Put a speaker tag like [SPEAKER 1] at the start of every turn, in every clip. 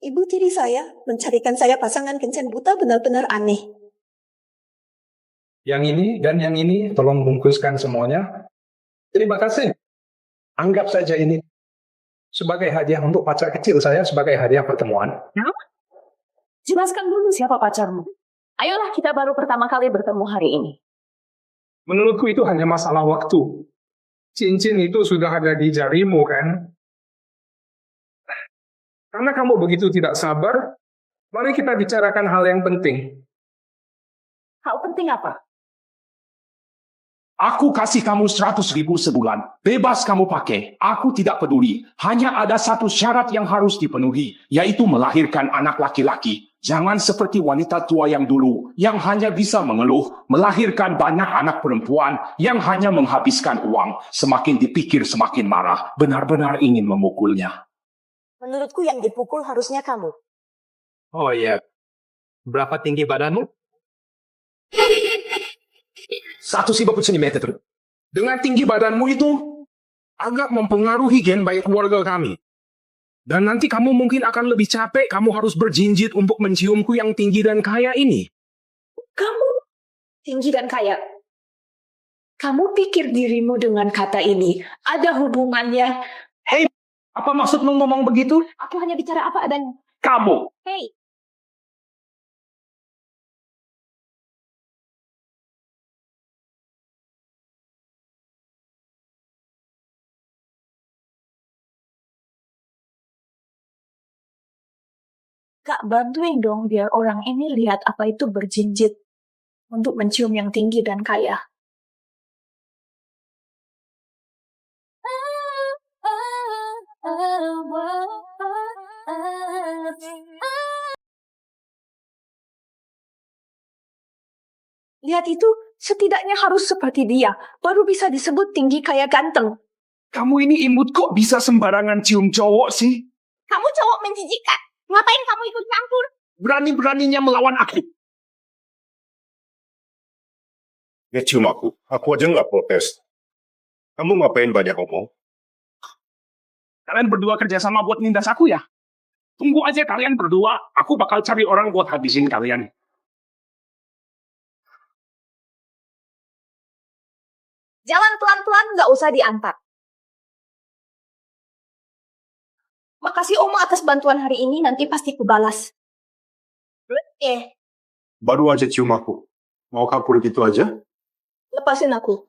[SPEAKER 1] Ibu tiri saya mencarikan saya pasangan kencan buta benar-benar aneh.
[SPEAKER 2] Yang ini dan yang ini tolong bungkuskan semuanya. Terima kasih. Anggap saja ini sebagai hadiah untuk pacar kecil saya, sebagai hadiah pertemuan.
[SPEAKER 3] Jelaskan dulu siapa pacarmu. Ayolah, kita baru pertama kali bertemu hari ini.
[SPEAKER 2] Menurutku itu hanya masalah waktu. Cincin itu sudah ada di jarimu, kan? Karena kamu begitu tidak sabar, mari kita bicarakan hal yang penting.
[SPEAKER 3] Hal penting apa?
[SPEAKER 4] Aku kasih kamu 100.000 sebulan. Bebas kamu pakai. Aku tidak peduli. Hanya ada satu syarat yang harus dipenuhi, yaitu melahirkan anak laki-laki. Jangan seperti wanita tua yang dulu, yang hanya bisa mengeluh, melahirkan banyak anak perempuan, yang hanya menghabiskan uang. Semakin dipikir semakin marah. Benar-benar ingin memukulnya.
[SPEAKER 1] Menurutku yang dipukul harusnya kamu.
[SPEAKER 2] Oh iya. Berapa tinggi badanmu?
[SPEAKER 4] 150 cm.
[SPEAKER 2] Dengan tinggi badanmu itu agak mempengaruhi gen baik keluarga kami. Dan nanti kamu mungkin akan lebih capek, kamu harus berjinjit untuk menciumku yang tinggi dan kaya ini.
[SPEAKER 3] Kamu tinggi dan kaya. Kamu pikir dirimu dengan kata ini ada hubungannya?
[SPEAKER 4] Hei, apa maksudmu ngomong begitu?
[SPEAKER 3] Aku hanya bicara apa adanya.
[SPEAKER 4] Kamu.
[SPEAKER 3] Hei, Kak, bantuin dong biar orang ini lihat apa itu berjinjit untuk mencium yang tinggi dan kaya. Lihat itu, setidaknya harus seperti dia, baru bisa disebut tinggi kaya ganteng.
[SPEAKER 4] Kamu ini imut kok bisa sembarangan cium cowok sih?
[SPEAKER 1] Kamu cowok menjijikkan. Ngapain kamu ikut campur?
[SPEAKER 4] Berani-beraninya melawan aku.
[SPEAKER 5] Ya cium aku aja nggak protes. Kamu ngapain banyak ngomong?
[SPEAKER 4] Kalian berdua kerjasama buat nindas aku ya? Tunggu aja kalian berdua, aku bakal cari orang buat habisin kalian.
[SPEAKER 3] Jalan pelan-pelan, nggak usah diantar. Makasih Oma atas bantuan hari ini, nanti pasti kubalas.
[SPEAKER 5] Baru aja cium aku. Mau kabur gitu aja?
[SPEAKER 1] Lepasin aku.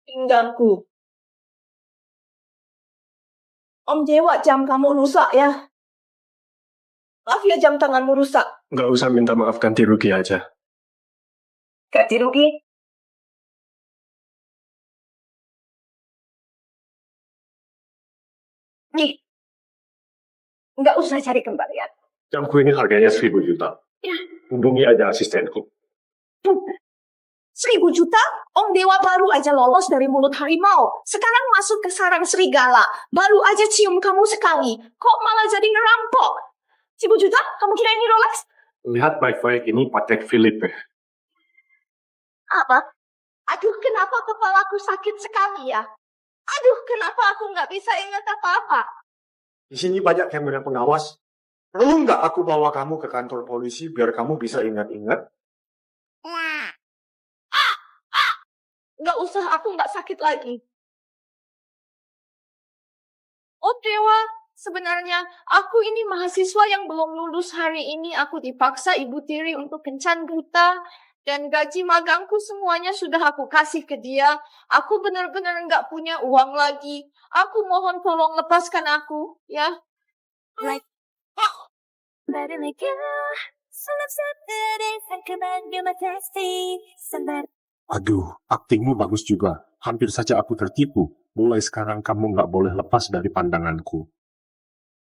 [SPEAKER 1] Pinggangku. Om Dewa, jam kamu rusak ya. Maaf ya, jam tanganmu rusak.
[SPEAKER 5] Nggak usah minta maaf, ganti rugi aja.
[SPEAKER 3] Ganti rugi. Nih, nggak usah cari kembalian.
[SPEAKER 5] Jamku ini harganya 1.000 juta.
[SPEAKER 3] Ya.
[SPEAKER 5] Hubungi aja asistenku.
[SPEAKER 3] 1.000 juta? Om Dewa baru aja lolos dari mulut harimau. Sekarang masuk ke sarang serigala. Baru aja cium kamu sekali. Kok malah jadi ngerampok? 1.000 juta? Kamu kira ini Rolex?
[SPEAKER 5] Lihat baik-baik, ini Patek Philippe.
[SPEAKER 1] Apa? Aduh, kenapa kepalaku sakit sekali ya? Aduh, kenapa aku nggak bisa ingat apa-apa?
[SPEAKER 5] Di sini banyak kamera pengawas. Perlu nggak aku bawa kamu ke kantor polisi biar kamu bisa ingat-ingat?
[SPEAKER 1] Nggak usah, aku nggak sakit lagi. Oh Dewa, sebenarnya aku ini mahasiswa yang belum lulus hari ini. Aku dipaksa ibu tiri untuk kencan buta. Dan gaji magangku semuanya sudah aku kasih ke dia. Aku benar-benar nggak punya uang lagi. Aku mohon tolong lepaskan aku, ya.
[SPEAKER 5] Aduh, aktingmu bagus juga. Hampir saja aku tertipu. Mulai sekarang kamu nggak boleh lepas dari pandanganku.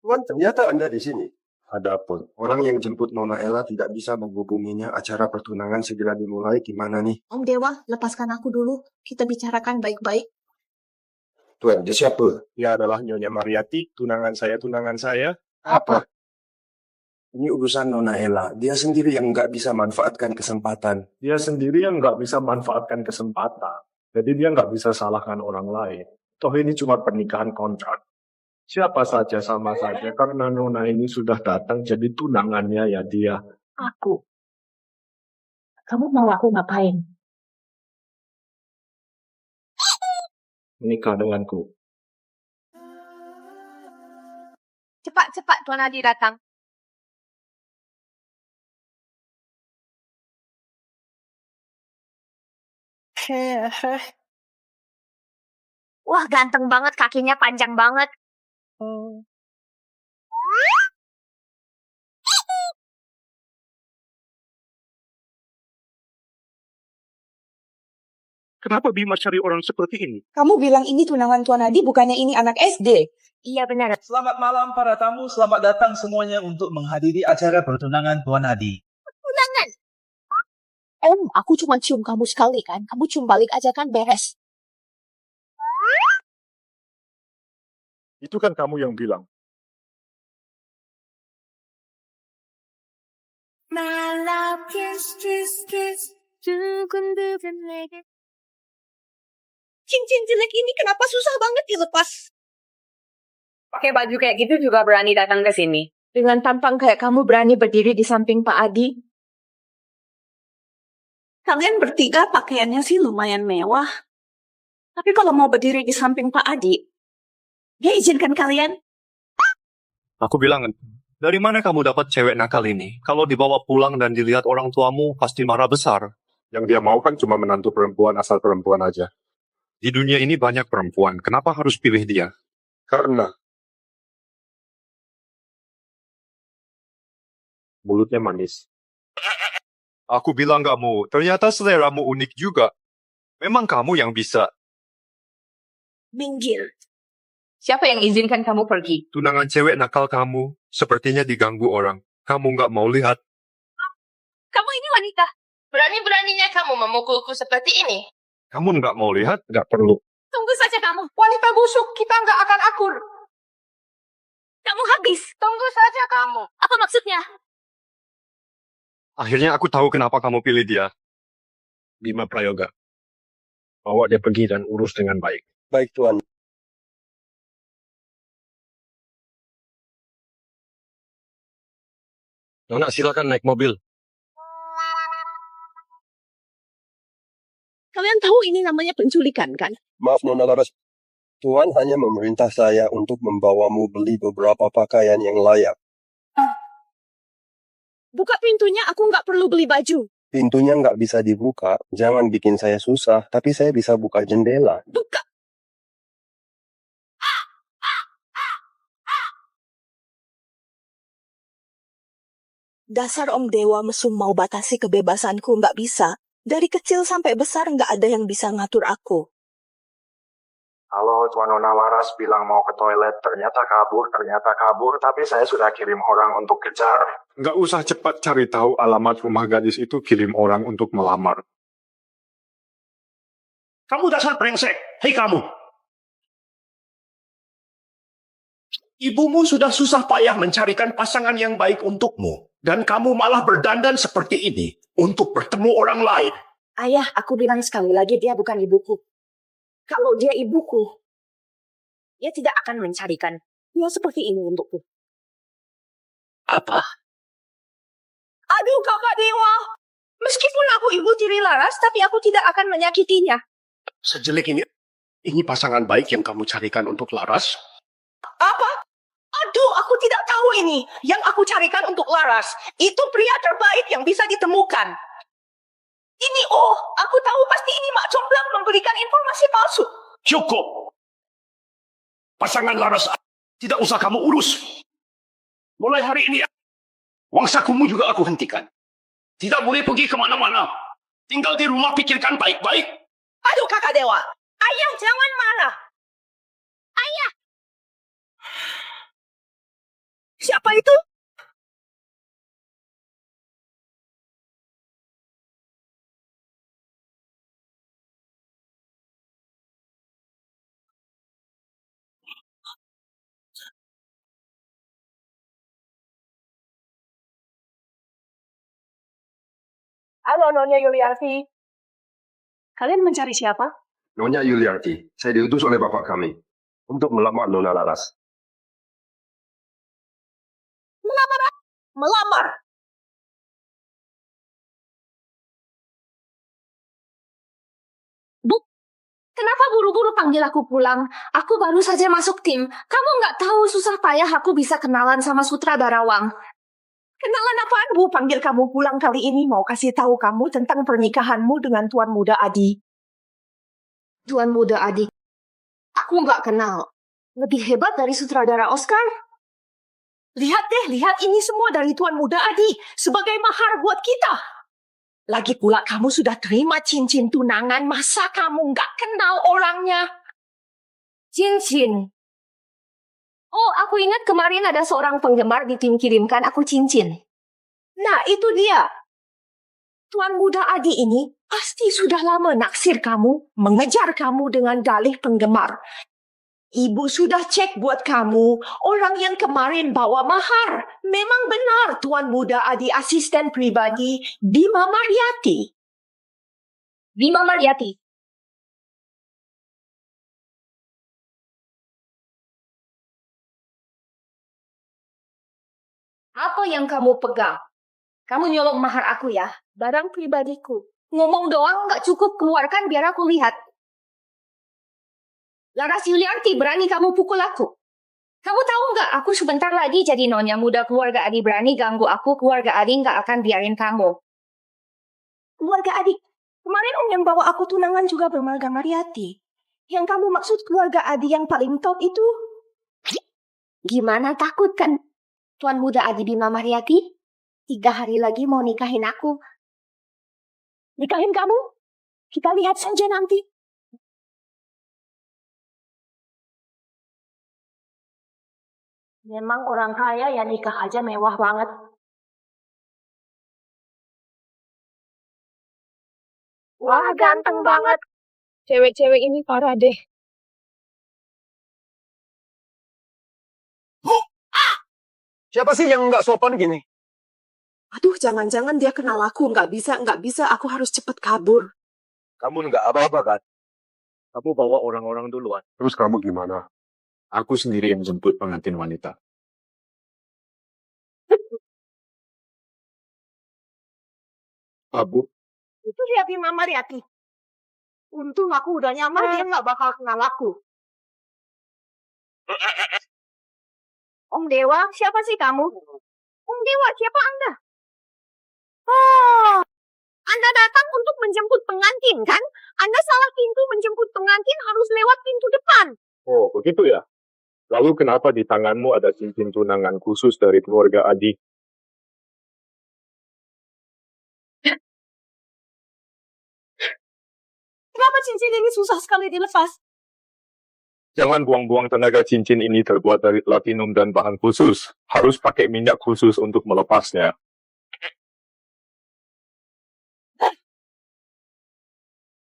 [SPEAKER 6] Tuan, ternyata Anda di sini. Adapun orang yang jemput Nona Ella tidak bisa menghubunginya. Acara pertunangan segera dimulai. Gimana nih?
[SPEAKER 1] Om Dewa, lepaskan aku dulu. Kita bicarakan baik-baik.
[SPEAKER 6] Tuan, dia siapa?
[SPEAKER 5] Dia adalah Nyonya Mariati. Tunangan saya.
[SPEAKER 6] Apa? Ini urusan Nona Ella. Dia sendiri yang nggak bisa manfaatkan kesempatan.
[SPEAKER 5] Dia sendiri yang nggak bisa manfaatkan kesempatan. Jadi dia nggak bisa salahkan orang lain. Toh ini cuma pernikahan kontrak. Siapa saja sama saja karena Nona ini sudah datang jadi tunangannya ya dia.
[SPEAKER 3] Aku. Kamu mau aku ngapain?
[SPEAKER 5] Menikah denganku.
[SPEAKER 1] Cepat-cepat Tuan Adi datang. Wah, ganteng banget, kakinya panjang banget.
[SPEAKER 2] Kenapa Bima cari orang seperti ini?
[SPEAKER 3] Kamu bilang ini tunangan Tuan Adi, bukannya ini anak SD.
[SPEAKER 1] Iya benar.
[SPEAKER 7] Selamat malam para tamu, selamat datang semuanya untuk menghadiri acara pertunangan Tuan Adi.
[SPEAKER 1] Tunangan.
[SPEAKER 3] Om, aku cuma cium kamu sekali kan. Kamu cium balik aja kan, beres.
[SPEAKER 5] Itu kan kamu yang bilang.
[SPEAKER 1] Malam kiss. Dukun lagi.
[SPEAKER 3] Cincin jelek ini kenapa susah banget dilepas?
[SPEAKER 8] Pakai baju kayak gitu juga berani datang ke sini.
[SPEAKER 3] Dengan tampang kayak kamu berani berdiri di samping Pak Adi? Kalian bertiga pakaiannya sih lumayan mewah. Tapi kalau mau berdiri di samping Pak Adi, dia izinkan kalian?
[SPEAKER 9] Aku bilang, dari mana kamu dapat cewek nakal ini? Kalau dibawa pulang dan dilihat orang tuamu, pasti marah besar.
[SPEAKER 6] Yang dia mau kan cuma menantu perempuan asal perempuan aja.
[SPEAKER 9] Di dunia ini banyak perempuan, kenapa harus pilih dia?
[SPEAKER 6] Karena
[SPEAKER 5] Mulutnya manis.
[SPEAKER 9] Aku bilang gak mau, ternyata seleramu unik juga. Memang kamu yang bisa.
[SPEAKER 3] Minggir.
[SPEAKER 8] Siapa yang izinkan kamu pergi?
[SPEAKER 9] Tunangan cewek nakal kamu, sepertinya diganggu orang. Kamu gak mau lihat.
[SPEAKER 1] Kamu ini wanita. Berani-beraninya kamu memukulku seperti ini.
[SPEAKER 9] Kamu gak mau lihat?
[SPEAKER 5] Nggak perlu.
[SPEAKER 1] Tunggu saja kamu. Wanita busuk, kita nggak akan akur.
[SPEAKER 3] Kamu habis.
[SPEAKER 1] Tunggu saja kamu.
[SPEAKER 3] Apa maksudnya?
[SPEAKER 9] Akhirnya aku tahu kenapa kamu pilih dia.
[SPEAKER 5] Bima Prayoga. Bawa dia pergi dan urus dengan baik.
[SPEAKER 6] baik Tuan.
[SPEAKER 9] Nona, silakan naik mobil.
[SPEAKER 3] Kalian tahu ini namanya penculikan kan?
[SPEAKER 6] Maaf Nona Laras. Tuan hanya memerintah saya untuk membawamu beli beberapa pakaian yang layak.
[SPEAKER 3] Buka pintunya, aku nggak perlu beli baju.
[SPEAKER 6] Pintunya nggak bisa dibuka, jangan bikin saya susah, tapi saya bisa buka jendela.
[SPEAKER 3] Buka. Dasar Om Dewa mesum mau batasi kebebasanku, nggak bisa. Dari kecil sampai besar nggak ada yang bisa ngatur aku.
[SPEAKER 4] Halo, Tuan Nona Laras bilang mau ke toilet, ternyata kabur, tapi saya sudah kirim orang untuk kejar.
[SPEAKER 5] Nggak usah cepat cari tahu alamat rumah gadis itu, kirim orang untuk melamar.
[SPEAKER 10] Kamu dasar brengsek. Hei kamu. Ibumu sudah susah payah mencarikan pasangan yang baik untukmu. Dan kamu malah berdandan seperti ini untuk bertemu orang lain.
[SPEAKER 3] Ayah, aku bilang sekali lagi dia bukan ibuku. Kalau dia ibuku, dia tidak akan mencarikan dia seperti ini untukku.
[SPEAKER 10] Apa?
[SPEAKER 3] Aduh kakak Dewa, meskipun aku ibu tiri Laras, tapi aku tidak akan menyakitinya.
[SPEAKER 10] Sejelek ini pasangan baik yang kamu carikan untuk Laras?
[SPEAKER 3] Apa? Aduh, aku tidak tahu ini. Yang aku carikan untuk Laras, itu pria terbaik yang bisa ditemukan. Ini, aku tahu pasti ini Mak Comblang memberikan informasi palsu.
[SPEAKER 10] Cukup. Pasangan Laras tidak usah kamu urus. Mulai hari ini, wangsakumu juga aku hentikan. Tidak boleh pergi kemana-mana. Tinggal di rumah pikirkan baik-baik.
[SPEAKER 3] Aduh kakak Dewa, ayah jangan marah. Ayah. Siapa itu? Halo, Nyonya Yuliarti. Kalian mencari siapa?
[SPEAKER 6] Nyonya Yuliarti, saya diutus oleh bapak kami untuk melamar Nona Laras.
[SPEAKER 3] Melamar.
[SPEAKER 1] Bu, kenapa buru-buru panggil aku pulang? Aku baru saja masuk tim. Kamu nggak tahu susah payah aku bisa kenalan sama sutradarawang.
[SPEAKER 3] Kenalan apaan, Bu? Panggil kamu pulang kali ini mau kasih tahu kamu tentang pernikahanmu dengan Tuan Muda Adi.
[SPEAKER 1] Tuan Muda Adik, aku nggak kenal. Lebih hebat dari sutradara Oscar?
[SPEAKER 3] Lihat deh, lihat ini semua dari Tuan Muda Adi sebagai mahar buat kita. Lagi pula kamu sudah terima cincin tunangan, masa kamu nggak kenal orangnya?
[SPEAKER 1] Cincin. Oh, aku ingat kemarin ada seorang penggemar di tim kirimkan aku cincin.
[SPEAKER 3] Nah, itu dia. Tuan Muda Adi ini pasti sudah lama naksir kamu, mengejar kamu dengan dalih penggemar. Ibu sudah cek buat kamu, orang yang kemarin bawa mahar. Memang benar Tuan Muda Adi asisten pribadi Bima Mariati.
[SPEAKER 1] Bima Mariati. Apa yang kamu pegang? Kamu nyolong mahar aku ya? Barang pribadiku. Ngomong doang nggak cukup, keluarkan biar aku lihat. Laras Yuliarti, berani kamu pukul aku? Kamu tahu nggak, aku sebentar lagi jadi nyonya muda keluarga Adi. Berani ganggu aku, keluarga Adi nggak akan biarin kamu.
[SPEAKER 3] Keluarga Adi, kemarin yang bawa aku tunangan juga bermarga Mariati. Yang kamu maksud keluarga Adi yang paling top itu?
[SPEAKER 1] Gimana, takut kan? Tuan Muda Adi Bima Mariati 3 hari lagi mau nikahin aku.
[SPEAKER 3] Nikahin kamu? Kita lihat saja nanti. Memang orang kaya ya nikah aja mewah banget. Wah, ganteng banget. Cewek-cewek ini parah deh.
[SPEAKER 6] Siapa sih yang nggak sopan gini?
[SPEAKER 3] Aduh, jangan-jangan dia kenal aku. Nggak bisa. Aku harus cepet kabur.
[SPEAKER 6] Kamu nggak apa-apa kan?
[SPEAKER 5] Kamu bawa orang-orang duluan.
[SPEAKER 6] Terus kamu gimana?
[SPEAKER 5] Aku sendiri yang jemput pengantin wanita. Abu,
[SPEAKER 3] Itu dia Bima Mariati. Untung aku udah nyamar, dia nggak bakal kenal aku.
[SPEAKER 1] Om Dewa, siapa sih kamu? Om Dewa, siapa Anda? Oh, Anda datang untuk menjemput pengantin, kan? Anda salah pintu, menjemput pengantin harus lewat pintu depan.
[SPEAKER 5] oh begitu ya? Lalu kenapa di tanganmu ada cincin tunangan khusus dari keluarga Adi?
[SPEAKER 3] Kenapa cincin ini susah sekali dilepas?
[SPEAKER 5] Jangan buang-buang tenaga, cincin ini terbuat dari platinum dan bahan khusus. Harus pakai minyak khusus untuk melepasnya.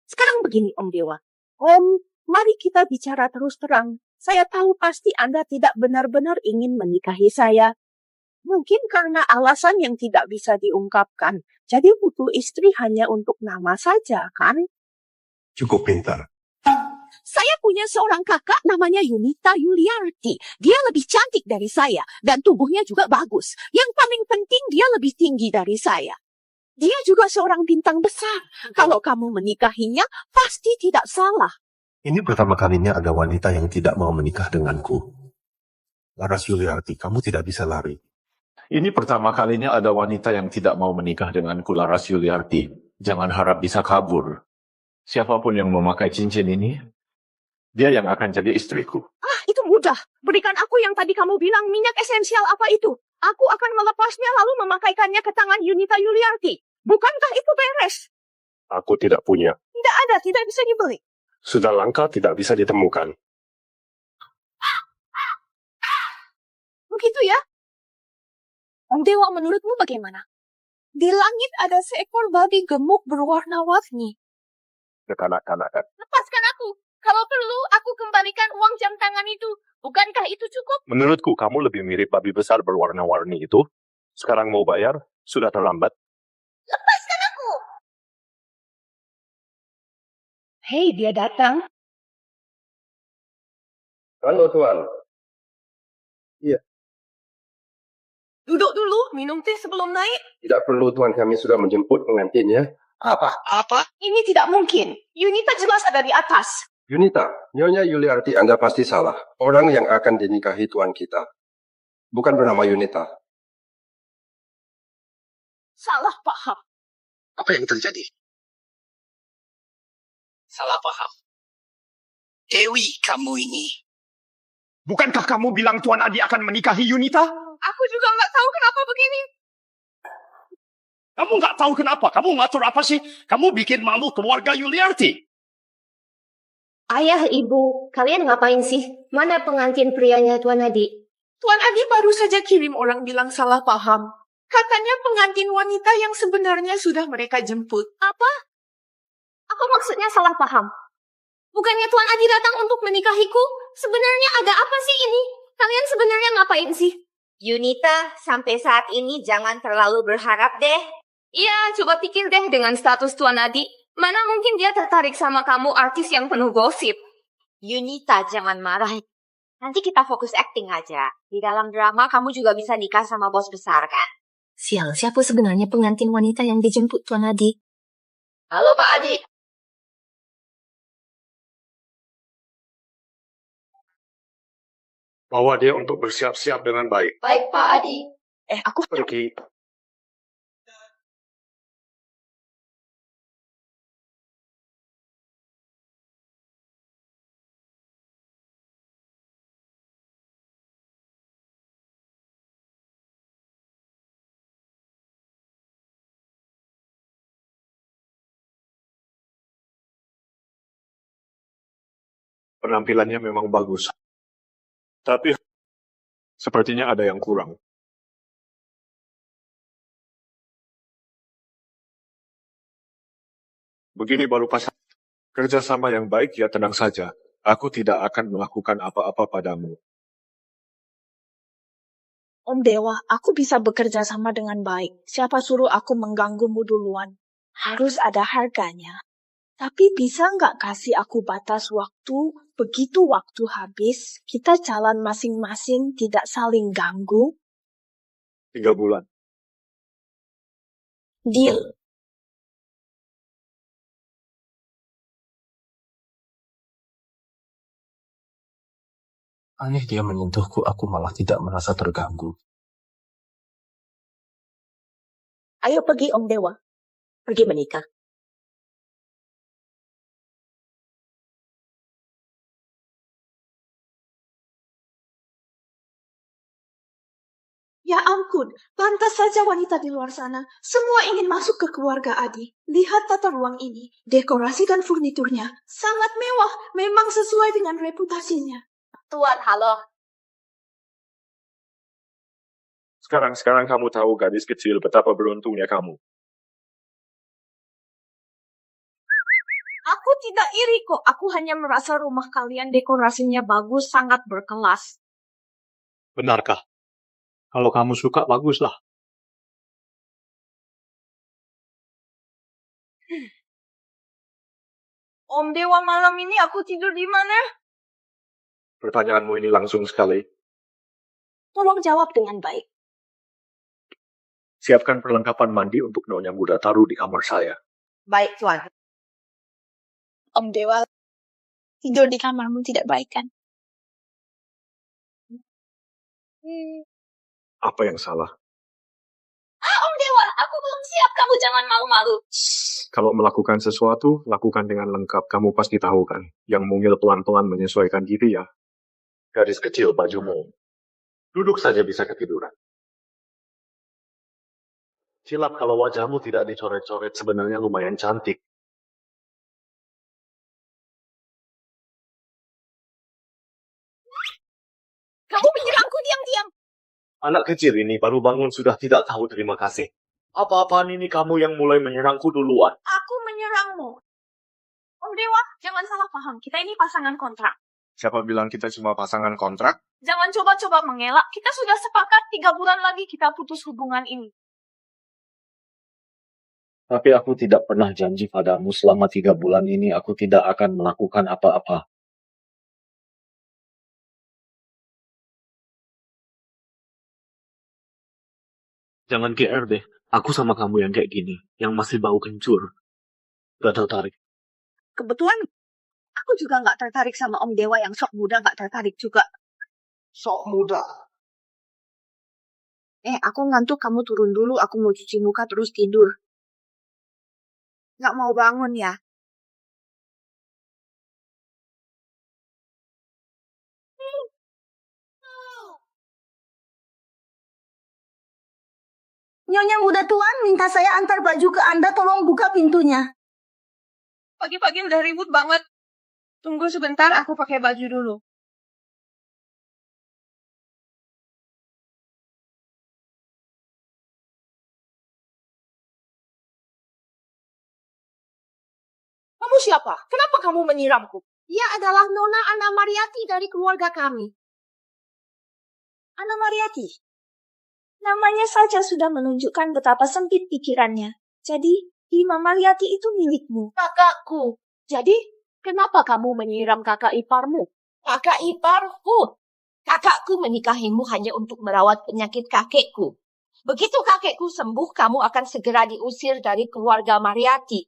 [SPEAKER 3] Sekarang begini Om Dewa. Mari kita bicara terus terang. Saya tahu pasti Anda tidak benar-benar ingin menikahi saya. Mungkin karena alasan yang tidak bisa diungkapkan. Jadi butuh istri hanya untuk nama saja, kan?
[SPEAKER 6] Cukup pintar.
[SPEAKER 3] Saya punya seorang kakak namanya Yunita Yuliarti. Dia lebih cantik dari saya dan tubuhnya juga bagus. Yang paling penting dia lebih tinggi dari saya. Dia juga seorang bintang besar. Kalau kamu menikahinya, pasti tidak salah.
[SPEAKER 6] Ini pertama kalinya ada wanita yang tidak mau menikah denganku. Laras Yuliarti, kamu tidak bisa lari.
[SPEAKER 5] Ini pertama kalinya ada wanita yang tidak mau menikah denganku, Laras Yuliarti. Jangan harap bisa kabur. Siapapun yang memakai cincin ini, dia yang akan jadi istriku.
[SPEAKER 3] Ah, itu mudah. Berikan aku yang tadi kamu bilang minyak esensial apa itu. Aku akan melepasnya lalu memakaikannya ke tangan Yunita Yuliarti. Bukankah itu beres?
[SPEAKER 6] Aku tidak punya.
[SPEAKER 3] Tidak ada, tidak bisa dibeli.
[SPEAKER 6] Sudah langka, tidak bisa ditemukan.
[SPEAKER 3] Begitu ya? Om Dewa, menurutmu bagaimana? Di langit ada seekor babi gemuk berwarna-warni.
[SPEAKER 6] Kekanak-kanakan.
[SPEAKER 1] Lepaskan aku. Kalau perlu, aku kembalikan uang jam tangan itu. Bukankah itu cukup?
[SPEAKER 5] Menurutku, kamu lebih mirip babi besar berwarna-warni itu. Sekarang mau bayar, sudah terlambat.
[SPEAKER 1] Lepaskan aku. Hei, dia datang.
[SPEAKER 6] Halo Tuan.
[SPEAKER 3] Duduk dulu, minum teh sebelum naik.
[SPEAKER 6] Tidak perlu Tuan, kami sudah menjemput pengantinnya.
[SPEAKER 3] Apa? Ini tidak mungkin. Yunita jelas ada di atas.
[SPEAKER 6] Yunita, Nyonya Yuliarti, Anda pasti salah. Orang yang akan dinikahi Tuan kita bukan bernama Yunita.
[SPEAKER 3] Salah paham.
[SPEAKER 10] Apa yang terjadi? Salah paham. Dewi kamu ini. Bukankah kamu bilang Tuan Adi akan menikahi Yunita?
[SPEAKER 1] Aku juga nggak tahu kenapa begini.
[SPEAKER 10] Kamu nggak tahu kenapa? Kamu ngatur apa sih? Kamu bikin malu keluarga Yuliarti.
[SPEAKER 1] Ayah, Ibu, kalian ngapain sih? Mana pengantin prianya Tuan Adi?
[SPEAKER 3] Tuan Adi baru saja kirim orang bilang salah paham. Katanya pengantin wanita yang sebenarnya sudah mereka jemput.
[SPEAKER 1] Apa? Apa maksudnya salah paham? Bukannya Tuan Adi datang untuk menikahiku? Sebenarnya ada apa sih ini? Kalian sebenarnya ngapain sih?
[SPEAKER 8] Yunita, sampai saat ini jangan terlalu berharap deh.
[SPEAKER 1] Iya, coba pikir deh dengan status Tuan Adi. Mana mungkin dia tertarik sama kamu artis yang penuh gosip?
[SPEAKER 8] Yunita, jangan marah. Nanti kita fokus acting aja. Di dalam drama kamu juga bisa nikah sama bos besar kan?
[SPEAKER 1] Sial, siapa sebenarnya pengantin wanita yang dijemput Tuan Adi?
[SPEAKER 8] Halo Pak Adi.
[SPEAKER 5] Bawa dia untuk bersiap-siap dengan baik.
[SPEAKER 8] Baik Pak Adi.
[SPEAKER 3] Aku
[SPEAKER 5] Pergi. Penampilannya memang bagus. Tapi sepertinya ada yang kurang. Begini baru pas kerjasama yang baik, ya tenang saja. Aku tidak akan melakukan apa-apa padamu.
[SPEAKER 11] Om Dewa, aku bisa bekerja sama dengan baik. Siapa suruh aku mengganggumu duluan? Harus ada harganya. Tapi bisa nggak kasih aku batas waktu? Begitu waktu habis, kita jalan masing-masing, tidak saling ganggu.
[SPEAKER 5] 3 bulan.
[SPEAKER 11] Deal.
[SPEAKER 12] Aneh dia menyentuhku, aku malah tidak merasa terganggu.
[SPEAKER 11] Ayo pergi Om Dewa. Pergi menikah. Ya ampun, pantas saja wanita di luar sana. Semua ingin masuk ke keluarga Adi. Lihat tata ruang ini. Dekorasi dan furniturnya sangat mewah. Memang sesuai dengan reputasinya.
[SPEAKER 8] Tuan, halo.
[SPEAKER 5] Sekarang kamu tahu, gadis kecil, betapa beruntungnya kamu.
[SPEAKER 11] Aku tidak iri kok. Aku hanya merasa rumah kalian dekorasinya bagus, sangat berkelas.
[SPEAKER 9] Benarkah? Kalau kamu suka, baguslah.
[SPEAKER 11] Om Dewa, malam ini aku tidur di mana?
[SPEAKER 5] Pertanyaanmu ini langsung sekali.
[SPEAKER 11] Tolong jawab dengan baik.
[SPEAKER 5] Siapkan perlengkapan mandi untuk Nyonya Muda, taruh di kamar saya.
[SPEAKER 8] Baik, Tuan.
[SPEAKER 11] Om Dewa, tidur di kamarmu tidak baik kan?
[SPEAKER 5] Apa yang salah?
[SPEAKER 11] Om Dewa, aku belum siap. Kamu jangan malu-malu.
[SPEAKER 5] Kalau melakukan sesuatu, lakukan dengan lengkap. Kamu pasti tahu kan? Yang mungil pelan-pelan menyesuaikan diri ya. Gadis kecil bajumu. Duduk saja bisa ketiduran. Silap kalau wajahmu tidak dicoret-coret, sebenarnya lumayan cantik.
[SPEAKER 11] Kamu menyerangku diam-diam.
[SPEAKER 5] Anak kecil ini baru bangun sudah tidak tahu terima kasih. Apa-apaan ini kamu yang mulai menyerangku duluan?
[SPEAKER 11] Aku menyerangmu. Om Dewa, jangan salah paham. Kita ini pasangan kontrak.
[SPEAKER 5] Siapa bilang kita cuma pasangan kontrak?
[SPEAKER 11] Jangan coba-coba mengelak. Kita sudah sepakat 3 bulan lagi kita putus hubungan ini.
[SPEAKER 9] Tapi aku tidak pernah janji padamu selama 3 bulan ini aku tidak akan melakukan apa-apa. Jangan GR deh. Aku sama kamu yang kayak gini, yang masih bau kencur. Gak tertarik.
[SPEAKER 3] Kebetulan aku juga nggak tertarik sama Om Dewa yang sok muda, nggak tertarik juga.
[SPEAKER 5] Sok muda.
[SPEAKER 3] Aku ngantuk, kamu turun dulu. Aku mau cuci muka terus tidur. Nggak mau bangun ya? Nyonya muda tuan, minta saya antar baju ke Anda, tolong buka pintunya.
[SPEAKER 1] Pagi-pagi udah ribut banget. Tunggu sebentar, aku pakai baju dulu.
[SPEAKER 3] Kamu siapa? Kenapa kamu menyiramku?
[SPEAKER 1] Dia adalah Nona Anna Mariati dari keluarga kami.
[SPEAKER 11] Anna Mariati. Namanya saja sudah menunjukkan betapa sempit pikirannya. Jadi, Ima Mariati itu milikmu.
[SPEAKER 1] Kakakku. Jadi, kenapa kamu menyiram kakak iparmu? Kakak iparku. Kakakku menikahimu hanya untuk merawat penyakit kakekku. Begitu kakekku sembuh, kamu akan segera diusir dari keluarga Mariati.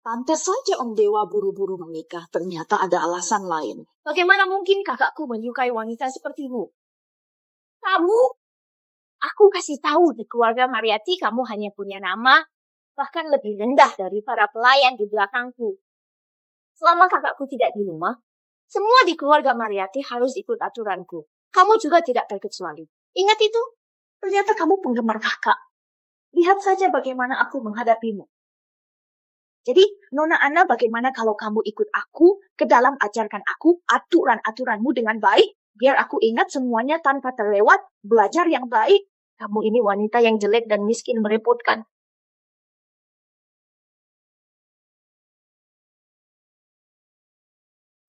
[SPEAKER 11] Pantas saja Om Dewa buru-buru menikah. Ternyata ada alasan lain.
[SPEAKER 1] Bagaimana mungkin kakakku menyukai wanita sepertimu? Kamu, aku kasih tahu di keluarga Mariati kamu hanya punya nama, bahkan lebih rendah dari para pelayan di belakangku. Selama kakakku tidak di rumah, semua di keluarga Mariati harus ikut aturanku. Kamu juga tidak terkecuali. Ingat itu?
[SPEAKER 11] Ternyata kamu penggemar kakak. Lihat saja bagaimana aku menghadapimu. Jadi, Nona Anna, bagaimana kalau kamu ikut aku ke dalam ajarkan aku aturan-aturanmu dengan baik, biar aku ingat semuanya tanpa terlewat, belajar yang baik.
[SPEAKER 1] Kamu ini wanita yang jelek dan miskin merepotkan.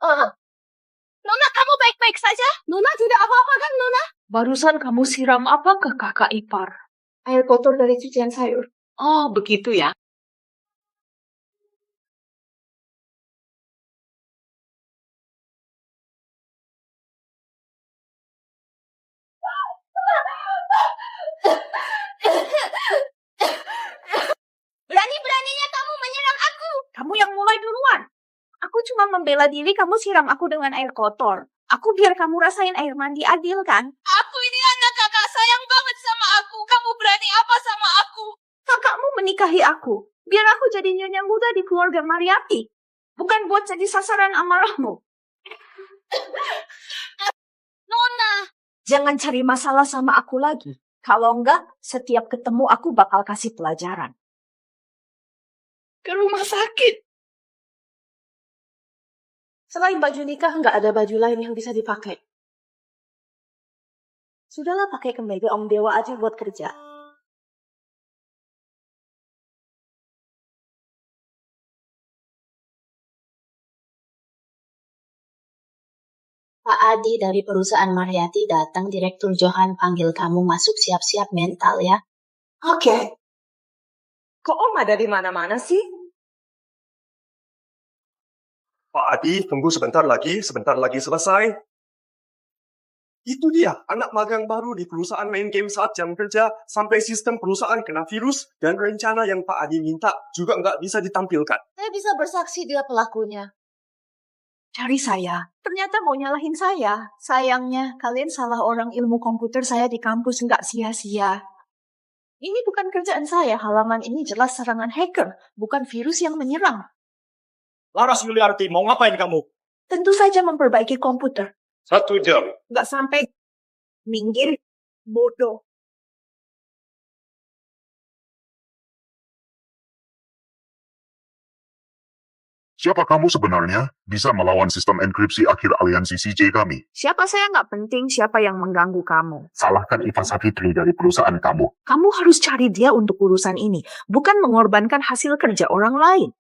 [SPEAKER 1] Nona, kamu baik-baik saja? Nona tidak apa-apa kan, Nona?
[SPEAKER 3] Barusan kamu siram apa ke kakak ipar?
[SPEAKER 1] Air kotor dari cucian sayur.
[SPEAKER 3] Oh, begitu ya.
[SPEAKER 1] Berani-beraninya kamu menyerang aku.
[SPEAKER 11] Kamu yang mulai duluan. Aku cuma membela diri, kamu siram aku dengan air kotor. Aku biar kamu rasain air mandi adil kan?
[SPEAKER 1] Aku ini anak kakak, sayang banget sama aku. Kamu berani apa sama aku?
[SPEAKER 11] Kakakmu menikahi aku. Biar aku jadi nyonya muda di keluarga Mariati. Bukan buat jadi sasaran amarahmu.
[SPEAKER 1] Nona.
[SPEAKER 11] Jangan cari masalah sama aku lagi. Kalau enggak, setiap ketemu aku bakal kasih pelajaran.
[SPEAKER 3] Ke rumah sakit.
[SPEAKER 11] Selain baju nikah, enggak ada baju lain yang bisa dipakai. Sudahlah, pakai kemeja Om Dewa aja buat kerja.
[SPEAKER 13] Pak Adi dari perusahaan Mariati datang, Direktur Johan panggil kamu masuk, siap-siap mental ya.
[SPEAKER 3] Oke. Kok Om ada di mana-mana sih?
[SPEAKER 6] Pak Adi, tunggu sebentar lagi selesai. Itu dia, anak magang baru di perusahaan main game saat jam kerja, sampai sistem perusahaan kena virus, dan rencana yang Pak Adi minta juga nggak bisa ditampilkan.
[SPEAKER 1] Saya bisa bersaksi dia pelakunya.
[SPEAKER 11] Cari saya. Ternyata mau nyalahin saya. Sayangnya, kalian salah orang, ilmu komputer saya di kampus nggak sia-sia. Ini bukan kerjaan saya. Halaman ini jelas serangan hacker, bukan virus yang menyerang.
[SPEAKER 10] Laras Yuliarti, mau ngapain kamu?
[SPEAKER 11] Tentu saja memperbaiki komputer.
[SPEAKER 10] 1 jam.
[SPEAKER 11] Nggak sampai minggir, bodoh.
[SPEAKER 14] Siapa kamu sebenarnya? Bisa melawan sistem enkripsi akhir aliansi CJ kami.
[SPEAKER 11] Siapa saya nggak penting, siapa yang mengganggu kamu.
[SPEAKER 14] Salahkan Ivan Savitri dari perusahaan kamu.
[SPEAKER 11] Kamu harus cari dia untuk urusan ini, bukan mengorbankan hasil kerja orang lain.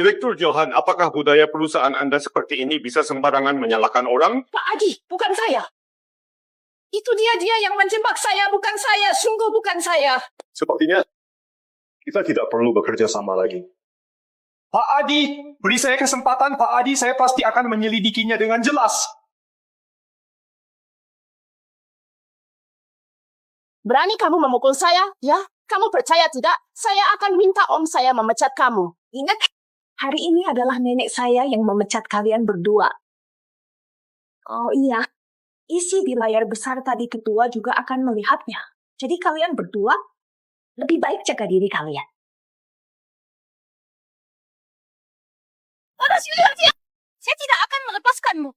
[SPEAKER 10] Direktur Johan, apakah budaya perusahaan Anda seperti ini bisa sembarangan menyalahkan orang?
[SPEAKER 3] Pak Adi, bukan saya. Itu dia yang menjebak saya, bukan saya. Sungguh bukan saya.
[SPEAKER 6] Sepertinya kita tidak perlu bekerja sama lagi. Pak Adi, beri saya kesempatan Pak Adi, saya pasti akan menyelidikinya dengan jelas.
[SPEAKER 3] Berani kamu memukul saya, ya? Kamu percaya tidak? Saya akan minta om saya memecat kamu. Ingat, hari ini adalah nenek saya yang memecat kalian berdua. Oh iya, isi di layar besar tadi ketua juga akan melihatnya. Jadi kalian berdua, lebih baik jaga diri kalian. Saya tidak akan melepaskanmu.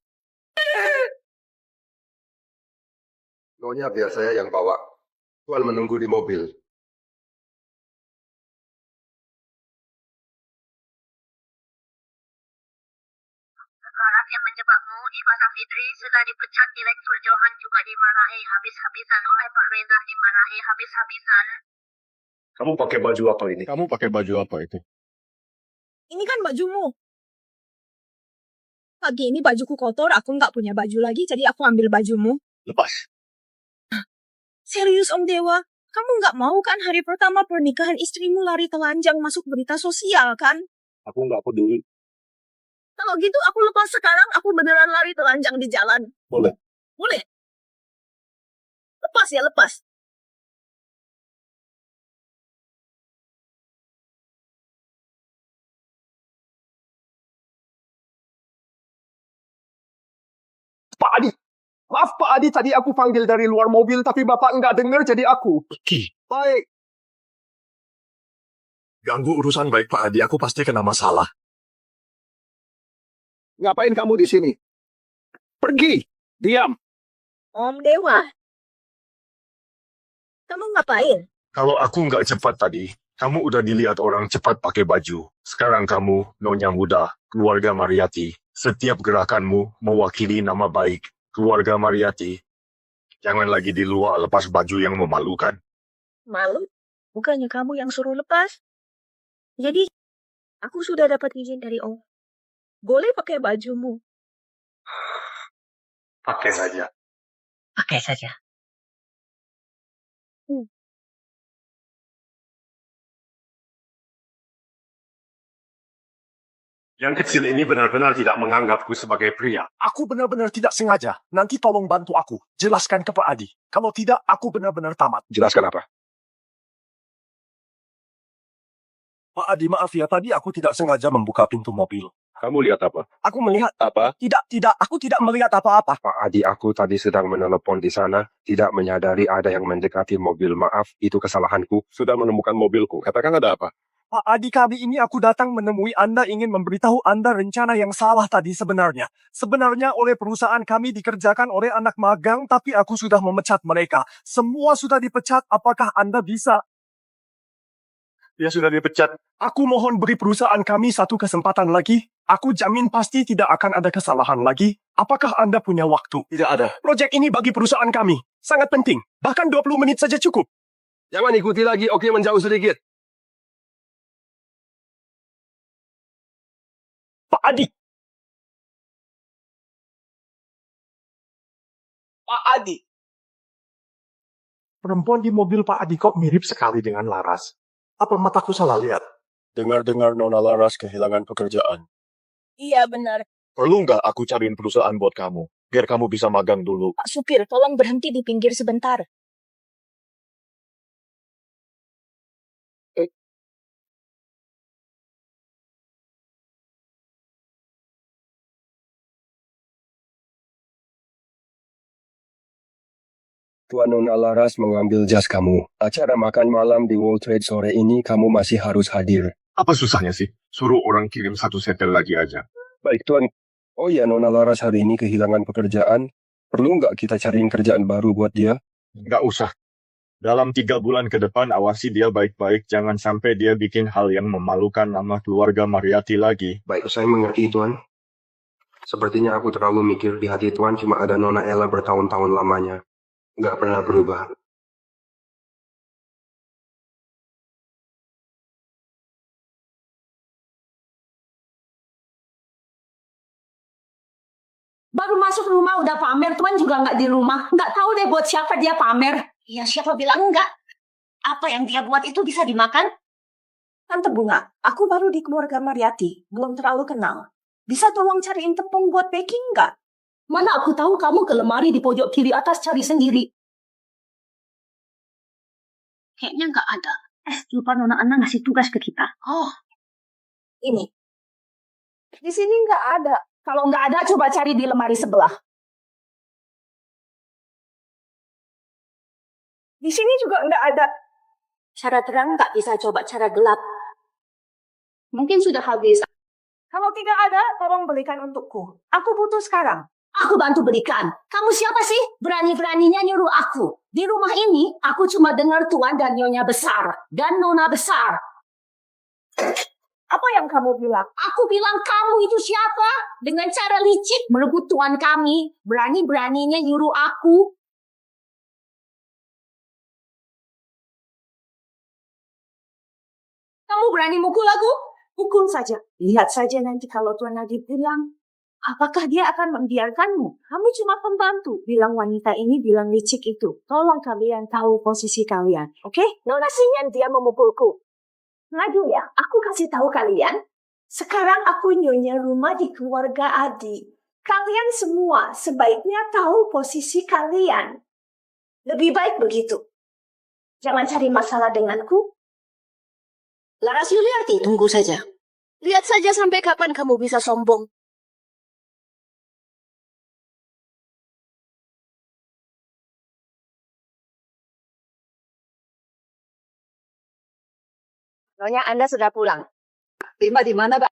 [SPEAKER 15] Nyonya biar saya yang bawa. Tuan menunggu di mobil.
[SPEAKER 16] Laras yang menjebakmu, Iva Safitri sudah dipecat, Direktur Johan juga dimarahi habis-habisan oleh Pak Reza, dimarahi habis-habisan.
[SPEAKER 6] Kamu pakai baju apa ini?
[SPEAKER 10] Kamu pakai baju apa itu?
[SPEAKER 11] Ini kan bajumu. Pagi ini bajuku kotor, aku nggak punya baju lagi, jadi aku ambil bajumu.
[SPEAKER 10] Lepas.
[SPEAKER 11] Serius Om Dewa, kamu nggak mau kan hari pertama pernikahan istrimu lari telanjang masuk berita sosial kan?
[SPEAKER 10] Aku nggak peduli.
[SPEAKER 11] Kalau gitu aku lepas sekarang, aku beneran lari telanjang di jalan.
[SPEAKER 10] Boleh.
[SPEAKER 11] Boleh? Lepas ya, lepas.
[SPEAKER 6] Pak Adi, maaf Pak Adi, tadi aku panggil dari luar mobil, tapi Bapak nggak dengar, jadi aku pergi. Baik.
[SPEAKER 10] Ganggu urusan baik Pak Adi, aku pasti kena masalah.
[SPEAKER 6] Ngapain kamu di sini? Pergi, diam.
[SPEAKER 11] Om Dewa, kamu ngapain?
[SPEAKER 10] Kalau aku nggak cepat tadi, kamu udah dilihat orang cepat pakai baju. Sekarang kamu, Nyonya Muda, keluarga Mariati. Setiap gerakanmu mewakili nama baik keluarga Mariati. Jangan lagi di luar lepas baju yang memalukan.
[SPEAKER 11] Malu? Bukannya kamu yang suruh lepas? Jadi, aku sudah dapat izin dari Om. Boleh pakai bajumu.
[SPEAKER 10] Pakai saja.
[SPEAKER 11] Pakai saja.
[SPEAKER 10] Yang kecil ini benar-benar tidak menganggapku sebagai pria.
[SPEAKER 6] Aku benar-benar tidak sengaja. Nanti tolong bantu aku. Jelaskan ke Pak Adi. Kalau tidak, aku benar-benar tamat.
[SPEAKER 15] Jelaskan apa?
[SPEAKER 6] Pak Adi, maaf ya. Tadi aku tidak sengaja membuka pintu mobil.
[SPEAKER 15] Kamu lihat apa?
[SPEAKER 6] Aku melihat...
[SPEAKER 15] Apa?
[SPEAKER 6] Tidak. Aku tidak melihat apa-apa.
[SPEAKER 15] Pak Adi, aku tadi sedang menelepon di sana. Tidak menyadari ada yang mendekati mobil. Maaf, itu kesalahanku. Sudah menemukan mobilku. Katakan ada apa?
[SPEAKER 6] Pak Adi, kali ini aku datang menemui Anda ingin memberitahu Anda rencana yang salah tadi sebenarnya. Sebenarnya oleh perusahaan kami dikerjakan oleh anak magang, tapi aku sudah memecat mereka. Semua sudah dipecat, apakah Anda bisa?
[SPEAKER 10] Dia sudah dipecat.
[SPEAKER 6] Aku mohon beri perusahaan kami satu kesempatan lagi. Aku jamin pasti tidak akan ada kesalahan lagi. Apakah Anda punya waktu?
[SPEAKER 10] Tidak ada.
[SPEAKER 6] Proyek ini bagi perusahaan kami. Sangat penting. Bahkan 20 menit saja cukup.
[SPEAKER 15] Jangan ikuti lagi, oke menjauh sedikit.
[SPEAKER 6] Pak Adi. Pak Adi. Perempuan di mobil Pak Adi kok mirip sekali dengan Laras. Apa mataku salah lihat?
[SPEAKER 10] Dengar-dengar Nona Laras kehilangan pekerjaan.
[SPEAKER 11] Iya, benar.
[SPEAKER 10] Perlu nggak aku cariin perusahaan buat kamu? Biar kamu bisa magang dulu.
[SPEAKER 11] Pak supir, tolong berhenti di pinggir sebentar.
[SPEAKER 15] Tuan Nona Laras mengambil jas kamu. Acara makan malam di World Trade sore ini kamu masih harus hadir.
[SPEAKER 10] Apa susahnya sih? Suruh orang kirim satu setel lagi aja.
[SPEAKER 15] Baik, Tuan. Oh ya, Nona Laras hari ini kehilangan pekerjaan. Perlu nggak kita cariin kerjaan baru buat dia?
[SPEAKER 10] Nggak usah. Dalam 3 bulan ke depan awasi dia baik-baik. Jangan sampai dia bikin hal yang memalukan nama keluarga Mariati lagi.
[SPEAKER 15] Baik, saya mengerti, Tuan. Sepertinya aku terlalu mikir di hati Tuan cuma ada Nona Ella bertahun-tahun lamanya. Nggak pernah berubah.
[SPEAKER 3] Baru masuk rumah udah pamer, Tuan juga nggak di rumah. Nggak tahu deh buat siapa dia pamer.
[SPEAKER 17] Ya siapa bilang enggak? Apa yang dia buat itu bisa dimakan?
[SPEAKER 3] Tante Bunga, aku baru di keluarga Mariati, belum terlalu kenal. Bisa tolong cariin tepung buat baking nggak?
[SPEAKER 17] Mana aku tahu kamu ke lemari di pojok kiri atas cari sendiri. Kayaknya nggak ada. Lupa Nona Ana ngasih tugas ke kita.
[SPEAKER 3] Oh, ini. Di sini nggak ada. Kalau nggak ada, coba cari di lemari sebelah. Di sini juga nggak ada.
[SPEAKER 17] Cara terang nggak bisa coba cara gelap.
[SPEAKER 3] Mungkin sudah habis. Kalau tidak ada, tolong belikan untukku. Aku butuh sekarang.
[SPEAKER 17] Aku bantu belikan. Kamu siapa sih? Berani-beraninya nyuruh aku. Di rumah ini, aku cuma dengar Tuan dan Nyonya besar. Dan Nona besar.
[SPEAKER 3] Apa yang kamu bilang?
[SPEAKER 17] Aku bilang kamu itu siapa? Dengan cara licik merebut Tuan kami. Berani-beraninya nyuruh aku.
[SPEAKER 3] Kamu berani mukul aku? Pukul saja. Lihat saja nanti kalau Tuan Nadib bilang. Apakah dia akan membiarkanmu? Kamu cuma pembantu. Bilang wanita ini bilang licik itu. Tolong kalian tahu posisi kalian. Oke?
[SPEAKER 17] Nona Sinyan dia memukulku.
[SPEAKER 3] Ngadu ya, aku kasih tahu kalian. Sekarang aku nyonya rumah di keluarga Adi. Kalian semua sebaiknya tahu posisi kalian. Lebih baik begitu. Jangan cari masalah denganku.
[SPEAKER 17] Laras Yuliarti, tunggu saja. Lihat saja sampai kapan kamu bisa sombong.
[SPEAKER 3] Nyonya, Anda sudah pulang.
[SPEAKER 17] Lima di mana, Pak?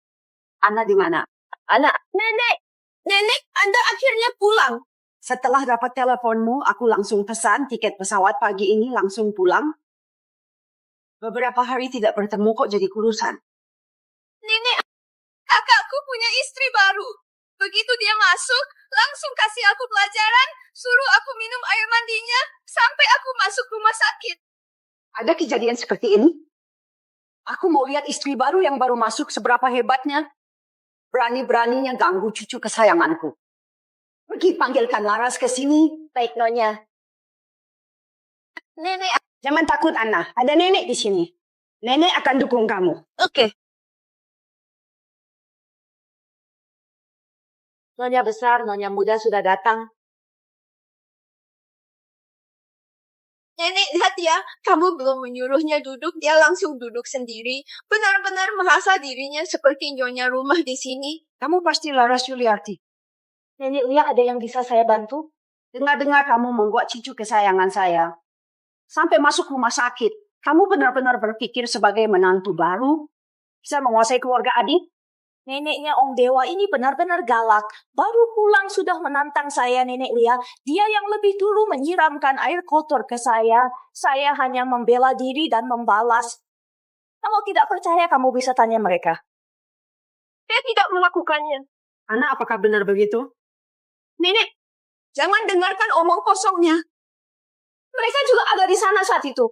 [SPEAKER 3] Anda di mana?
[SPEAKER 17] Anak, Nenek, Anda akhirnya pulang.
[SPEAKER 3] Setelah dapat teleponmu, aku langsung pesan tiket pesawat pagi ini langsung pulang. Beberapa hari tidak bertemu kok jadi kurusan.
[SPEAKER 1] Nenek, kakakku punya istri baru. Begitu dia masuk, langsung kasih aku pelajaran, suruh aku minum air mandinya, sampai aku masuk rumah sakit.
[SPEAKER 3] Ada kejadian seperti ini? Aku mau lihat istri baru yang baru masuk seberapa hebatnya. Berani-beraninya ganggu cucu kesayanganku. Pergi panggilkan Laras ke sini.
[SPEAKER 17] Baik, Nyonya.
[SPEAKER 3] Nenek, jangan takut, Anna. Ada nenek di sini. Nenek akan dukung kamu.
[SPEAKER 17] Oke.
[SPEAKER 3] Nyonya besar, Nyonya muda sudah datang.
[SPEAKER 1] Nenek, lihat ya, kamu belum menyuruhnya duduk, dia langsung duduk sendiri. Benar-benar merasa dirinya seperti nyonya rumah di sini.
[SPEAKER 3] Kamu pasti Laras Yuliarti. Nenek lihat ada yang bisa saya bantu? Dengar-dengar kamu membuat cucu kesayangan saya. Sampai masuk rumah sakit. Kamu benar-benar berpikir sebagai menantu baru? Bisa menguasai keluarga adik? Neneknya Om Dewa ini benar-benar galak. Baru pulang sudah menantang saya, Nenek Lia. Dia yang lebih dulu menyiramkan air kotor ke saya. Saya hanya membela diri dan membalas. Kalau tidak percaya, kamu bisa tanya mereka.
[SPEAKER 1] Saya tidak melakukannya.
[SPEAKER 3] Anak, apakah benar begitu?
[SPEAKER 1] Nenek, jangan dengarkan omong kosongnya.
[SPEAKER 3] Mereka juga ada di sana saat itu.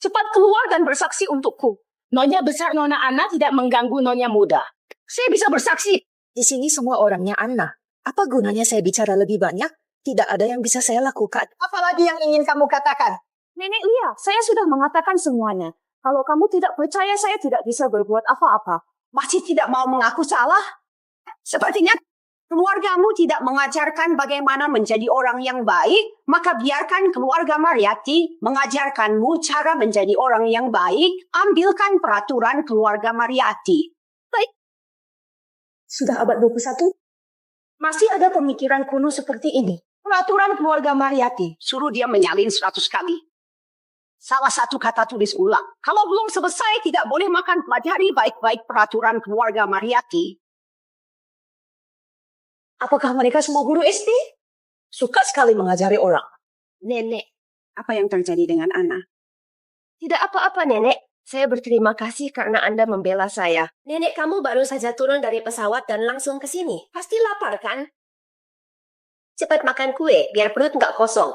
[SPEAKER 3] Cepat keluar dan bersaksi untukku. Nyonya besar Nona Anna tidak mengganggu Nyonya muda. Saya bisa bersaksi. Di sini semua orangnya Anna. Apa gunanya saya bicara lebih banyak? Tidak ada yang bisa saya lakukan. Apalagi yang ingin kamu katakan? Nenek Lia, saya sudah mengatakan semuanya. Kalau kamu tidak percaya, saya tidak bisa berbuat apa-apa. Masih tidak mau mengaku salah? Sepertinya keluargamu tidak mengajarkan bagaimana menjadi orang yang baik, maka biarkan keluarga Mariati mengajarkanmu cara menjadi orang yang baik. Ambilkan peraturan keluarga Mariati. Baik. Sudah abad 21? Masih ada pemikiran kuno seperti ini. Peraturan keluarga Mariati, suruh dia menyalin 100 kali. Salah satu kata tulis ulang. Kalau belum selesai, tidak boleh makan. Pelajari baik-baik peraturan keluarga Mariati. Apakah mereka semua guru SD? Suka sekali mengajari orang. Nenek, apa yang terjadi dengan Anna?
[SPEAKER 17] Tidak apa-apa, Nenek. Saya berterima kasih karena Anda membela saya. Nenek kamu baru saja turun dari pesawat dan langsung ke sini. Pasti lapar, kan? Cepat makan kue, biar perut nggak kosong.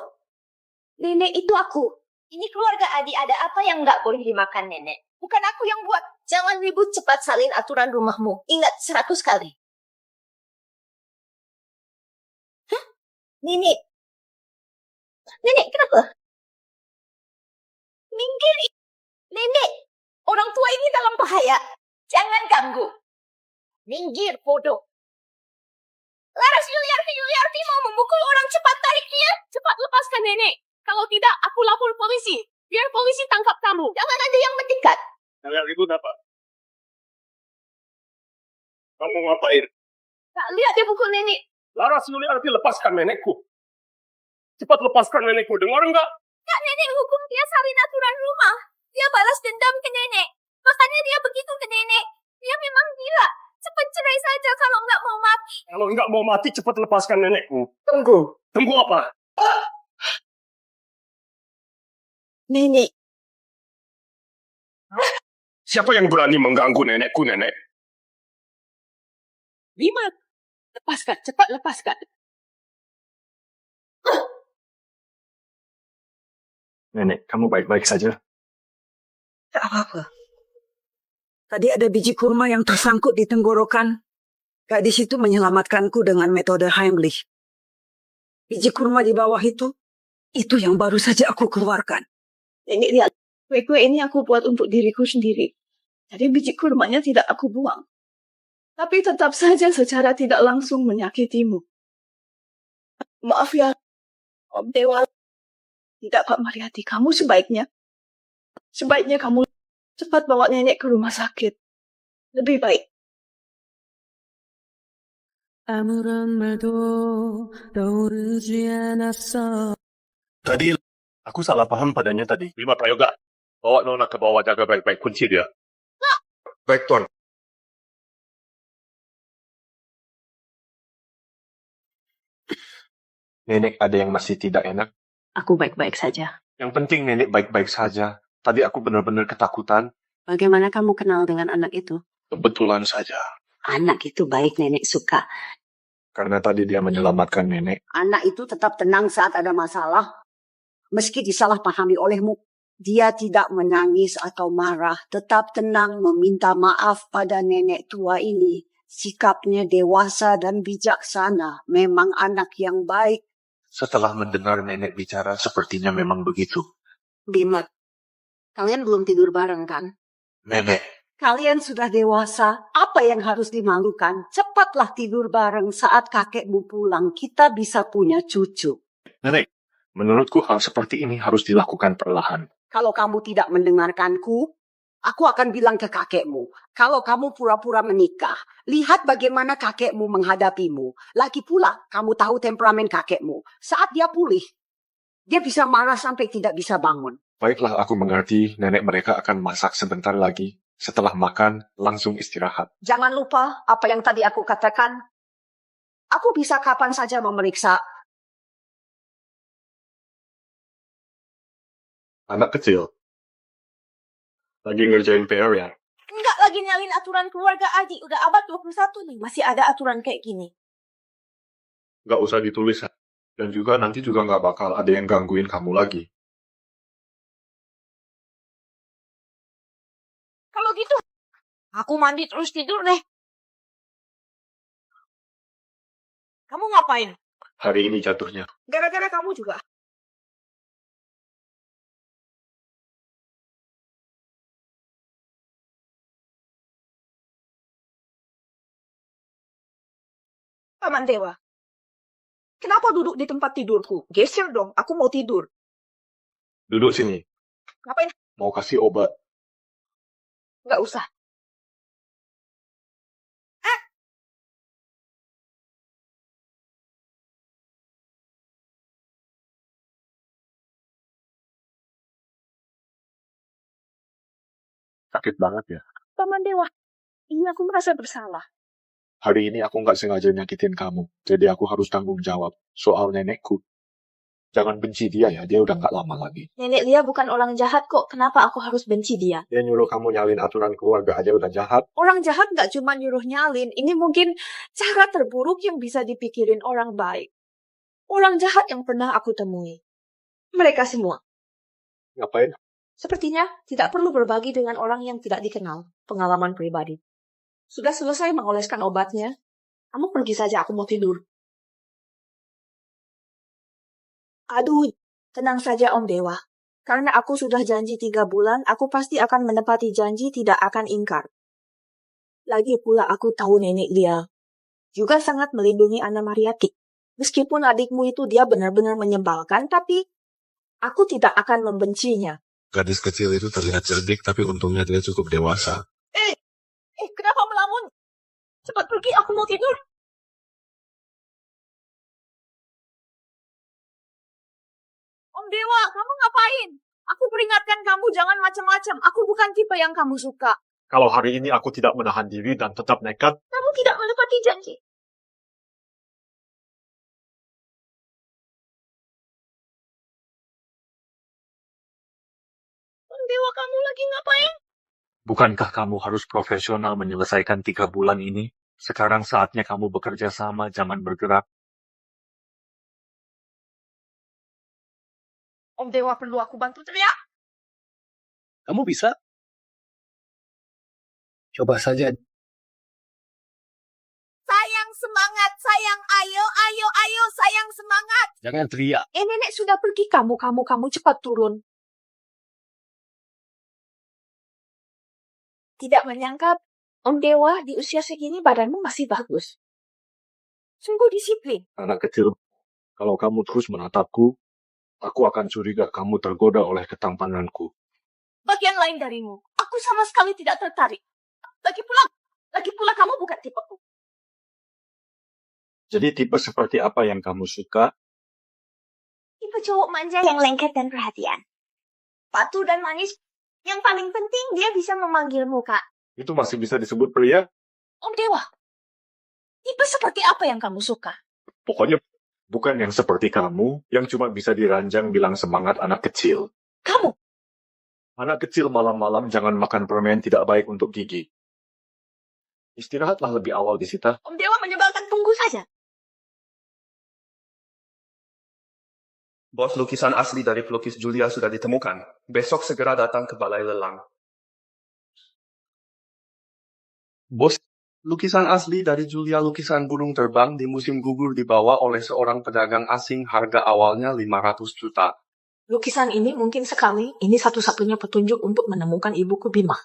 [SPEAKER 3] Nenek, itu aku.
[SPEAKER 17] Ini keluarga Adi, ada apa yang nggak boleh dimakan, Nenek?
[SPEAKER 3] Bukan aku yang buat.
[SPEAKER 17] Jangan ribut, cepat salin aturan rumahmu. Ingat 100 kali. Nenek. Nenek, kenapa? Minggir. Nenek, orang tua ini dalam bahaya. Jangan ganggu. Minggir, bodoh. Laras, Yuliarti mau memukul orang, cepat tarik dia. Cepat lepaskan nenek. Kalau tidak, aku lapor polisi. Biar polisi tangkap kamu. Jangan ada yang mendekat.
[SPEAKER 6] Kalian ribut apa? Kamu ngapain?
[SPEAKER 17] Tak lihat dia pukul nenek.
[SPEAKER 6] Laras, Yuliarti, lepaskan nenekku. Cepat lepaskan nenekku, dengar enggak?
[SPEAKER 17] Kak, nenek hukum dia salin aturan rumah. Dia balas dendam ke nenek. Makanya dia begitu ke nenek. Dia memang gila. Cepat cerai saja kalau nggak mau mati.
[SPEAKER 6] Kalau enggak mau mati, cepat lepaskan nenekku. Tunggu. Tunggu apa?
[SPEAKER 17] Nenek.
[SPEAKER 6] Siapa yang berani mengganggu nenekku, nenek?
[SPEAKER 3] Bima, lepaskan, cepat lepaskan.
[SPEAKER 5] Nenek, kamu baik-baik saja?
[SPEAKER 18] Tak apa-apa. Tadi ada biji kurma yang tersangkut di tenggorokan. Gadis itu menyelamatkanku dengan metode Heimlich. Biji kurma di bawah itu yang baru saja aku keluarkan.
[SPEAKER 3] Nenek lihat, kue-kue ini aku buat untuk diriku sendiri. Jadi biji kurmanya tidak aku buang. Tapi tetap saja secara tidak langsung menyakitimu. Maaf ya, Om Dewa. Tidak, Pak Mariati, kamu sebaiknya kamu cepat bawa nenek ke rumah sakit. Lebih baik.
[SPEAKER 9] Tadi aku salah paham padanya tadi. Bima Prayoga, bawa Nona ke bawah, jaga baik-baik, kunci dia.
[SPEAKER 15] Baik, Tuan.
[SPEAKER 12] Nenek ada yang masih tidak enak?
[SPEAKER 18] Aku baik-baik saja.
[SPEAKER 12] Yang penting nenek baik-baik saja. Tadi aku benar-benar ketakutan.
[SPEAKER 18] Bagaimana kamu kenal dengan anak itu?
[SPEAKER 12] Kebetulan saja.
[SPEAKER 18] Anak itu baik, nenek suka.
[SPEAKER 5] Karena tadi dia menyelamatkan nenek.
[SPEAKER 18] Anak itu tetap tenang saat ada masalah. Meski disalahpahami olehmu, dia tidak menangis atau marah. Tetap tenang meminta maaf pada nenek tua ini. Sikapnya dewasa dan bijaksana. Memang anak yang baik.
[SPEAKER 12] Setelah mendengar nenek bicara, sepertinya memang begitu.
[SPEAKER 18] Bima, kalian belum tidur bareng kan?
[SPEAKER 12] Nenek,
[SPEAKER 18] Kalian sudah dewasa, apa yang harus dimalukan? Cepatlah tidur bareng saat kakekmu pulang. Kita bisa punya cucu.
[SPEAKER 12] nenek, menurutku hal seperti ini harus dilakukan perlahan.
[SPEAKER 18] Kalau kamu tidak mendengarkanku, aku akan bilang ke kakekmu. Kalau kamu pura-pura menikah, lihat bagaimana kakekmu menghadapimu. Lagi pula, kamu tahu temperamen kakekmu. Saat dia pulih, dia bisa marah sampai tidak bisa bangun.
[SPEAKER 12] Baiklah, aku mengerti nenek mereka akan masak sebentar lagi. Setelah makan, langsung istirahat.
[SPEAKER 18] Jangan lupa apa yang tadi aku katakan. Aku bisa kapan saja memeriksa.
[SPEAKER 5] Anak kecil. Lagi ngerjain PR ya?
[SPEAKER 17] Enggak lagi nyalin aturan keluarga Aji. Udah abad 21 nih, masih ada aturan kayak gini.
[SPEAKER 5] Gak usah ditulis. Dan juga nanti juga gak bakal ada yang gangguin kamu lagi.
[SPEAKER 17] Kalau gitu, aku mandi terus tidur deh. Kamu ngapain?
[SPEAKER 5] Hari ini jatuhnya.
[SPEAKER 17] Gara-gara kamu juga.
[SPEAKER 3] Paman Dewa, kenapa duduk di tempat tidurku? Geser dong, aku mau tidur.
[SPEAKER 5] Duduk sini.
[SPEAKER 3] Ngapain?
[SPEAKER 5] Mau kasih obat.
[SPEAKER 3] Nggak usah.
[SPEAKER 5] Sakit banget ya.
[SPEAKER 3] Paman Dewa, ini aku merasa bersalah.
[SPEAKER 5] Hari ini aku nggak sengaja nyakitin kamu. Jadi aku harus tanggung jawab soal nenekku. Jangan benci dia ya, dia udah nggak lama lagi.
[SPEAKER 17] Nenek Lia bukan orang jahat kok. Kenapa aku harus benci dia?
[SPEAKER 5] Dia nyuruh kamu nyalin aturan keluarga aja udah jahat.
[SPEAKER 3] Orang jahat nggak cuma nyuruh nyalin. Ini mungkin cara terburuk yang bisa dipikirin orang baik. Orang jahat yang pernah aku temui. Mereka semua.
[SPEAKER 5] Ngapain?
[SPEAKER 3] Sepertinya tidak perlu berbagi dengan orang yang tidak dikenal. Pengalaman pribadi. Sudah selesai mengoleskan obatnya. Kamu pergi saja, aku mau tidur.
[SPEAKER 11] Aduh, tenang saja Om Dewa. Karena aku sudah janji 3 bulan, aku pasti akan menepati janji tidak akan ingkar. Lagi pula aku tahu nenek dia juga sangat melindungi Anna Mariati. Meskipun adikmu itu dia benar-benar menyebalkan, tapi aku tidak akan membencinya.
[SPEAKER 12] Gadis kecil itu terlihat cerdik, tapi untungnya dia cukup dewasa.
[SPEAKER 11] Kenapa melamun? Cepat pergi, aku mau tidur.
[SPEAKER 1] Om Dewa, kamu ngapain? Aku peringatkan kamu jangan macam-macam. Aku bukan tipe yang kamu suka.
[SPEAKER 5] Kalau hari ini aku tidak menahan diri dan tetap nekat,
[SPEAKER 1] Kamu tidak menepati janji. Om Dewa, kamu lagi ngapain?
[SPEAKER 9] Bukankah kamu harus profesional menyelesaikan 3 bulan ini? Sekarang saatnya kamu bekerja sama, jangan bergerak.
[SPEAKER 1] Om Dewa perlu aku bantu teriak.
[SPEAKER 10] Kamu bisa? Coba saja.
[SPEAKER 1] Sayang semangat, sayang ayo, ayo, ayo, sayang semangat.
[SPEAKER 10] Jangan teriak.
[SPEAKER 1] Nenek sudah pergi, kamu cepat turun. Tidak menyangka, Om Dewa di usia segini badanmu masih bagus. Sungguh disiplin.
[SPEAKER 5] anak kecil, kalau kamu terus menatapku, aku akan curiga kamu tergoda oleh ketampananku.
[SPEAKER 1] Bagian lain darimu, aku sama sekali tidak tertarik. Lagi pula kamu bukan tipeku.
[SPEAKER 5] Jadi tipe seperti apa yang kamu suka?
[SPEAKER 1] Tipe cowok manja yang lengket dan perhatian. Patuh dan manis. Yang paling penting dia bisa memanggilmu Kak.
[SPEAKER 5] Itu masih bisa disebut pria?
[SPEAKER 1] Om Dewa, tipe seperti apa yang kamu suka?
[SPEAKER 5] Pokoknya bukan yang seperti kamu, yang cuma bisa diranjang bilang semangat anak kecil.
[SPEAKER 1] Kamu?
[SPEAKER 5] Anak kecil malam-malam jangan makan permen tidak baik untuk gigi. Istirahatlah lebih awal di Sita.
[SPEAKER 1] Om Dewa menyebalkan, tunggu saja.
[SPEAKER 6] Bos, lukisan asli dari pelukis Julia sudah ditemukan. Besok segera datang ke Balai Lelang. Bos, lukisan asli dari Julia lukisan burung terbang di musim gugur dibawa oleh seorang pedagang asing, harga awalnya 500 juta.
[SPEAKER 11] Lukisan ini mungkin sekali, ini satu-satunya petunjuk untuk menemukan ibuku Bima.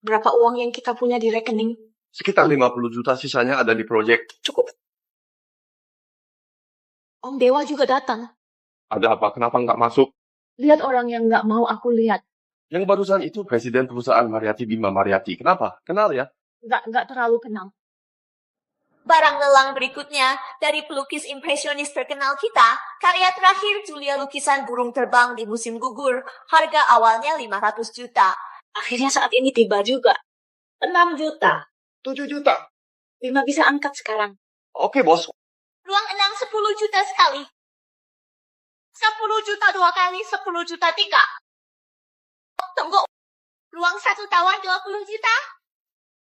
[SPEAKER 11] Berapa uang yang kita punya di rekening?
[SPEAKER 6] Sekitar 50 juta, sisanya ada di proyek.
[SPEAKER 11] Cukup. Om Dewa juga datang.
[SPEAKER 6] Ada apa? Kenapa nggak masuk?
[SPEAKER 11] Lihat orang yang nggak mau aku lihat.
[SPEAKER 6] Yang barusan itu presiden perusahaan Mariati, Bima Mariati. Kenapa? Kenal ya?
[SPEAKER 11] Nggak terlalu kenal.
[SPEAKER 8] Barang lelang berikutnya dari pelukis impresionis terkenal kita, karya terakhir Julia lukisan burung terbang di musim gugur, harga awalnya 500 juta.
[SPEAKER 11] Akhirnya saat ini tiba juga. 6 juta.
[SPEAKER 6] 7 juta.
[SPEAKER 11] Bima bisa angkat sekarang.
[SPEAKER 6] Oke, bos.
[SPEAKER 8] Ruang 6 10 juta sekali. 10 juta 2 kali, 10 juta 3. Tunggu. Ruang 1 tawar 20 juta.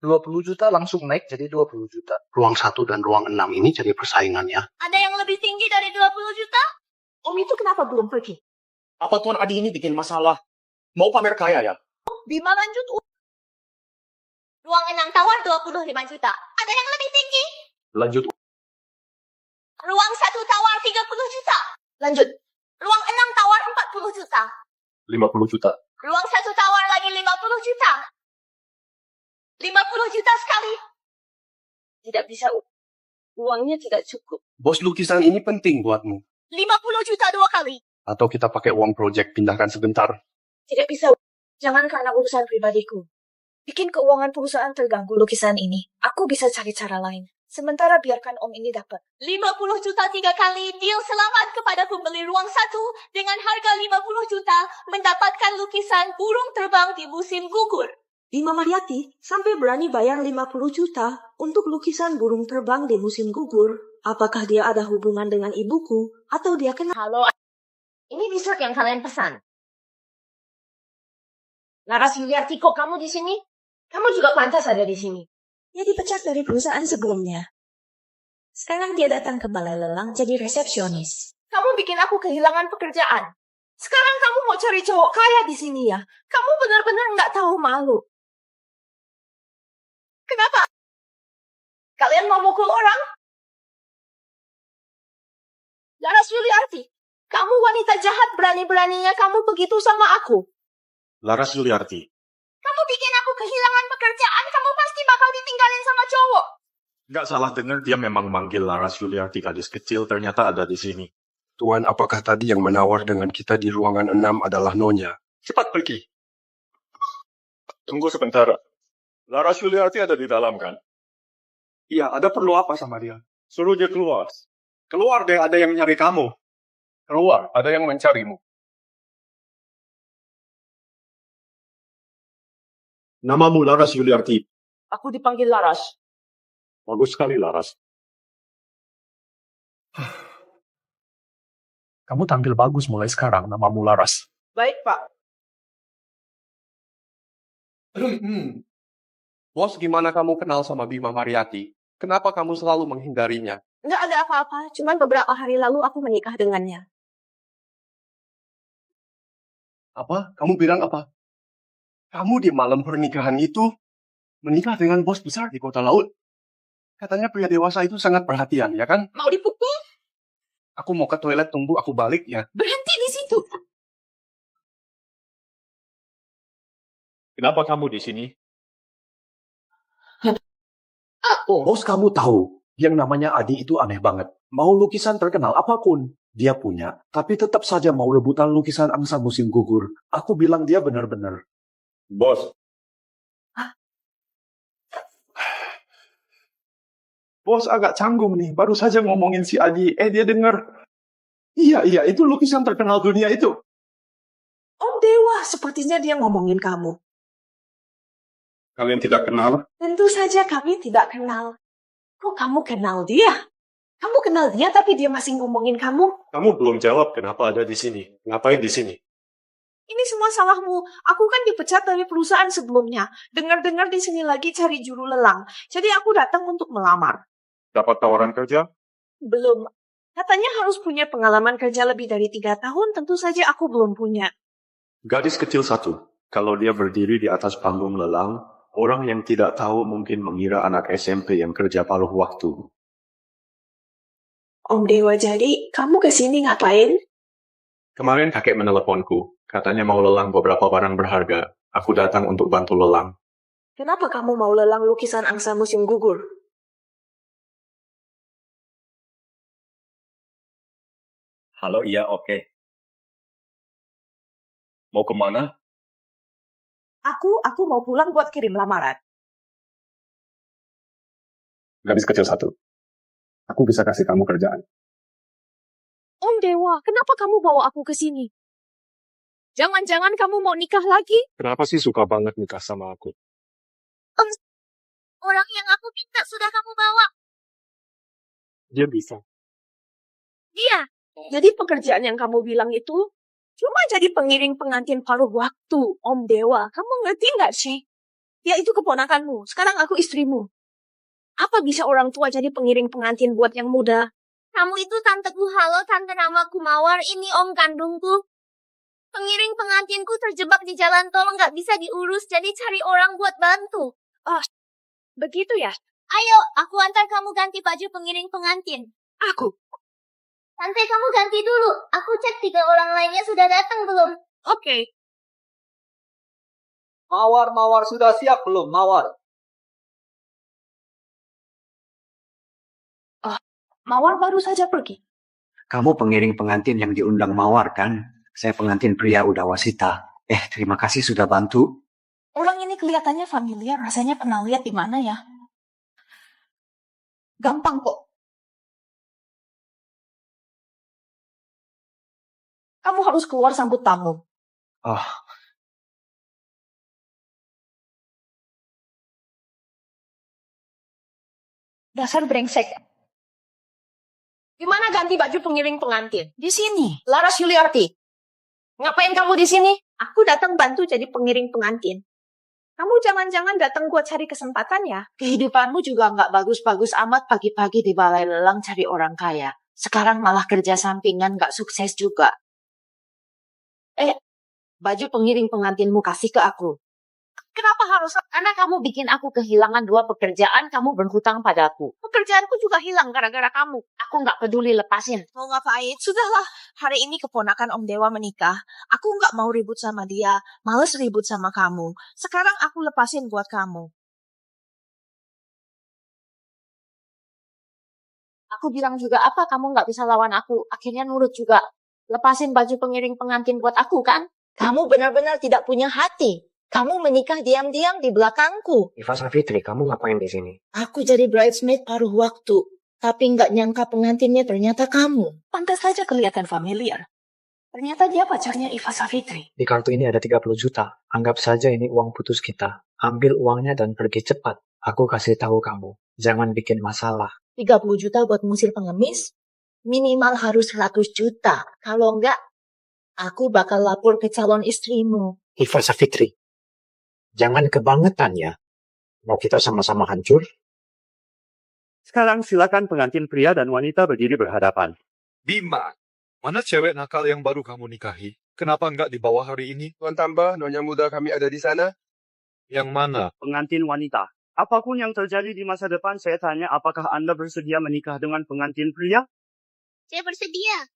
[SPEAKER 10] 20 juta langsung naik jadi 20 juta. Ruang 1 dan ruang 6 ini jadi persaingannya.
[SPEAKER 8] Ada yang lebih tinggi dari 20 juta?
[SPEAKER 1] Om itu kenapa belum pergi?
[SPEAKER 6] Apa Tuan Adi ini bikin masalah? Mau pamer kaya ya?
[SPEAKER 1] Bima lanjut.
[SPEAKER 8] Ruang 6 tawar 25 juta. Ada yang lebih tinggi?
[SPEAKER 5] Lanjut.
[SPEAKER 8] Ruang 1 tawar 30 juta.
[SPEAKER 1] Lanjut.
[SPEAKER 8] Ruang 6 tawar 40 juta.
[SPEAKER 5] 50 juta.
[SPEAKER 8] Ruang 1 tawar lagi 50 juta. 50 juta sekali.
[SPEAKER 11] Tidak bisa. Uangnya tidak cukup.
[SPEAKER 6] Bos, lukisan ini penting buatmu.
[SPEAKER 8] 50 juta 2 kali.
[SPEAKER 6] Atau kita pakai uang proyek, pindahkan sebentar.
[SPEAKER 11] Tidak bisa. Jangan karena urusan pribadiku. Bikin keuangan perusahaan terganggu lukisan ini. Aku bisa cari cara lain. Sementara biarkan Om ini dapat.
[SPEAKER 8] 50 juta 3 kali. Deal selamat kepada pembeli ruang 1 dengan harga 50 juta mendapatkan lukisan burung terbang di musim gugur.
[SPEAKER 11] Bima Mariati sampai berani bayar 50 juta untuk lukisan burung terbang di musim gugur. Apakah dia ada hubungan dengan ibuku atau dia kenal?
[SPEAKER 17] Halo, ini dessert yang kalian pesan. Laras Yuliarti, kok kamu di sini? Kamu juga pantas ada di sini.
[SPEAKER 11] Dia dipecat dari perusahaan sebelumnya. Sekarang dia datang ke Balai Lelang jadi resepsionis.
[SPEAKER 1] Kamu bikin aku kehilangan pekerjaan. Sekarang kamu mau cari cowok kaya di sini ya? Kamu benar-benar nggak tahu malu. Kenapa? Kalian mau mukul orang? Laras Yuliarti, Kamu wanita jahat, berani-beraninya kamu begitu sama aku.
[SPEAKER 12] Laras Yuliarti,
[SPEAKER 1] Kamu bikin aku kehilangan pekerjaan, kamu pasti bakal ditinggalin sama cowok.
[SPEAKER 12] nggak salah dengar dia memang manggil Laras Yuliarti gadis kecil ternyata ada di sini.
[SPEAKER 15] Tuan, apakah tadi yang menawar dengan kita di ruangan 6 adalah Nonya?
[SPEAKER 12] Cepat pergi. Tunggu sebentar. Laras Yuliarti ada di dalam kan?
[SPEAKER 9] Iya, ada perlu apa sama dia?
[SPEAKER 12] Suruh dia keluar.
[SPEAKER 9] Keluar deh, ada yang nyari kamu.
[SPEAKER 12] Keluar, ada yang mencarimu. Namamu Laras Yuliarti.
[SPEAKER 3] Aku dipanggil Laras.
[SPEAKER 12] Bagus sekali, Laras. Kamu tampil bagus mulai sekarang, namamu Laras.
[SPEAKER 3] Baik, Pak.
[SPEAKER 6] Bos, gimana kamu kenal sama Bima Mariati? Kenapa kamu selalu menghindarinya?
[SPEAKER 17] Nggak ada apa-apa, cuman beberapa hari lalu aku menikah dengannya.
[SPEAKER 6] Apa? Kamu bilang apa? Kamu di malam pernikahan itu menikah dengan bos besar di kota laut. Katanya pria dewasa itu sangat perhatian, ya kan?
[SPEAKER 3] Mau dipukul?
[SPEAKER 6] Aku mau ke toilet, tunggu aku balik ya.
[SPEAKER 3] Berhenti di situ.
[SPEAKER 12] Kenapa kamu di sini?
[SPEAKER 10] Bos, kamu tahu, yang namanya Adi itu aneh banget. Mau lukisan terkenal apapun, dia punya. Tapi tetap saja mau rebutan lukisan angsa musim gugur. Aku bilang dia benar-benar.
[SPEAKER 12] Bos.
[SPEAKER 6] Bos agak canggung nih, baru saja ngomongin si Adi. Dia dengar. Iya, itu lukisan terkenal dunia itu.
[SPEAKER 3] Om Dewa, sepertinya dia ngomongin kamu.
[SPEAKER 12] Kalian tidak kenal?
[SPEAKER 3] Tentu saja kami tidak kenal. Kok kamu kenal dia? Kamu kenal dia tapi dia masih ngomongin kamu?
[SPEAKER 12] Kamu belum jawab kenapa ada di sini. Ngapain di sini?
[SPEAKER 1] Ini semua salahmu. Aku kan dipecat dari perusahaan sebelumnya. Dengar-dengar di sini lagi cari juru lelang. Jadi aku datang untuk melamar.
[SPEAKER 12] Dapat tawaran kerja?
[SPEAKER 1] Belum. Katanya harus punya pengalaman kerja lebih dari 3 tahun. Tentu saja aku belum punya.
[SPEAKER 9] Gadis kecil satu. Kalau dia berdiri di atas panggung lelang, orang yang tidak tahu mungkin mengira anak SMP yang kerja paruh waktu.
[SPEAKER 3] Om Dewa, jadi kamu kesini ngapain?
[SPEAKER 9] Kemarin kakek meneleponku. Katanya mau lelang beberapa barang berharga. Aku datang untuk bantu lelang.
[SPEAKER 3] Kenapa kamu mau lelang lukisan angsa musim gugur?
[SPEAKER 12] Halo, iya, oke. Mau kemana?
[SPEAKER 3] Aku mau pulang buat kirim lamaran.
[SPEAKER 12] Gadis kecil satu. Aku bisa kasih kamu kerjaan.
[SPEAKER 1] Om Dewa, kenapa kamu bawa aku ke sini? Jangan-jangan kamu mau nikah lagi?
[SPEAKER 12] Kenapa sih suka banget nikah sama aku?
[SPEAKER 8] Orang yang aku minta sudah kamu bawa.
[SPEAKER 12] Dia bisa.
[SPEAKER 1] Iya. Jadi pekerjaan yang kamu bilang itu cuma jadi pengiring pengantin paruh waktu, Om Dewa. Kamu ngerti nggak sih? Dia itu keponakanmu. Sekarang aku istrimu. Apa bisa orang tua jadi pengiring pengantin buat yang muda?
[SPEAKER 8] Kamu itu tanteku. Halo, tante, namaku Mawar. Ini om kandungku. Pengiring pengantinku terjebak di jalan tol, nggak bisa diurus, jadi cari orang buat bantu.
[SPEAKER 1] Oh, begitu ya?
[SPEAKER 8] Ayo, aku antar kamu ganti baju pengiring pengantin.
[SPEAKER 1] Aku?
[SPEAKER 8] Tante, kamu ganti dulu. Aku cek 3 orang lainnya sudah datang belum.
[SPEAKER 1] Oke.
[SPEAKER 7] Mawar, sudah siap belum, Mawar?
[SPEAKER 3] Mawar baru saja pergi.
[SPEAKER 10] Kamu pengiring pengantin yang diundang Mawar, kan? Saya pengantin pria udah wasita. Terima kasih sudah bantu.
[SPEAKER 3] Orang ini kelihatannya familiar, rasanya pernah lihat di mana ya? Gampang kok. Kamu harus keluar sambut tamu.
[SPEAKER 10] Oh,
[SPEAKER 3] Dasar brengsek.
[SPEAKER 1] Gimana ganti baju pengiring pengantin?
[SPEAKER 3] Di sini.
[SPEAKER 1] Laras Yuliarti. Ngapain kamu di sini? Aku datang bantu jadi pengiring pengantin. Kamu jangan-jangan datang buat cari kesempatan ya?
[SPEAKER 3] Kehidupanmu juga nggak bagus-bagus amat pagi-pagi di balai lelang cari orang kaya. Sekarang malah kerja sampingan nggak sukses juga. Baju pengiring pengantinmu kasih ke aku.
[SPEAKER 1] Kenapa harus?
[SPEAKER 19] Karena kamu bikin aku kehilangan 2 pekerjaan, kamu berhutang padaku.
[SPEAKER 1] Pekerjaanku juga hilang gara-gara kamu.
[SPEAKER 19] Aku nggak peduli, lepasin.
[SPEAKER 3] Mau ngapain? Sudahlah, hari ini keponakan Om Dewa menikah. Aku nggak mau ribut sama dia. Males ribut sama kamu. Sekarang aku lepasin buat kamu.
[SPEAKER 19] Aku bilang juga apa, kamu nggak bisa lawan aku. Akhirnya nurut juga. Lepasin baju pengiring pengantin buat aku, kan?
[SPEAKER 17] Kamu benar-benar tidak punya hati. Kamu menikah diam-diam di belakangku.
[SPEAKER 15] Iva Savitri, kamu ngapain di sini?
[SPEAKER 17] Aku jadi bridesmaid paruh waktu. Tapi nggak nyangka pengantinnya ternyata kamu.
[SPEAKER 3] Pantas saja kelihatan familiar. Ternyata dia pacarnya Iva Savitri.
[SPEAKER 20] Di kartu ini ada 30 juta. Anggap saja ini uang putus kita. Ambil uangnya dan pergi cepat. Aku kasih tahu kamu. Jangan bikin masalah.
[SPEAKER 17] 30 juta buat musir pengemis? Minimal harus 100 juta. Kalau enggak, aku bakal lapor ke calon istrimu.
[SPEAKER 10] Iva Savitri, jangan kebangetan ya. Mau kita sama-sama hancur?
[SPEAKER 6] Sekarang silakan pengantin pria dan wanita berdiri berhadapan.
[SPEAKER 12] Bima, mana cewek nakal yang baru kamu nikahi? Kenapa nggak dibawa hari ini?
[SPEAKER 15] Tuan Tambah, Nyonya Muda kami ada di sana.
[SPEAKER 12] Yang mana?
[SPEAKER 6] Pengantin wanita. Apapun yang terjadi di masa depan, saya tanya apakah Anda bersedia menikah dengan pengantin pria?
[SPEAKER 16] Saya bersedia.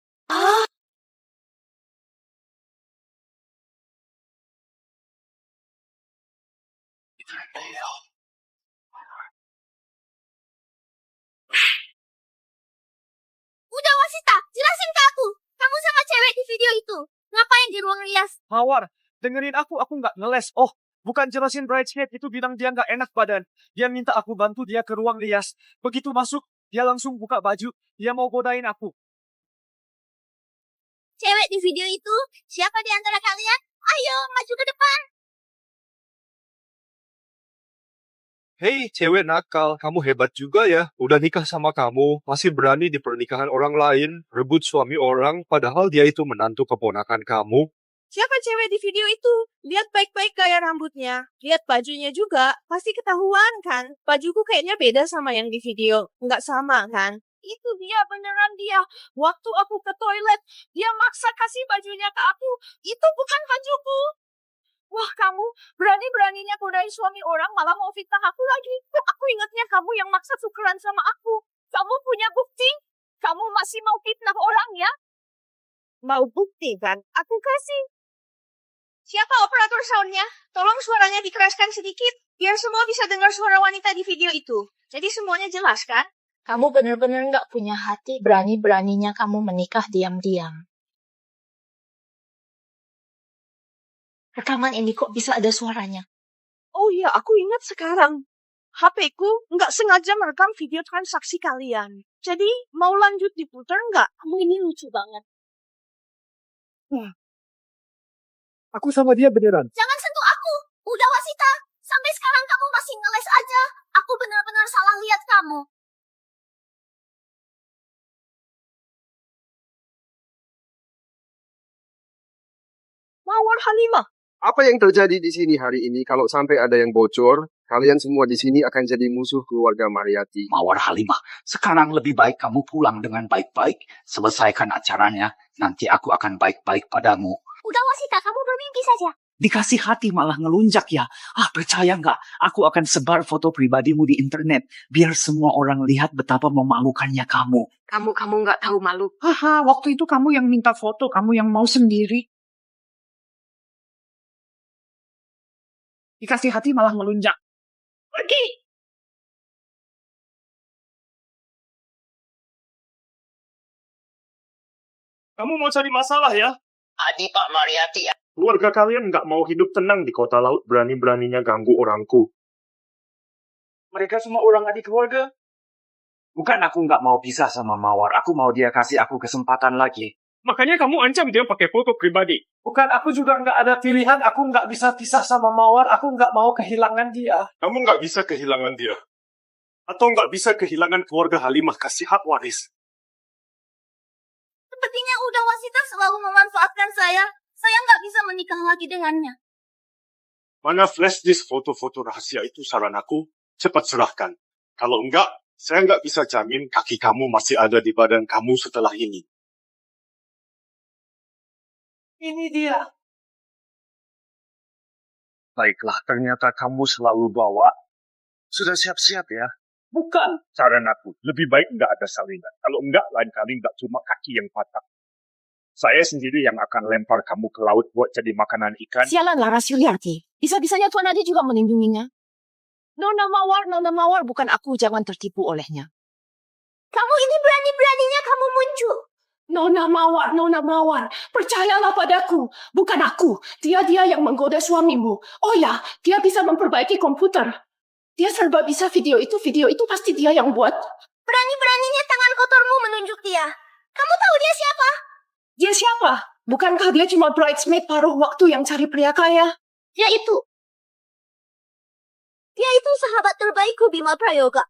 [SPEAKER 16] Udah Wasita, jelasin ke aku. Kamu sama cewek di video itu. Ngapain di ruang rias?
[SPEAKER 6] Mawar, dengerin aku nggak ngeles. Oh, bukan jelasin bridesmaid, itu bilang dia nggak enak badan. Dia minta aku bantu dia ke ruang rias. Begitu masuk, dia langsung buka baju. Dia mau godain aku.
[SPEAKER 16] Cewek di video itu, siapa di antara kalian? Ayo, maju ke depan.
[SPEAKER 12] Hei, cewek nakal, kamu hebat juga ya. Udah nikah sama kamu, masih berani di pernikahan orang lain, rebut suami orang, padahal dia itu menantu keponakan kamu.
[SPEAKER 3] Siapa cewek di video itu? Lihat baik-baik gaya rambutnya. Lihat bajunya juga. Pasti ketahuan kan? Bajuku kayaknya beda sama yang di video. Nggak sama kan? Itu dia, beneran dia. Waktu aku ke toilet, dia maksa kasih bajunya ke aku. Itu bukan bajuku. Wah, kamu berani-beraninya godain suami orang malah mau fitnah aku lagi. Aku ingatnya kamu yang maksa tukeran sama aku. Kamu punya bukti? Kamu masih mau fitnah orang ya? Mau bukti kan? Aku kasih.
[SPEAKER 1] Siapa operator soundnya? Tolong suaranya dikeraskan sedikit, biar semua bisa dengar suara wanita di video itu. Jadi semuanya jelas kan?
[SPEAKER 11] Kamu benar-benar nggak punya hati, berani-beraninya kamu menikah diam-diam.
[SPEAKER 1] Rekaman ini kok bisa ada suaranya? Oh iya, aku ingat sekarang. HP-ku nggak sengaja merekam video transaksi kalian. Jadi, mau lanjut diputar nggak? Kamu ini lucu banget.
[SPEAKER 6] Aku sama dia beneran.
[SPEAKER 16] Jangan sentuh aku. Udah Wasita. Sampai sekarang kamu masih ngeles aja. Aku benar-benar salah lihat kamu.
[SPEAKER 3] Mawar Halimah.
[SPEAKER 15] Apa yang terjadi di sini hari ini? Kalau sampai ada yang bocor, kalian semua di sini akan jadi musuh keluarga Mariati.
[SPEAKER 10] Mawar Halimah, sekarang lebih baik kamu pulang dengan baik-baik. Selesaikan acaranya, nanti aku akan baik-baik padamu.
[SPEAKER 16] Udah Wasita, kamu bermimpi saja.
[SPEAKER 10] Dikasih hati malah ngelunjak ya. Percaya nggak? Aku akan sebar foto pribadimu di internet. Biar semua orang lihat betapa memalukannya kamu.
[SPEAKER 1] Kamu nggak tahu malu.
[SPEAKER 2] Haha, waktu itu kamu yang minta foto, kamu yang mau sendiri. Dikasih hati malah ngelunjak. Pergi!
[SPEAKER 6] Kamu mau cari masalah ya?
[SPEAKER 10] Adi Pak Mariati ya.
[SPEAKER 6] Keluarga kalian nggak mau hidup tenang di kota laut, berani-beraninya ganggu orangku.
[SPEAKER 20] Mereka semua orang adik keluarga. Bukan aku nggak mau pisah sama Mawar. Aku mau dia kasih aku kesempatan lagi.
[SPEAKER 6] Makanya kamu ancam dia pakai foto pribadi.
[SPEAKER 7] Bukan, aku juga nggak ada pilihan. Aku nggak bisa pisah sama Mawar. Aku nggak mau kehilangan dia.
[SPEAKER 6] Kamu nggak bisa kehilangan dia. Atau nggak bisa kehilangan keluarga Halimah kasih hak waris.
[SPEAKER 16] Sepertinya udah Wasita selalu memanfaatkan saya. Saya nggak bisa menikah lagi dengannya.
[SPEAKER 6] Mana flash disk foto-foto rahasia itu saran aku? Cepat serahkan. Kalau enggak, saya nggak bisa jamin kaki kamu masih ada di badan kamu setelah ini.
[SPEAKER 7] Ini dia.
[SPEAKER 12] Baiklah, ternyata kamu selalu bawa. Sudah siap-siap ya?
[SPEAKER 5] Bukan. Saran aku, lebih baik nggak ada salinan. Kalau nggak, lain kali nggak cuma kaki yang patah. Saya sendiri yang akan lempar kamu ke laut buat jadi makanan ikan.
[SPEAKER 3] Sialan Laras Yuliarti. Bisa-bisanya Tuan Adi juga melindunginya. Nona Mawar, bukan aku. Jangan tertipu olehnya.
[SPEAKER 8] Kamu ini berani-beraninya kamu muncul.
[SPEAKER 3] Nona Mawar, percayalah padaku. Bukan aku. Dia yang menggoda suamimu. Oh ya, dia bisa memperbaiki komputer. Dia serba bisa video itu pasti dia yang buat.
[SPEAKER 8] Berani-beraninya tangan kotormu menunjuk dia. Kamu tahu dia siapa?
[SPEAKER 3] Dia siapa? Bukankah dia cuma bridesmaid paruh waktu yang cari pria kaya?
[SPEAKER 8] Dia itu sahabat terbaikku, Bima Prayoga.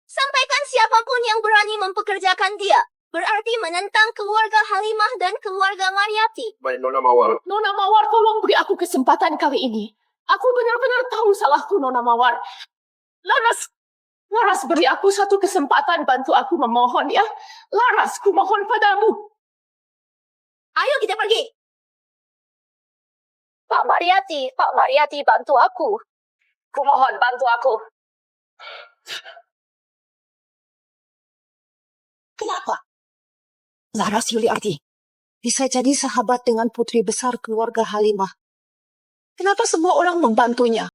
[SPEAKER 8] Sampaikan siapapun yang berani mempekerjakan dia. Berarti menentang keluarga Halimah dan keluarga Mariati.
[SPEAKER 6] Baik, Nona Mawar.
[SPEAKER 3] Nona Mawar, tolong beri aku kesempatan kali ini. Aku benar-benar tahu salahku, Nona Mawar. Laras, beri aku satu kesempatan, bantu aku memohon ya. Laras, ku mohon padamu.
[SPEAKER 8] Ayo kita pergi.
[SPEAKER 3] Pak Mariati, bantu aku. Ku mohon, bantu aku. Kenapa? Laras Yuliarti bisa jadi sahabat dengan putri besar keluarga Halimah. Kenapa semua orang membantunya?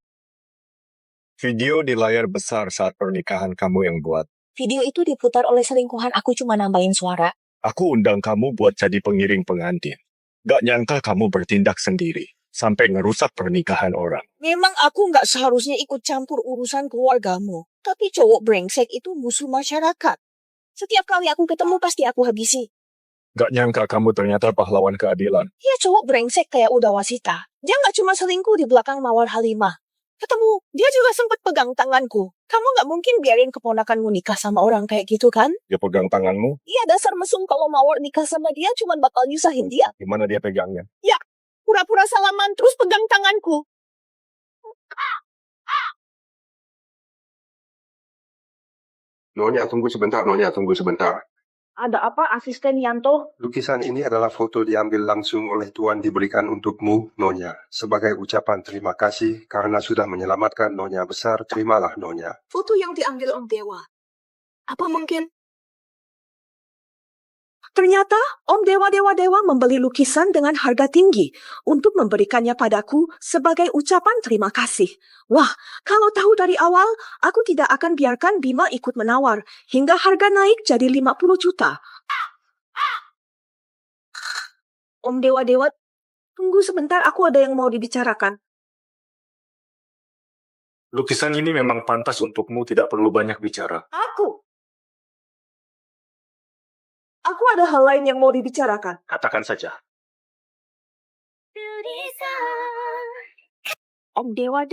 [SPEAKER 12] Video di layar besar saat pernikahan kamu yang buat.
[SPEAKER 3] Video itu diputar oleh selingkuhan, aku cuma nambahin suara.
[SPEAKER 12] Aku undang kamu buat jadi pengiring pengantin. Gak nyangka kamu bertindak sendiri. Sampai ngerusak pernikahan orang.
[SPEAKER 3] Memang aku nggak seharusnya ikut campur urusan keluargamu. Tapi cowok brengsek itu musuh masyarakat. Setiap kali aku ketemu pasti aku habisi.
[SPEAKER 12] Gak nyangka kamu ternyata pahlawan keadilan.
[SPEAKER 3] Dia cowok brengsek kayak Uda Wasita. Dia nggak cuma selingkuh di belakang Mawar Halimah. Ketemu, dia juga sempat pegang tanganku. Kamu nggak mungkin biarin keponakanmu nikah sama orang kayak gitu kan?
[SPEAKER 12] Dia pegang tanganmu?
[SPEAKER 3] Iya, dasar mesum kalau Mawar nikah sama dia cuma bakal nyusahin dia.
[SPEAKER 12] Gimana dia pegangnya?
[SPEAKER 3] Ya, pura-pura salaman terus pegang tanganku.
[SPEAKER 15] Nyonya, tunggu sebentar.
[SPEAKER 11] Ada apa, Asisten Yanto?
[SPEAKER 15] Lukisan ini adalah foto diambil langsung oleh Tuan diberikan untukmu, Nyonya. Sebagai ucapan terima kasih karena sudah menyelamatkan Nyonya besar, terimalah Nyonya.
[SPEAKER 3] Foto yang diambil Om Dewa. Apa mungkin? Ternyata Om Dewa membeli lukisan dengan harga tinggi untuk memberikannya padaku sebagai ucapan terima kasih. Wah, kalau tahu dari awal, aku tidak akan biarkan Bima ikut menawar hingga harga naik jadi 50 juta. Om Dewa, tunggu sebentar, aku ada yang mau dibicarakan.
[SPEAKER 5] Lukisan ini memang pantas untukmu, tidak perlu banyak bicara.
[SPEAKER 3] Aku ada hal lain yang mau dibicarakan.
[SPEAKER 5] Katakan saja.
[SPEAKER 3] Om Dewa,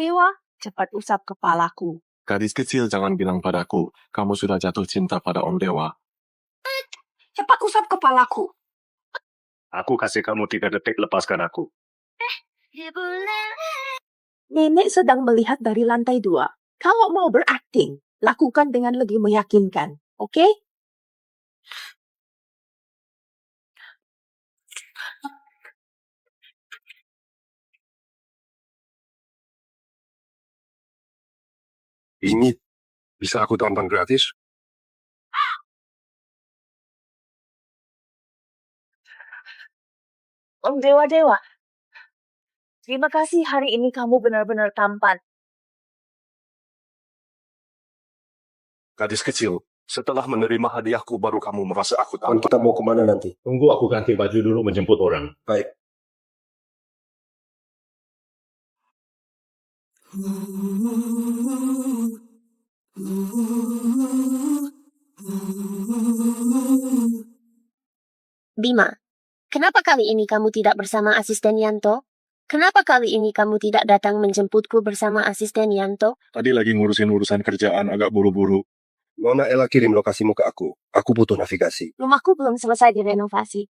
[SPEAKER 3] cepat usap kepalaku.
[SPEAKER 12] Gadis kecil, jangan bilang padaku, kamu sudah jatuh cinta pada Om Dewa.
[SPEAKER 3] Cepat usap kepalaku.
[SPEAKER 5] Aku kasih kamu 3 detik, lepaskan aku.
[SPEAKER 3] Nenek sedang melihat dari lantai 2. Kalau mau berakting, lakukan dengan lebih meyakinkan. Oke?
[SPEAKER 15] Ini bisa aku tonton gratis?
[SPEAKER 3] Om Dewa, terima kasih hari ini kamu benar-benar tampan.
[SPEAKER 5] Gadis kecil, setelah menerima hadiahku baru kamu merasa aku tampan.
[SPEAKER 6] Kita mau kemana nanti?
[SPEAKER 5] Tunggu aku ganti baju dulu menjemput orang.
[SPEAKER 6] Baik.
[SPEAKER 17] Bima, kenapa kali ini kamu tidak bersama asisten Yanto? Kenapa kali ini kamu tidak datang menjemputku bersama asisten Yanto?
[SPEAKER 12] Tadi lagi ngurusin urusan kerjaan, agak buru-buru.
[SPEAKER 15] Nona Ella kirim lokasimu ke aku. Aku butuh navigasi.
[SPEAKER 17] Rumahku belum selesai direnovasi.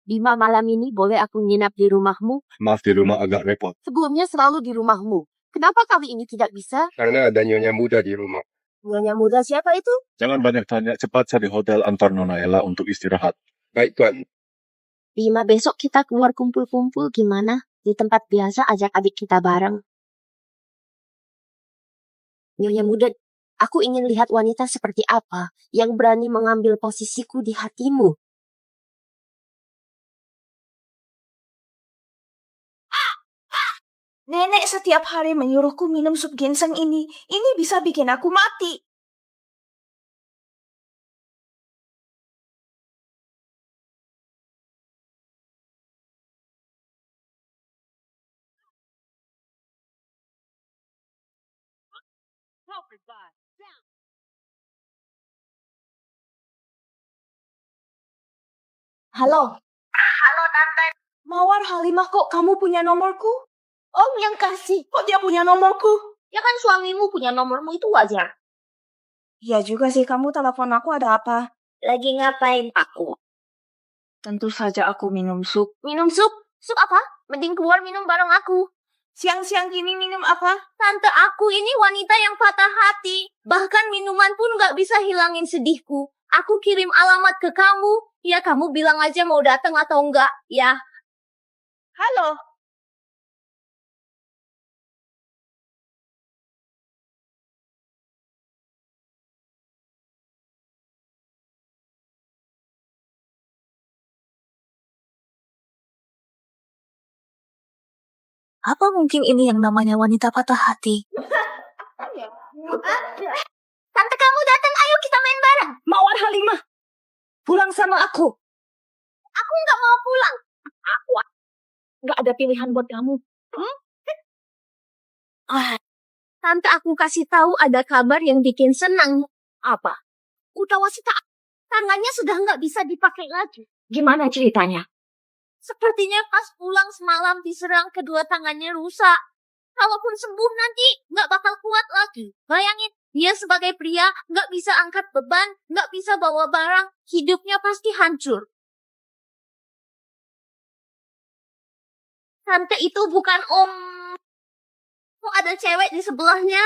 [SPEAKER 17] Bima, malam ini boleh aku nginap di rumahmu?
[SPEAKER 12] Maaf, di rumah agak repot.
[SPEAKER 17] Sebelumnya selalu di rumahmu. Kenapa kali ini tidak bisa?
[SPEAKER 15] Karena ada nyonya muda di rumah.
[SPEAKER 17] Nyonya muda siapa itu?
[SPEAKER 12] Jangan banyak tanya, cepat cari hotel antar Nona Ella untuk istirahat.
[SPEAKER 15] Baik, Tuan.
[SPEAKER 17] Bima, besok kita keluar kumpul-kumpul gimana? Di tempat biasa ajak adik kita bareng. Nyonya muda, aku ingin lihat wanita seperti apa yang berani mengambil posisiku di hatimu.
[SPEAKER 11] Nenek setiap hari menyuruhku minum sup ginseng ini. Ini bisa bikin aku mati. Halo.
[SPEAKER 16] Halo Tante.
[SPEAKER 11] Mawar Halimah, kok kamu punya nomorku?
[SPEAKER 17] Om yang kasih.
[SPEAKER 11] Kok dia punya nomorku?
[SPEAKER 17] Ya kan suamimu punya nomormu, itu wajar.
[SPEAKER 11] Iya juga sih, kamu telepon aku ada apa?
[SPEAKER 17] Lagi ngapain aku?
[SPEAKER 11] Tentu saja aku minum sup.
[SPEAKER 17] Minum sup? Sup apa? Mending keluar minum bareng aku.
[SPEAKER 11] Siang-siang gini minum apa?
[SPEAKER 17] Tante aku ini wanita yang patah hati. Bahkan minuman pun gak bisa hilangin sedihku. Aku kirim alamat ke kamu. Ya kamu bilang aja mau datang atau enggak. Ya.
[SPEAKER 11] Halo. Apa mungkin ini yang namanya wanita patah hati?
[SPEAKER 17] Tante kamu datang, ayo kita main bareng.
[SPEAKER 11] Mawar Halimah, pulang sama aku.
[SPEAKER 17] Aku nggak mau pulang.
[SPEAKER 11] Aku nggak ada pilihan buat kamu.
[SPEAKER 17] Tante aku kasih tahu ada kabar yang bikin senang.
[SPEAKER 11] Apa?
[SPEAKER 17] Utawasita tangannya sudah nggak bisa dipakai lagi.
[SPEAKER 11] Gimana ceritanya?
[SPEAKER 17] Sepertinya pas pulang semalam diserang, kedua tangannya rusak. Kalaupun sembuh nanti nggak bakal kuat lagi. Bayangin, dia sebagai pria nggak bisa angkat beban, nggak bisa bawa barang, hidupnya pasti hancur. Tante itu bukan om. Kok ada cewek di sebelahnya?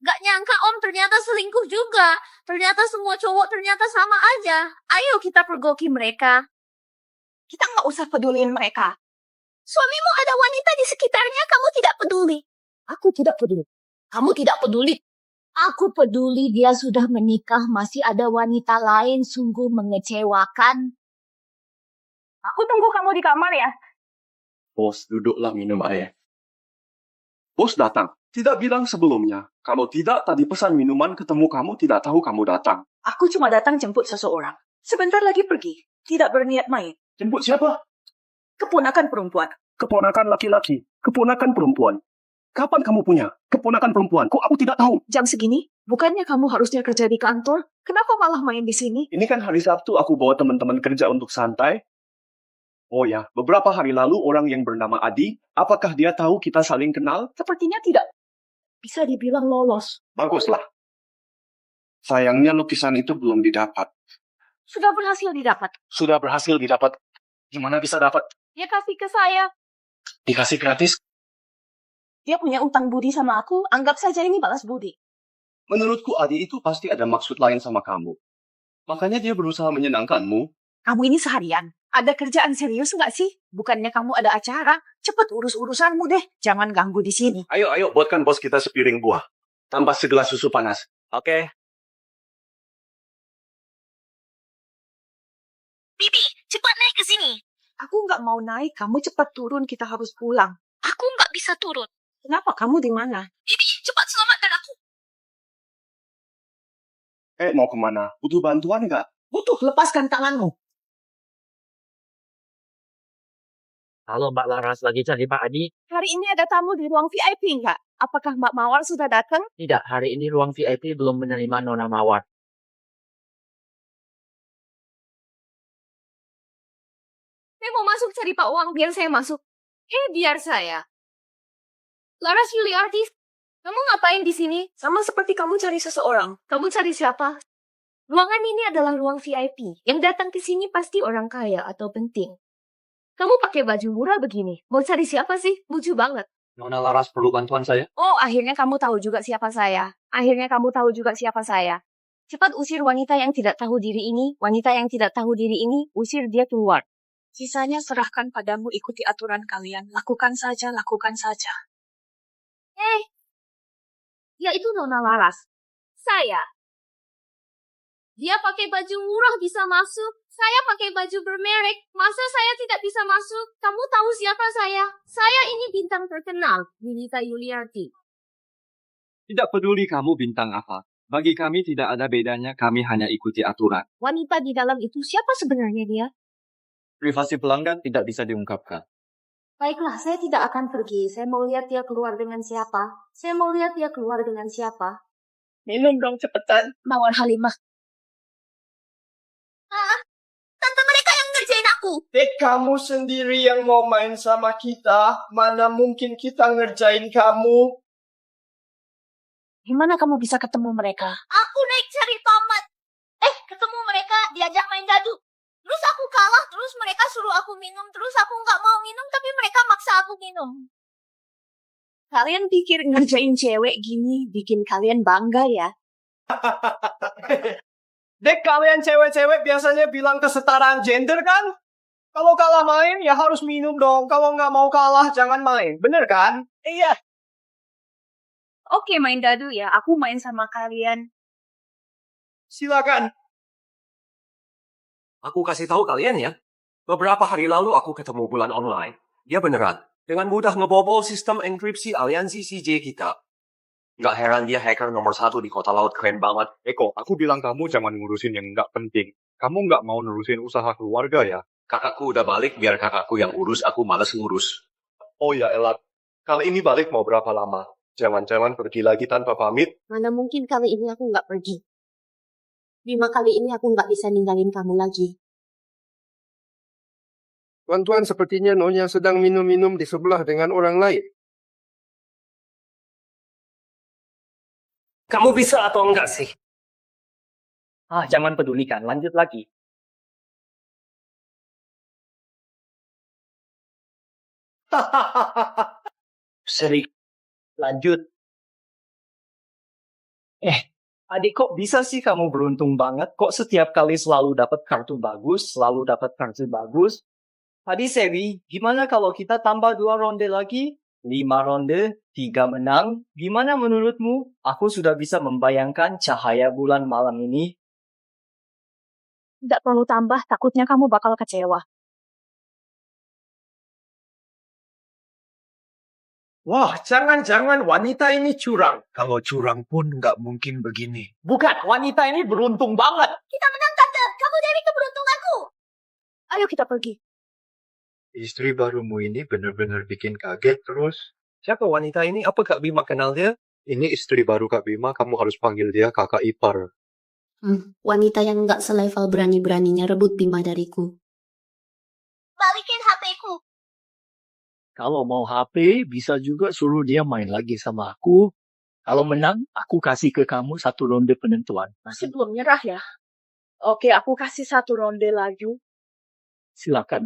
[SPEAKER 17] Gak nyangka om ternyata selingkuh juga. Ternyata semua cowok ternyata sama aja. Ayo kita pergoki mereka.
[SPEAKER 11] Kita nggak usah peduliin mereka.
[SPEAKER 17] Suamimu ada wanita di sekitarnya, kamu tidak peduli.
[SPEAKER 11] Aku tidak peduli.
[SPEAKER 17] Kamu tidak peduli. Aku peduli, dia sudah menikah, masih ada wanita lain, sungguh mengecewakan.
[SPEAKER 11] Aku tunggu kamu di kamar ya.
[SPEAKER 9] Bos, duduklah minum air. Bos datang. Tidak bilang sebelumnya. Kalau tidak, tadi pesan minuman ketemu kamu, tidak tahu kamu datang.
[SPEAKER 11] Aku cuma datang jemput seseorang. Sebentar lagi pergi. Tidak berniat main.
[SPEAKER 10] Jemput siapa?
[SPEAKER 11] Keponakan perempuan.
[SPEAKER 10] Keponakan laki-laki. Keponakan perempuan. Kapan kamu punya keponakan perempuan? Kok aku tidak tahu?
[SPEAKER 11] Jam segini? Bukannya kamu harusnya kerja di kantor? Kenapa malah main di sini?
[SPEAKER 9] Ini kan hari Sabtu, aku bawa teman-teman kerja untuk santai. Oh ya, beberapa hari lalu orang yang bernama Adi, apakah dia tahu kita saling kenal?
[SPEAKER 11] Sepertinya tidak. Bisa dibilang lolos.
[SPEAKER 9] Baguslah. Sayangnya lukisan itu belum didapat.
[SPEAKER 11] Sudah berhasil didapat.
[SPEAKER 10] Sudah berhasil didapat. Gimana bisa dapat?
[SPEAKER 11] Dia kasih ke saya.
[SPEAKER 10] Dikasih gratis?
[SPEAKER 11] Dia punya utang budi sama aku. Anggap saja ini balas budi.
[SPEAKER 9] Menurutku Adi itu pasti ada maksud lain sama kamu. Makanya dia berusaha menyenangkanmu.
[SPEAKER 11] Kamu ini seharian. Ada kerjaan serius nggak sih? Bukannya kamu ada acara? Cepet urus urusanmu deh. Jangan ganggu di sini.
[SPEAKER 9] Ayo, buatkan bos kita sepiring buah. Tambah segelas susu panas. Oke?
[SPEAKER 17] Bibi, cepat naik ke sini.
[SPEAKER 11] Aku nggak mau naik. Kamu cepat turun. Kita harus pulang.
[SPEAKER 17] Aku nggak bisa turun.
[SPEAKER 11] Kenapa? Kamu di mana?
[SPEAKER 17] Bibi, cepat selamatkan aku.
[SPEAKER 9] Mau kemana? Butuh bantuan nggak?
[SPEAKER 11] Butuh. Lepaskan tanganmu.
[SPEAKER 20] Halo Mbak Laras, lagi cari Pak Adi?
[SPEAKER 11] Hari ini ada tamu di ruang VIP nggak? Apakah Mbak Mawar sudah datang?
[SPEAKER 20] Tidak, hari ini ruang VIP belum menerima Nona Mawar.
[SPEAKER 1] Saya mau masuk cari Pak Wang, biar saya masuk. Biar saya. Laras Yuliarti, kamu ngapain di sini?
[SPEAKER 11] Sama seperti kamu cari seseorang.
[SPEAKER 1] Kamu cari siapa? Ruangan ini adalah ruang VIP. Yang datang ke sini pasti orang kaya atau penting. Kamu pakai baju murah begini. Mau cari siapa sih? Lucu banget.
[SPEAKER 9] Nona Laras perlu bantuan saya?
[SPEAKER 1] Oh, akhirnya kamu tahu juga siapa saya. Cepat usir wanita yang tidak tahu diri ini. Wanita yang tidak tahu diri ini, usir dia keluar.
[SPEAKER 11] Sisanya serahkan padamu, ikuti aturan kalian. Lakukan saja.
[SPEAKER 19] yaitu Nona Laras. Saya. Dia pakai baju murah bisa masuk. Saya pakai baju bermerek. Masa saya tidak bisa masuk? Kamu tahu siapa saya? Saya ini bintang terkenal, Yunita Yuliarti.
[SPEAKER 9] Tidak peduli kamu bintang apa. Bagi kami tidak ada bedanya, kami hanya ikuti aturan.
[SPEAKER 19] Wanita di dalam itu siapa sebenarnya dia?
[SPEAKER 9] Privasi pelanggan tidak bisa diungkapkan.
[SPEAKER 19] Baiklah, saya tidak akan pergi. Saya mau lihat dia keluar dengan siapa.
[SPEAKER 3] Minum dong cepetan.
[SPEAKER 19] Mawar Halimah.
[SPEAKER 8] Tante mereka yang ngerjain aku.
[SPEAKER 7] Kamu sendiri yang mau main sama kita. Mana mungkin kita ngerjain kamu?
[SPEAKER 11] Gimana kamu bisa ketemu mereka?
[SPEAKER 8] Aku naik cari paman. Ketemu mereka, diajak main dadu. Terus aku kalah, terus mereka suruh aku minum. Terus aku nggak mau minum, tapi mereka maksa aku minum.
[SPEAKER 11] Kalian pikir ngerjain cewek gini bikin kalian bangga ya?
[SPEAKER 7] Dek, kalian cewek-cewek biasanya bilang kesetaraan gender kan? Kalau kalah main, ya harus minum dong. Kalau nggak mau kalah, jangan main. Bener kan? Iya.
[SPEAKER 11] Oke, main dadu ya. Aku main sama kalian.
[SPEAKER 7] Silakan.
[SPEAKER 10] Aku kasih tahu kalian ya. Beberapa hari lalu aku ketemu Bulan online. Dia beneran. Dengan mudah ngebobol sistem enkripsi aliansi CJ kita. Nggak heran dia hacker nomor 1 di kota laut, keren banget.
[SPEAKER 12] Eko, aku bilang kamu jangan ngurusin yang nggak penting. Kamu nggak mau nurusin usaha keluarga ya?
[SPEAKER 10] Kakakku udah balik, biar kakakku yang urus, aku males ngurus.
[SPEAKER 12] Oh ya Elat, kali ini balik mau berapa lama? Jangan-jangan pergi lagi tanpa pamit?
[SPEAKER 19] Mana mungkin kali ini aku nggak pergi. 5 kali ini aku nggak bisa ninggalin kamu lagi.
[SPEAKER 15] Tuan-tuan, sepertinya Nyonya sedang minum-minum di sebelah dengan orang lain.
[SPEAKER 3] Kamu bisa atau enggak sih? Jangan pedulikan. Lanjut lagi. Seri. Lanjut. Adik, kok bisa sih kamu beruntung banget? Kok setiap kali selalu dapat kartu bagus, Tadi Seri, gimana kalau kita tambah 2 ronde lagi? 5 ronde, 3 menang. Gimana menurutmu? Aku sudah bisa membayangkan cahaya bulan malam ini.
[SPEAKER 11] Tidak perlu tambah, takutnya kamu bakal kecewa.
[SPEAKER 7] Wah, jangan-jangan wanita ini curang.
[SPEAKER 10] Kalau curang pun nggak mungkin begini.
[SPEAKER 3] Bukan, wanita ini beruntung banget.
[SPEAKER 8] Kita menang, Tante. Kamu dari keberuntunganku.
[SPEAKER 11] Ayo kita pergi.
[SPEAKER 12] Istri barumu ini benar-benar bikin kaget terus.
[SPEAKER 10] Siapa wanita ini? Apa Kak Bima kenal dia?
[SPEAKER 12] Ini istri baru Kak Bima, kamu harus panggil dia kakak ipar.
[SPEAKER 13] Wanita yang nggak selevel berani-beraninya rebut Bima dariku.
[SPEAKER 8] Balikin HP-ku.
[SPEAKER 3] Kalau mau HP, bisa juga suruh dia main lagi sama aku. Kalau menang, aku kasih ke kamu 1 ronde penentuan.
[SPEAKER 11] Masih belum nyerah ya? Oke, aku kasih 1 ronde lagi.
[SPEAKER 3] Silakan.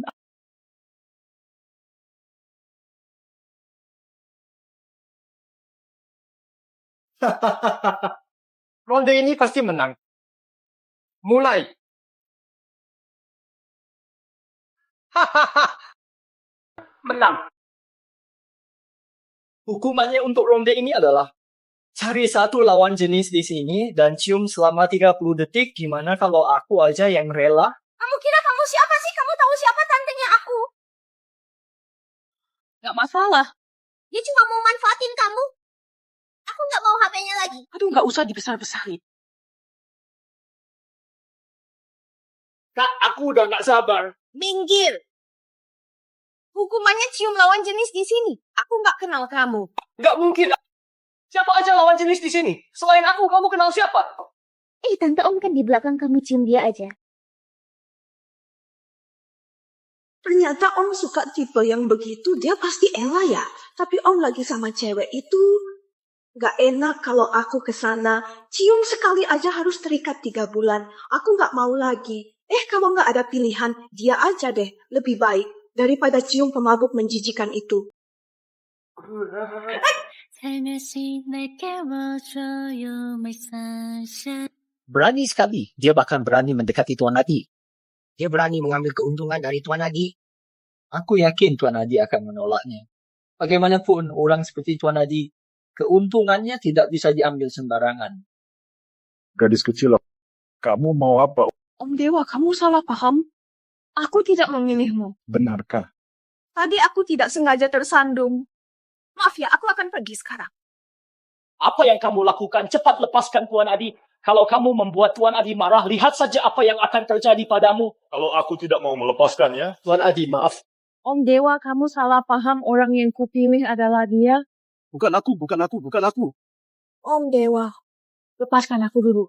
[SPEAKER 3] Ronde ini pasti menang. Mulai. Menang. Hukumannya untuk ronde ini adalah cari 1 lawan jenis di sini dan cium selama 30 detik. Gimana kalau aku aja yang rela?
[SPEAKER 8] Kamu kira kamu siapa sih? Kamu tahu siapa tantenya aku?
[SPEAKER 11] Gak masalah.
[SPEAKER 8] Dia cuma mau manfaatin kamu. Aku nggak mau HP-nya lagi.
[SPEAKER 11] Aduh, gak usah dibesar-besarin.
[SPEAKER 7] Kak, aku udah gak sabar.
[SPEAKER 1] Minggir. Hukumannya cium lawan jenis di sini. Aku nggak kenal kamu.
[SPEAKER 7] Gak mungkin. Siapa aja lawan jenis di sini? Selain aku, kamu kenal siapa?
[SPEAKER 19] Tante Om kan di belakang, kamu cium dia aja.
[SPEAKER 11] Ternyata Om suka tipe yang begitu, dia pasti Ella ya. Tapi Om lagi sama cewek itu. Gak enak kalau aku kesana. Cium sekali aja harus terikat 3 bulan. Aku gak mau lagi. Kamu gak ada pilihan. Dia aja deh, lebih baik. Daripada cium pemabuk menjijikan itu.
[SPEAKER 3] Berani sekali. Dia bahkan berani mendekati Tuan Adi. Dia berani mengambil keuntungan dari Tuan Adi. Aku yakin Tuan Adi akan menolaknya. Bagaimanapun, orang seperti Tuan Adi
[SPEAKER 21] Keuntungannya tidak bisa diambil sembarangan.
[SPEAKER 5] Gadis kecil, kamu mau apa?
[SPEAKER 11] Om Dewa, kamu salah paham. Aku tidak memilihmu.
[SPEAKER 5] Benarkah?
[SPEAKER 11] Tadi aku tidak sengaja tersandung. Maaf ya, aku akan pergi sekarang.
[SPEAKER 20] Apa yang kamu lakukan? Cepat lepaskan Tuan Adi. Kalau kamu membuat Tuan Adi marah, lihat saja apa yang akan terjadi padamu.
[SPEAKER 12] Kalau aku tidak mau melepaskannya,
[SPEAKER 20] Tuan Adi, maaf.
[SPEAKER 11] Om Dewa, kamu salah paham. Orang yang kupilih adalah dia.
[SPEAKER 12] bukan aku.
[SPEAKER 11] Om Dewa, lepaskan aku dulu.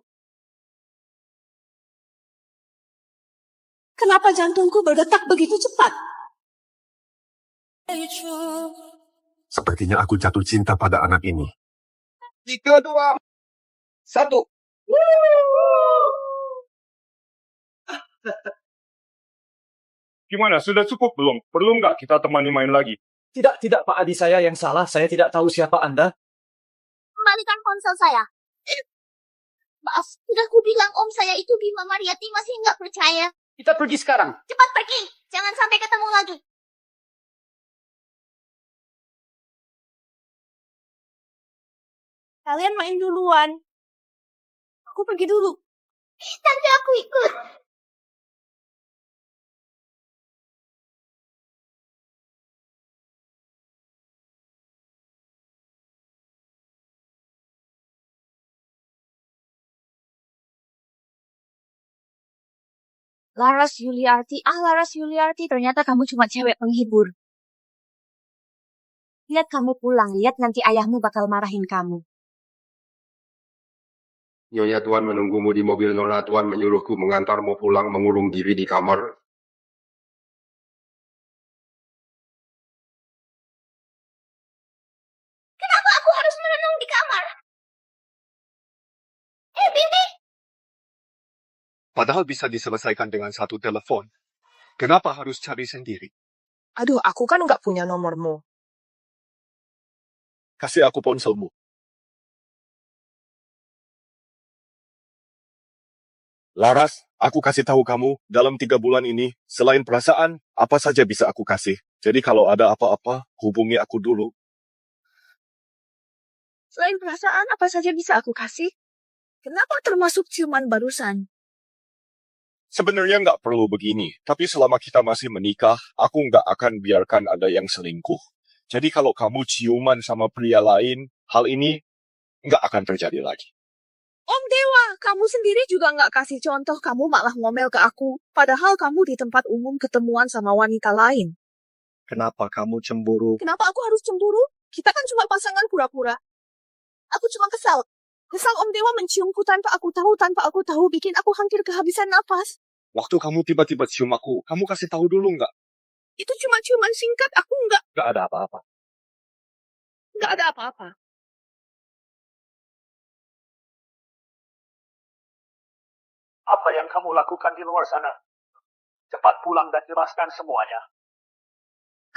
[SPEAKER 3] Kenapa jantungku berdetak begitu cepat?
[SPEAKER 15] Sepertinya aku jatuh cinta pada anak ini.
[SPEAKER 10] 3, 2, 1.
[SPEAKER 12] gimana? Sudah cukup belum? Perlu nggak kita temani main lagi?
[SPEAKER 7] Tidak Pak Adi, saya yang salah. Saya tidak tahu siapa Anda.
[SPEAKER 19] Kembalikan ponsel saya. Maaf, sudah ku bilang Om saya itu Bima Mariati masih nggak percaya.
[SPEAKER 20] Kita pergi sekarang.
[SPEAKER 19] Cepat pergi, jangan sampai ketemu lagi.
[SPEAKER 11] Kalian main duluan. Aku pergi dulu.
[SPEAKER 19] Tante, aku ikut.
[SPEAKER 1] Laras Yuliarti, ternyata kamu cuma cewek penghibur. Lihat kamu pulang, lihat nanti ayahmu bakal marahin kamu.
[SPEAKER 15] Nyonya Tuan menunggumu di mobil. Nona Tuan menyuruhku mengantarmu pulang, mengurung diri di kamar.
[SPEAKER 19] Kenapa aku harus merenung di kamar? Bibi.
[SPEAKER 12] Padahal bisa diselesaikan dengan satu telepon. Kenapa harus cari sendiri?
[SPEAKER 3] Aduh, aku kan nggak punya nomormu.
[SPEAKER 12] Kasih aku ponselmu. Laras, aku kasih tahu kamu, dalam 3 bulan ini, selain perasaan, apa saja bisa aku kasih. Jadi kalau ada apa-apa, hubungi aku dulu.
[SPEAKER 11] Selain perasaan, apa saja bisa aku kasih? Kenapa termasuk ciuman barusan?
[SPEAKER 12] Sebenarnya nggak perlu begini, tapi selama kita masih menikah, aku nggak akan biarkan ada yang selingkuh. Jadi kalau kamu ciuman sama pria lain, hal ini nggak akan terjadi lagi.
[SPEAKER 11] Om Dewa, kamu sendiri juga nggak kasih contoh, kamu malah ngomel ke aku. Padahal kamu di tempat umum ketemuan sama wanita lain.
[SPEAKER 12] Kenapa kamu cemburu?
[SPEAKER 11] Kenapa aku harus cemburu? Kita kan cuma pasangan pura-pura. Aku cuma kesal. Kesal Om Dewa menciumku tanpa aku tahu, bikin aku hampir kehabisan napas.
[SPEAKER 12] Waktu kamu tiba-tiba cium aku, kamu kasih tahu dulu nggak?
[SPEAKER 11] Itu cuma ciuman singkat, aku nggak
[SPEAKER 12] Nggak ada apa-apa.
[SPEAKER 11] ada apa-apa.
[SPEAKER 20] Apa yang kamu lakukan di luar sana? Cepat pulang dan jelaskan semuanya.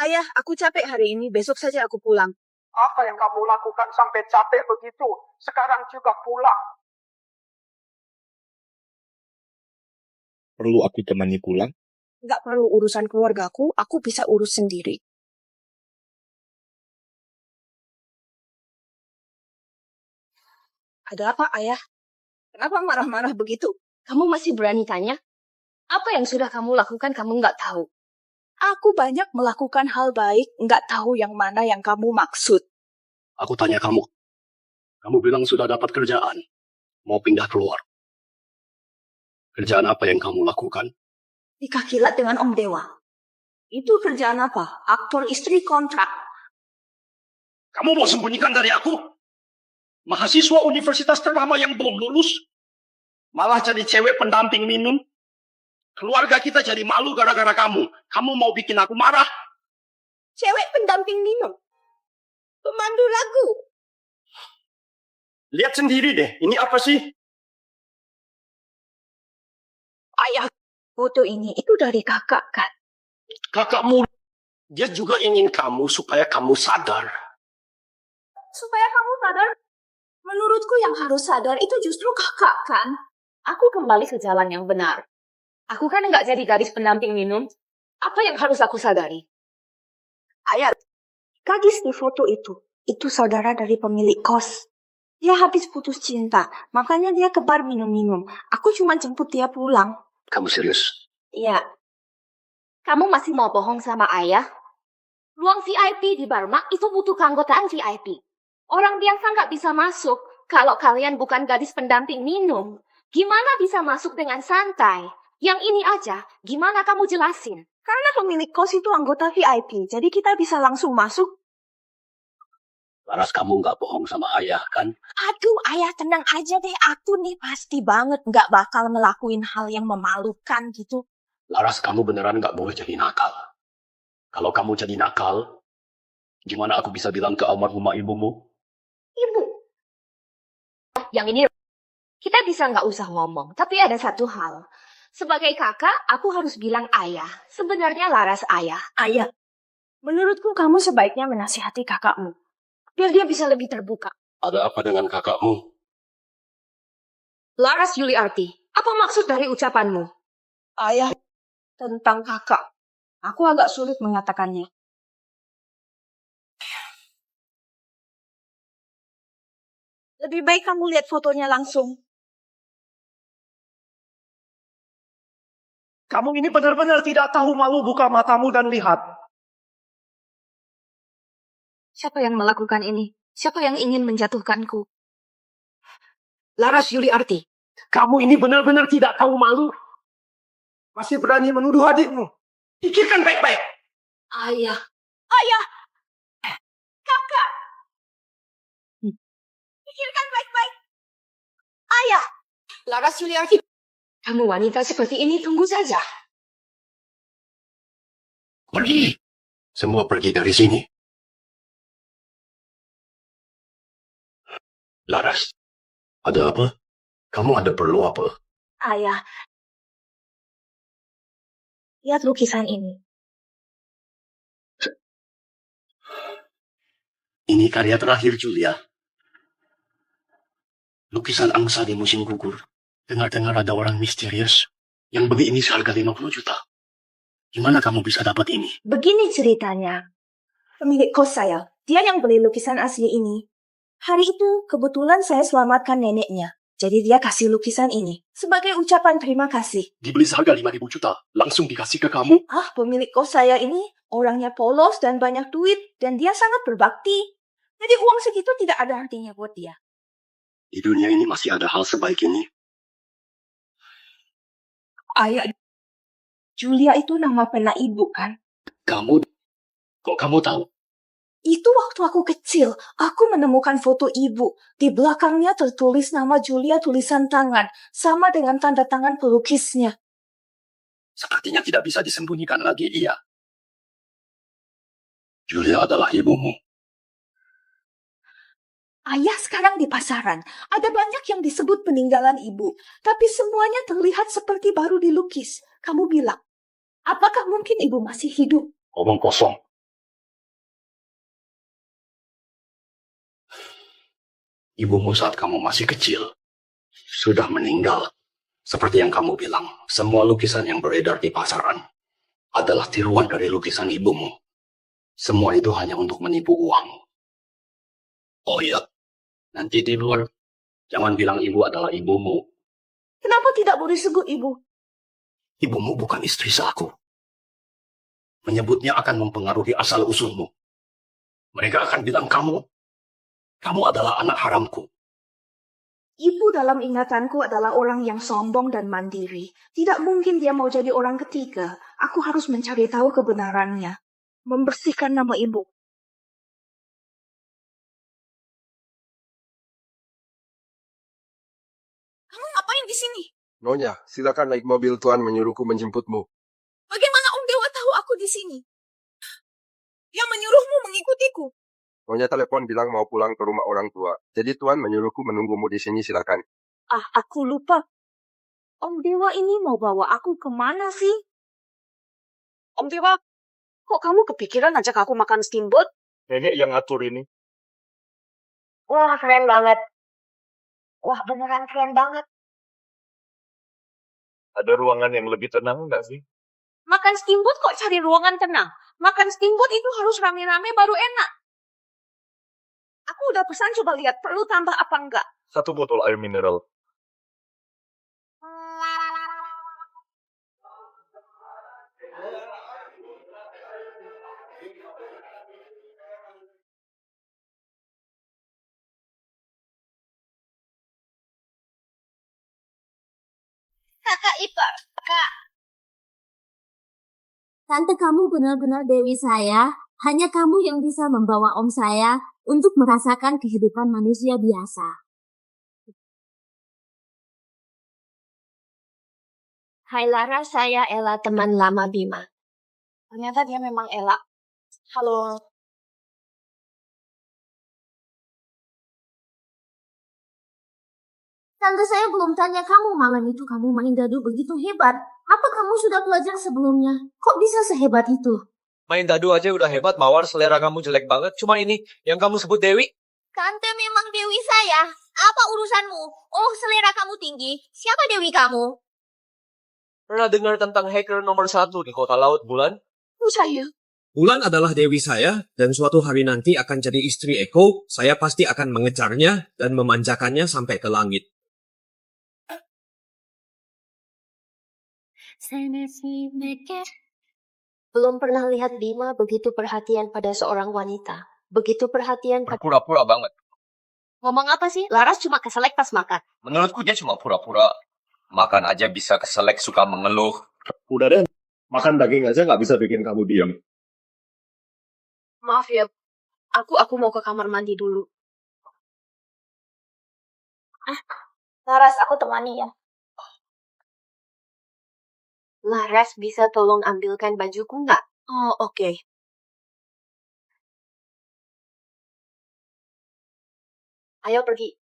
[SPEAKER 11] Ayah, aku capek hari ini, besok saja aku pulang.
[SPEAKER 20] Apa yang kamu lakukan sampai capek begitu? Sekarang juga pulang.
[SPEAKER 12] Perlu aku temani pulang?
[SPEAKER 11] Nggak perlu urusan keluargaku, aku bisa urus sendiri. Ada apa, Ayah? Kenapa marah-marah begitu?
[SPEAKER 1] Kamu masih berani tanya? Apa yang sudah kamu lakukan kamu nggak tahu?
[SPEAKER 11] Aku banyak melakukan hal baik, nggak tahu yang mana yang kamu maksud.
[SPEAKER 10] Aku tanya kamu. Kamu bilang sudah dapat kerjaan. Mau pindah keluar. Kerjaan apa yang kamu lakukan?
[SPEAKER 3] Nikah kilat dengan Om Dewa. Itu kerjaan apa? Aktor istri kontrak.
[SPEAKER 10] Kamu mau sembunyikan dari aku? Mahasiswa universitas ternama yang belum lulus? Malah jadi cewek pendamping minum? Keluarga kita jadi malu gara-gara kamu. Kamu mau bikin aku marah?
[SPEAKER 3] Cewek pendamping minum. Pemandu lagu.
[SPEAKER 10] Lihat sendiri deh, ini apa sih?
[SPEAKER 11] Ayah, foto ini itu dari kakak kan?
[SPEAKER 10] Kakakmu, dia juga ingin kamu supaya kamu sadar.
[SPEAKER 11] Supaya kamu sadar? Menurutku yang harus sadar itu justru kakak kan?
[SPEAKER 1] Aku kembali ke jalan yang benar. Aku kan nggak jadi gadis pendamping minum. Apa yang harus aku sadari?
[SPEAKER 3] Ayah, gadis di foto itu
[SPEAKER 11] Itu saudara dari pemilik kos. Dia habis putus cinta, makanya dia ke bar minum-minum. Aku cuma jemput dia pulang.
[SPEAKER 10] Kamu serius?
[SPEAKER 19] Iya. Kamu masih mau bohong sama ayah? Ruang VIP di Barmak itu butuh keanggotaan VIP. Orang biasa nggak bisa masuk kalau kalian bukan gadis pendamping minum. Gimana bisa masuk dengan santai? Yang ini aja, gimana kamu jelasin?
[SPEAKER 11] Karena pemilik kos itu anggota VIP, jadi kita bisa langsung masuk.
[SPEAKER 10] Laras, kamu nggak bohong sama ayah, kan?
[SPEAKER 11] Aduh, ayah tenang aja deh. Aku nih pasti banget nggak bakal ngelakuin hal yang memalukan gitu.
[SPEAKER 10] Laras, kamu beneran nggak boleh jadi nakal. Kalau kamu jadi nakal, gimana aku bisa bilang ke almarhumah ibumu?
[SPEAKER 19] Ibu. Yang ini, kita bisa nggak usah ngomong. Tapi ada satu hal. Sebagai kakak, aku harus bilang ayah. Sebenarnya Laras ayah.
[SPEAKER 11] Ayah, menurutku kamu sebaiknya menasihati kakakmu. Biar dia bisa lebih terbuka.
[SPEAKER 10] Ada apa dengan kakakmu?
[SPEAKER 19] Laras Yuliarti, apa maksud dari ucapanmu?
[SPEAKER 11] Ayah, tentang kakak. Aku agak sulit mengatakannya. Lebih baik kamu lihat fotonya langsung.
[SPEAKER 7] Kamu ini benar-benar tidak tahu malu, buka matamu dan lihat.
[SPEAKER 11] Siapa yang melakukan ini? Siapa yang ingin menjatuhkanku?
[SPEAKER 7] Laras Yuliarti, kamu ini benar-benar tidak tahu malu. Masih berani menuduh adikmu. Pikirkan baik-baik.
[SPEAKER 11] Ayah. Ayah. Kakak. Pikirkan baik-baik. Ayah.
[SPEAKER 19] Laras Yuliarti, kamu wanita seperti ini tunggu saja.
[SPEAKER 10] Pergi. Semua pergi dari sini. Laras, ada apa? Kamu ada perlu apa?
[SPEAKER 11] Ayah. Lihat lukisan ini.
[SPEAKER 10] Ini karya terakhir Julia. Lukisan angsa di musim gugur. Dengar-dengar ada orang misterius yang beli ini seharga 50 juta. Gimana kamu bisa dapat ini?
[SPEAKER 11] Begini ceritanya. Pemilik kos saya, dia yang beli lukisan asli ini. Hari itu kebetulan saya selamatkan neneknya. Jadi dia kasih lukisan ini sebagai ucapan terima kasih.
[SPEAKER 10] Dibeli seharga 5.000 juta. Langsung dikasih ke kamu?
[SPEAKER 11] Pemilik kos saya ini orangnya polos dan banyak duit. Dan dia sangat berbakti. Jadi uang segitu tidak ada artinya buat dia.
[SPEAKER 10] Di dunia ini masih ada hal sebaik ini.
[SPEAKER 11] Ayah, Julia itu nama pena ibu kan?
[SPEAKER 10] Kok kamu tahu?
[SPEAKER 11] Itu waktu aku kecil, aku menemukan foto ibu. Di belakangnya tertulis nama Julia tulisan tangan, sama dengan tanda tangan pelukisnya.
[SPEAKER 10] Sepertinya tidak bisa disembunyikan lagi, iya. Julia adalah ibumu.
[SPEAKER 11] Ayah sekarang di pasaran. Ada banyak yang disebut peninggalan ibu. Tapi semuanya terlihat seperti baru dilukis. Kamu bilang, apakah mungkin ibu masih hidup?
[SPEAKER 10] Omong kosong. Ibumu saat kamu masih kecil sudah meninggal. Seperti yang kamu bilang, semua lukisan yang beredar di pasaran adalah tiruan dari lukisan ibumu. Semua itu hanya untuk menipu uang. Oh iya, nanti di luar jangan bilang ibu adalah ibumu.
[SPEAKER 11] Kenapa tidak boleh sebut ibu?
[SPEAKER 10] Ibumu bukan istri sahku. Menyebutnya akan mempengaruhi asal-usulmu. Mereka akan bilang kamu adalah anak haramku.
[SPEAKER 11] Ibu dalam ingatanku adalah orang yang sombong dan mandiri. Tidak mungkin dia mau jadi orang ketiga. Aku harus mencari tahu kebenarannya. Membersihkan nama ibu. Kamu ngapain di sini?
[SPEAKER 15] Nyonya, silakan naik mobil, Tuan menyuruhku menjemputmu.
[SPEAKER 11] Bagaimana Om Dewa tahu aku di sini? Yang menyuruhmu mengikutiku.
[SPEAKER 15] Nyonya telepon bilang mau pulang ke rumah orang tua. Jadi Tuan menyuruhku menunggumu di sini, silakan.
[SPEAKER 11] Aku lupa. Om Dewa ini mau bawa aku kemana sih? Om Dewa, kok kamu kepikiran ajak aku makan steamboat?
[SPEAKER 12] Nenek yang ngatur ini.
[SPEAKER 8] Wah, keren banget. Wah, beneran keren banget.
[SPEAKER 12] Ada ruangan yang lebih tenang nggak sih?
[SPEAKER 11] Makan steamboat kok cari ruangan tenang? Makan steamboat itu harus rame-rame baru enak.
[SPEAKER 3] Aku udah pesan, coba lihat. Perlu tambah apa enggak?
[SPEAKER 12] 1 botol air mineral.
[SPEAKER 8] Kakak ipar, Kak. Tante kamu benar-benar dewi saya. Hanya kamu yang bisa membawa om saya untuk merasakan kehidupan manusia biasa. Hai Lara, saya Ella, teman lama Bima.
[SPEAKER 11] Ternyata dia memang Ella. Halo.
[SPEAKER 8] Tante saya belum tanya kamu malam itu kamu main dadu begitu hebat. Apa kamu sudah belajar sebelumnya? Kok bisa sehebat itu?
[SPEAKER 7] Main dadu aja udah hebat, Mawar. Selera kamu jelek banget. Cuma ini yang kamu sebut Dewi.
[SPEAKER 8] Tante memang dewi saya. Apa urusanmu? Oh, selera kamu tinggi. Siapa dewi kamu?
[SPEAKER 7] Pernah dengar tentang hacker nomor 1 di kota laut, Bulan?
[SPEAKER 11] Saya.
[SPEAKER 7] Bulan adalah dewi saya, dan suatu hari nanti akan jadi istri Eko. Saya pasti akan mengejarnya dan memanjakannya sampai ke langit.
[SPEAKER 17] Belum pernah lihat Bima begitu perhatian pada seorang wanita. Begitu perhatian pada...
[SPEAKER 7] Pura-pura banget.
[SPEAKER 17] Ngomong apa sih? Laras cuma keselek pas makan.
[SPEAKER 7] Menurutku dia cuma pura-pura. Makan aja bisa keselek, suka mengeluh.
[SPEAKER 5] Udah deh, makan daging aja nggak bisa bikin kamu diam.
[SPEAKER 11] Maaf ya. Aku mau ke kamar mandi dulu.
[SPEAKER 17] Laras, aku temani ya. Laras, bisa tolong ambilkan bajuku nggak?
[SPEAKER 11] Oh, oke. Ayo pergi.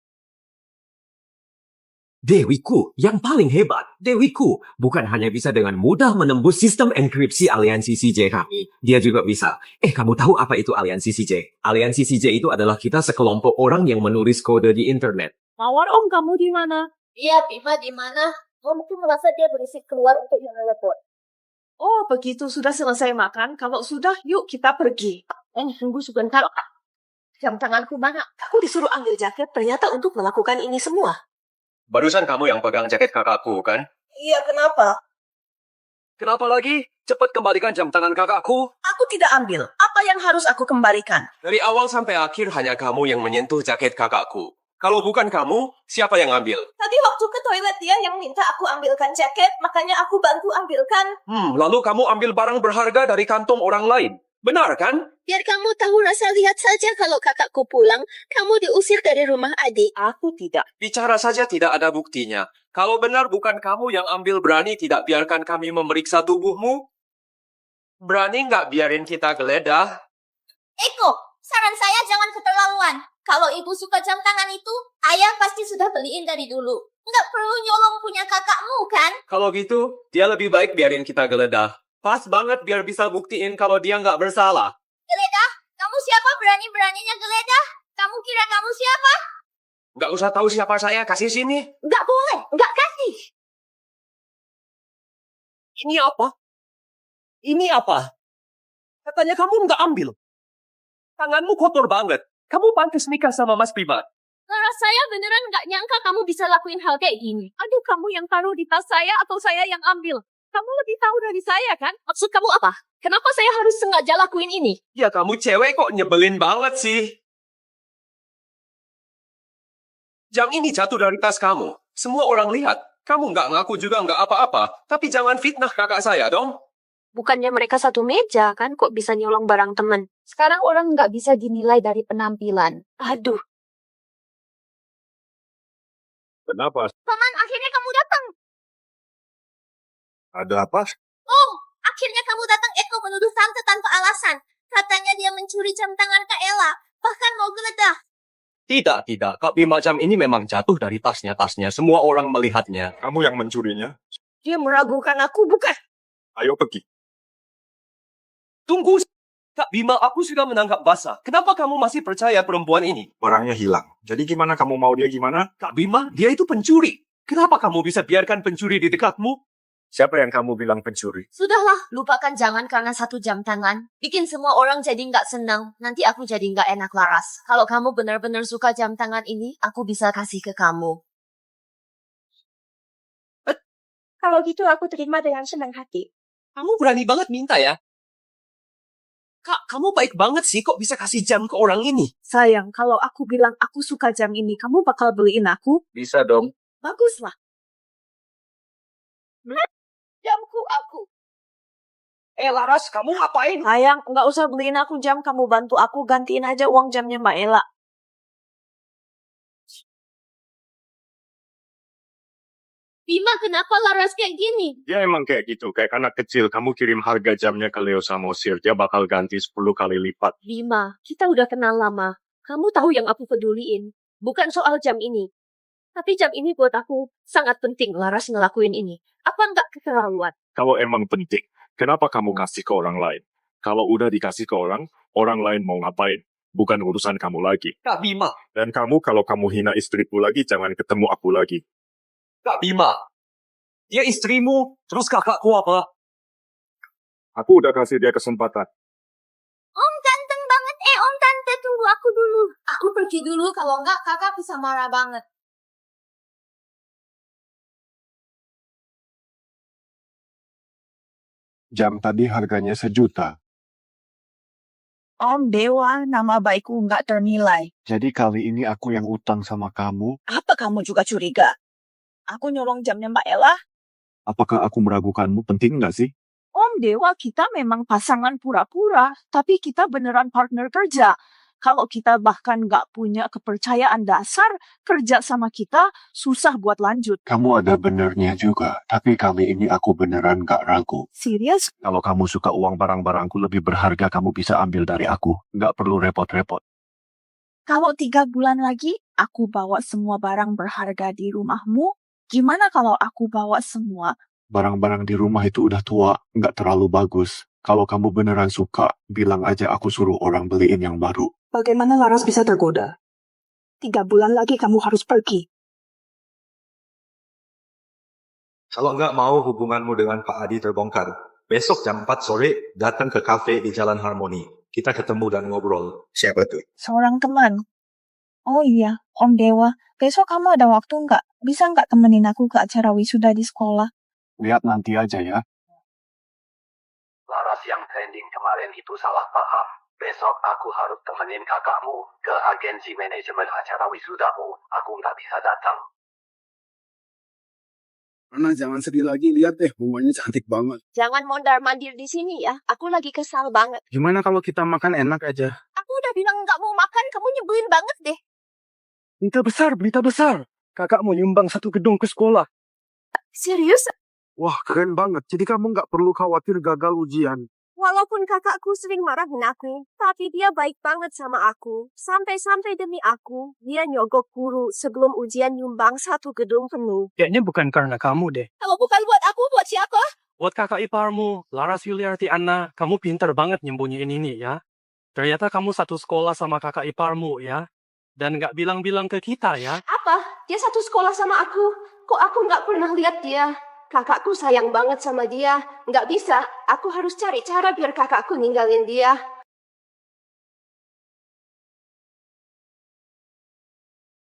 [SPEAKER 7] Dewiku yang paling hebat. Dewiku bukan hanya bisa dengan mudah menembus sistem enkripsi aliansi CJ kami. Dia juga bisa. Kamu tahu apa itu aliansi CJ? Aliansi CJ itu adalah kita sekelompok orang yang menulis kode di internet.
[SPEAKER 11] Mawar, om, kamu di mana?
[SPEAKER 8] Iya, Bima di mana? Om tuh merasa dia berisik keluar untuk menelepon.
[SPEAKER 3] Oh, begitu sudah selesai makan. Kalau sudah, yuk kita pergi.
[SPEAKER 17] Tunggu sebentar.
[SPEAKER 3] Jam tanganku mana?
[SPEAKER 17] Aku disuruh ambil jaket ternyata untuk melakukan ini semua.
[SPEAKER 7] Barusan kamu yang pegang jaket kakakku, kan?
[SPEAKER 3] Iya, kenapa?
[SPEAKER 7] Kenapa lagi? Cepat kembalikan jam tangan kakakku.
[SPEAKER 3] Aku tidak ambil. Apa yang harus aku kembalikan?
[SPEAKER 7] Dari awal sampai akhir hanya kamu yang menyentuh jaket kakakku. Kalau bukan kamu, siapa yang ambil?
[SPEAKER 3] Tadi waktu ke toilet dia yang minta aku ambilkan jaket, makanya aku bantu ambilkan.
[SPEAKER 7] Lalu kamu ambil barang berharga dari kantong orang lain. Benar kan?
[SPEAKER 8] Biar kamu tahu rasa, lihat saja kalau kakakku pulang, kamu diusir dari rumah adik.
[SPEAKER 3] Aku tidak.
[SPEAKER 7] Bicara saja tidak ada buktinya. Kalau benar bukan kamu yang ambil, berani tidak biarkan kami memeriksa tubuhmu? Berani nggak biarin kita geledah?
[SPEAKER 8] Eko, saran saya jangan keterlaluan. Kalau ibu suka jam tangan itu, ayah pasti sudah beliin dari dulu. Nggak perlu nyolong punya kakakmu, kan?
[SPEAKER 7] Kalau gitu, dia lebih baik biarin kita geledah. Pas banget biar bisa buktiin kalau dia nggak bersalah.
[SPEAKER 8] Geledah? Kamu siapa berani-beraninya geledah? Kamu kira kamu siapa?
[SPEAKER 7] Nggak usah tahu siapa saya, kasih sini.
[SPEAKER 8] Nggak boleh, nggak kasih.
[SPEAKER 7] Ini apa? Ini apa? Katanya kamu nggak ambil. Tanganmu kotor banget. Kamu pantas nikah sama Mas Bima.
[SPEAKER 19] Laras, saya beneran nggak nyangka kamu bisa lakuin hal kayak gini. Aduh, kamu yang taruh di tas saya atau saya yang ambil? Kamu lebih tahu dari saya, kan? Maksud kamu apa? Kenapa saya harus sengaja lakuin ini?
[SPEAKER 7] Ya kamu cewek kok nyebelin banget sih. Jam ini jatuh dari tas kamu. Semua orang lihat. Kamu nggak ngaku juga nggak apa-apa. Tapi jangan fitnah kakak saya dong.
[SPEAKER 17] Bukannya mereka satu meja, kan? Kok bisa nyolong barang teman?
[SPEAKER 19] Sekarang orang nggak bisa dinilai dari penampilan.
[SPEAKER 17] Aduh.
[SPEAKER 5] Kenapa?
[SPEAKER 8] Paman, akhirnya kamu datang.
[SPEAKER 5] Ada apa?
[SPEAKER 8] Oh, akhirnya kamu datang. Eko menuduh tante tanpa alasan. Katanya dia mencuri jam tangan Kak Ella. Bahkan mau geledah.
[SPEAKER 7] Tidak. Kak Bima, jam ini memang jatuh dari tasnya. Semua orang melihatnya.
[SPEAKER 12] Kamu yang mencurinya?
[SPEAKER 3] Dia meragukan aku, bukan?
[SPEAKER 12] Ayo pergi.
[SPEAKER 7] Tunggu. Kak Bima, aku sudah menangkap basah. Kenapa kamu masih percaya perempuan ini?
[SPEAKER 12] Barangnya hilang. Jadi gimana kamu mau dia gimana?
[SPEAKER 7] Kak Bima, dia itu pencuri. Kenapa kamu bisa biarkan pencuri di dekatmu?
[SPEAKER 5] Siapa yang kamu bilang pencuri?
[SPEAKER 8] Sudahlah, lupakan jangan karena 1 jam tangan. Bikin semua orang jadi nggak senang. Nanti aku jadi nggak enak Laras. Kalau kamu benar-benar suka jam tangan ini, aku bisa kasih ke kamu.
[SPEAKER 11] Kalau gitu aku terima dengan senang hati.
[SPEAKER 7] Kamu berani banget minta ya? Kak, kamu baik banget sih kok bisa kasih jam ke orang ini.
[SPEAKER 11] Sayang, kalau aku bilang aku suka jam ini, kamu bakal beliin aku?
[SPEAKER 5] Bisa dong.
[SPEAKER 11] Baguslah.
[SPEAKER 3] Jamku aku. Laras, kamu ngapain?
[SPEAKER 11] Sayang, nggak usah beliin aku jam, kamu bantu aku gantiin aja uang jamnya Mbak Ella.
[SPEAKER 19] Bima, kenapa Laras kayak gini?
[SPEAKER 5] Dia emang kayak gitu, kayak anak kecil. Kamu kirim harga jamnya ke Leo Samosir, dia bakal ganti 10 kali lipat.
[SPEAKER 17] Bima, kita udah kenal lama. Kamu tahu yang aku peduliin. Bukan soal jam ini. Tapi jam ini buat aku sangat penting Laras ngelakuin ini. Apa enggak keterlaluan?
[SPEAKER 12] Kalau emang penting, kenapa kamu kasih ke orang lain? Kalau udah dikasih ke orang lain mau ngapain? Bukan urusan kamu lagi.
[SPEAKER 7] Kak Bima.
[SPEAKER 12] Dan kamu, kalau kamu hina istriku lagi, jangan ketemu aku lagi.
[SPEAKER 7] Kak Bima. Dia istrimu, terus kakakku apa?
[SPEAKER 12] Aku udah kasih dia kesempatan.
[SPEAKER 19] Om ganteng banget. Om tante tunggu aku dulu.
[SPEAKER 1] Aku pergi dulu, kalau enggak kakak bisa marah banget.
[SPEAKER 5] Jam tadi harganya 1 juta.
[SPEAKER 11] Om Dewa, nama baikku nggak ternilai.
[SPEAKER 5] Jadi kali ini aku yang utang sama kamu.
[SPEAKER 11] Apa kamu juga curiga? Aku nyolong jamnya Mbak Ella.
[SPEAKER 12] Apakah aku meragukanmu? Penting nggak sih?
[SPEAKER 11] Om Dewa, kita memang pasangan pura-pura, tapi kita beneran partner kerja. Kalau kita bahkan nggak punya kepercayaan dasar, kerja sama kita susah buat lanjut.
[SPEAKER 5] Kamu ada benernya juga, tapi kali ini aku beneran gak ragu.
[SPEAKER 11] Serius?
[SPEAKER 5] Kalau kamu suka uang barang-barangku lebih berharga, kamu bisa ambil dari aku. Gak perlu repot-repot.
[SPEAKER 11] Kalau 3 bulan lagi, aku bawa semua barang berharga di rumahmu. Gimana kalau aku bawa semua?
[SPEAKER 5] Barang-barang di rumah itu udah tua, gak terlalu bagus. Kalau kamu beneran suka, bilang aja aku suruh orang beliin yang baru.
[SPEAKER 3] Bagaimana Laras bisa tergoda?
[SPEAKER 11] 3 bulan lagi kamu harus pergi.
[SPEAKER 4] Kalau nggak mau hubunganmu dengan Pak Adi terbongkar, besok jam 4 sore datang ke kafe di Jalan Harmoni. Kita ketemu dan ngobrol. Siapa tuh?
[SPEAKER 11] Seorang teman. Oh iya, Om Dewa, besok kamu ada waktu nggak? Bisa nggak temenin aku ke acara wisuda di sekolah?
[SPEAKER 5] Lihat nanti aja ya.
[SPEAKER 10] Laras yang trending kemarin itu salah paham. Besok aku harus temenin kakakmu ke agensi manajemen acara wisudamu. Aku nggak bisa datang.
[SPEAKER 2] Nona, jangan sedih lagi. Lihat deh, bunganya cantik banget.
[SPEAKER 17] Jangan mondar-mandir di sini ya. Aku lagi kesal banget.
[SPEAKER 2] Gimana kalau kita makan enak aja?
[SPEAKER 17] Aku udah bilang nggak mau makan, kamu nyebelin banget deh.
[SPEAKER 6] Berita besar. Kakak mau nyumbang 1 gedung ke sekolah.
[SPEAKER 17] Serius?
[SPEAKER 2] Wah, keren banget. Jadi kamu nggak perlu khawatir gagal ujian.
[SPEAKER 17] Walaupun kakakku sering marahin aku, tapi dia baik banget sama aku. Sampai-sampai demi aku, dia nyogok guru sebelum ujian nyumbang 1 gedung penuh.
[SPEAKER 20] Kayaknya bukan karena kamu deh.
[SPEAKER 17] Kalau bukan buat aku, buat siapa?
[SPEAKER 20] Buat kakak iparmu, Laras Yuliarti Anna, kamu pintar banget nyembunyiin ini ya. Ternyata kamu satu sekolah sama kakak iparmu ya. Dan nggak bilang-bilang ke kita ya.
[SPEAKER 17] Apa? Dia satu sekolah sama aku. Kok aku nggak pernah lihat dia? Kakakku sayang banget sama dia. Nggak bisa. Aku harus cari cara biar kakakku ninggalin dia.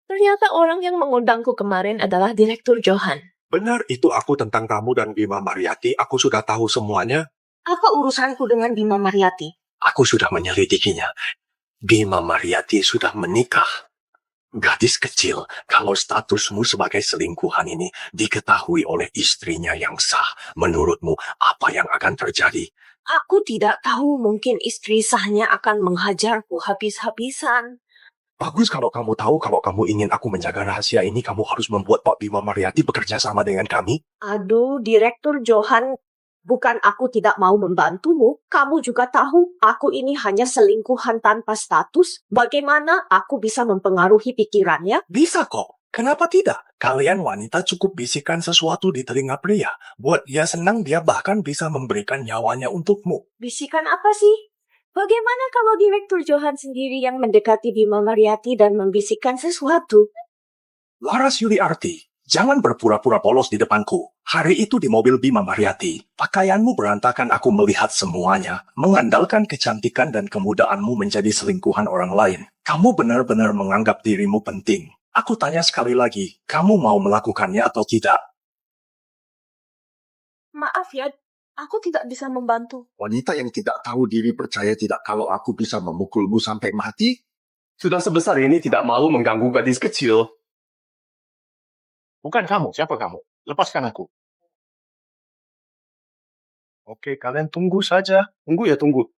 [SPEAKER 17] Ternyata orang yang mengundangku kemarin adalah Direktur Johan.
[SPEAKER 4] Benar itu aku tentang kamu dan Bima Mariati. Aku sudah tahu semuanya.
[SPEAKER 3] Apa urusanku dengan Bima Mariati?
[SPEAKER 4] Aku sudah menyelidikinya. Bima Mariati sudah menikah. Gadis kecil, kalau statusmu sebagai selingkuhan ini diketahui oleh istrinya yang sah, menurutmu apa yang akan terjadi?
[SPEAKER 17] Aku tidak tahu, mungkin istri sahnya akan menghajarku habis-habisan.
[SPEAKER 4] Bagus kalau kamu tahu, kalau kamu ingin aku menjaga rahasia ini, kamu harus membuat Pak Bima Mariati bekerja sama dengan kami.
[SPEAKER 17] Aduh, Direktur Johan, bukan aku tidak mau membantumu. Kamu juga tahu, aku ini hanya selingkuhan tanpa status. Bagaimana aku bisa mempengaruhi pikirannya?
[SPEAKER 4] Bisa kok. Kenapa tidak? Kalian wanita cukup bisikan sesuatu di telinga pria. Buat dia senang, dia bahkan bisa memberikan nyawanya untukmu.
[SPEAKER 17] Bisikan apa sih? Bagaimana kalau Direktur Johan sendiri yang mendekati Bima Mariati dan membisikkan sesuatu?
[SPEAKER 4] Laras Yuliarti, Jangan berpura-pura polos di depanku. Hari itu di mobil Bima Mariati, pakaianmu berantakan, aku melihat semuanya. Mengandalkan kecantikan dan kemudaanmu menjadi selingkuhan orang lain. Kamu benar-benar menganggap dirimu penting. Aku tanya sekali lagi, kamu mau melakukannya atau tidak?
[SPEAKER 11] Maaf ya, aku tidak bisa membantu.
[SPEAKER 12] Wanita yang tidak tahu diri percaya tidak kalau aku bisa memukulmu sampai mati?
[SPEAKER 6] Sudah sebesar ini tidak malu mengganggu gadis kecil.
[SPEAKER 5] Bukan kamu, siapa kamu? Lepaskan aku. Oke, kalian tunggu saja.
[SPEAKER 6] Tunggu ya, tunggu.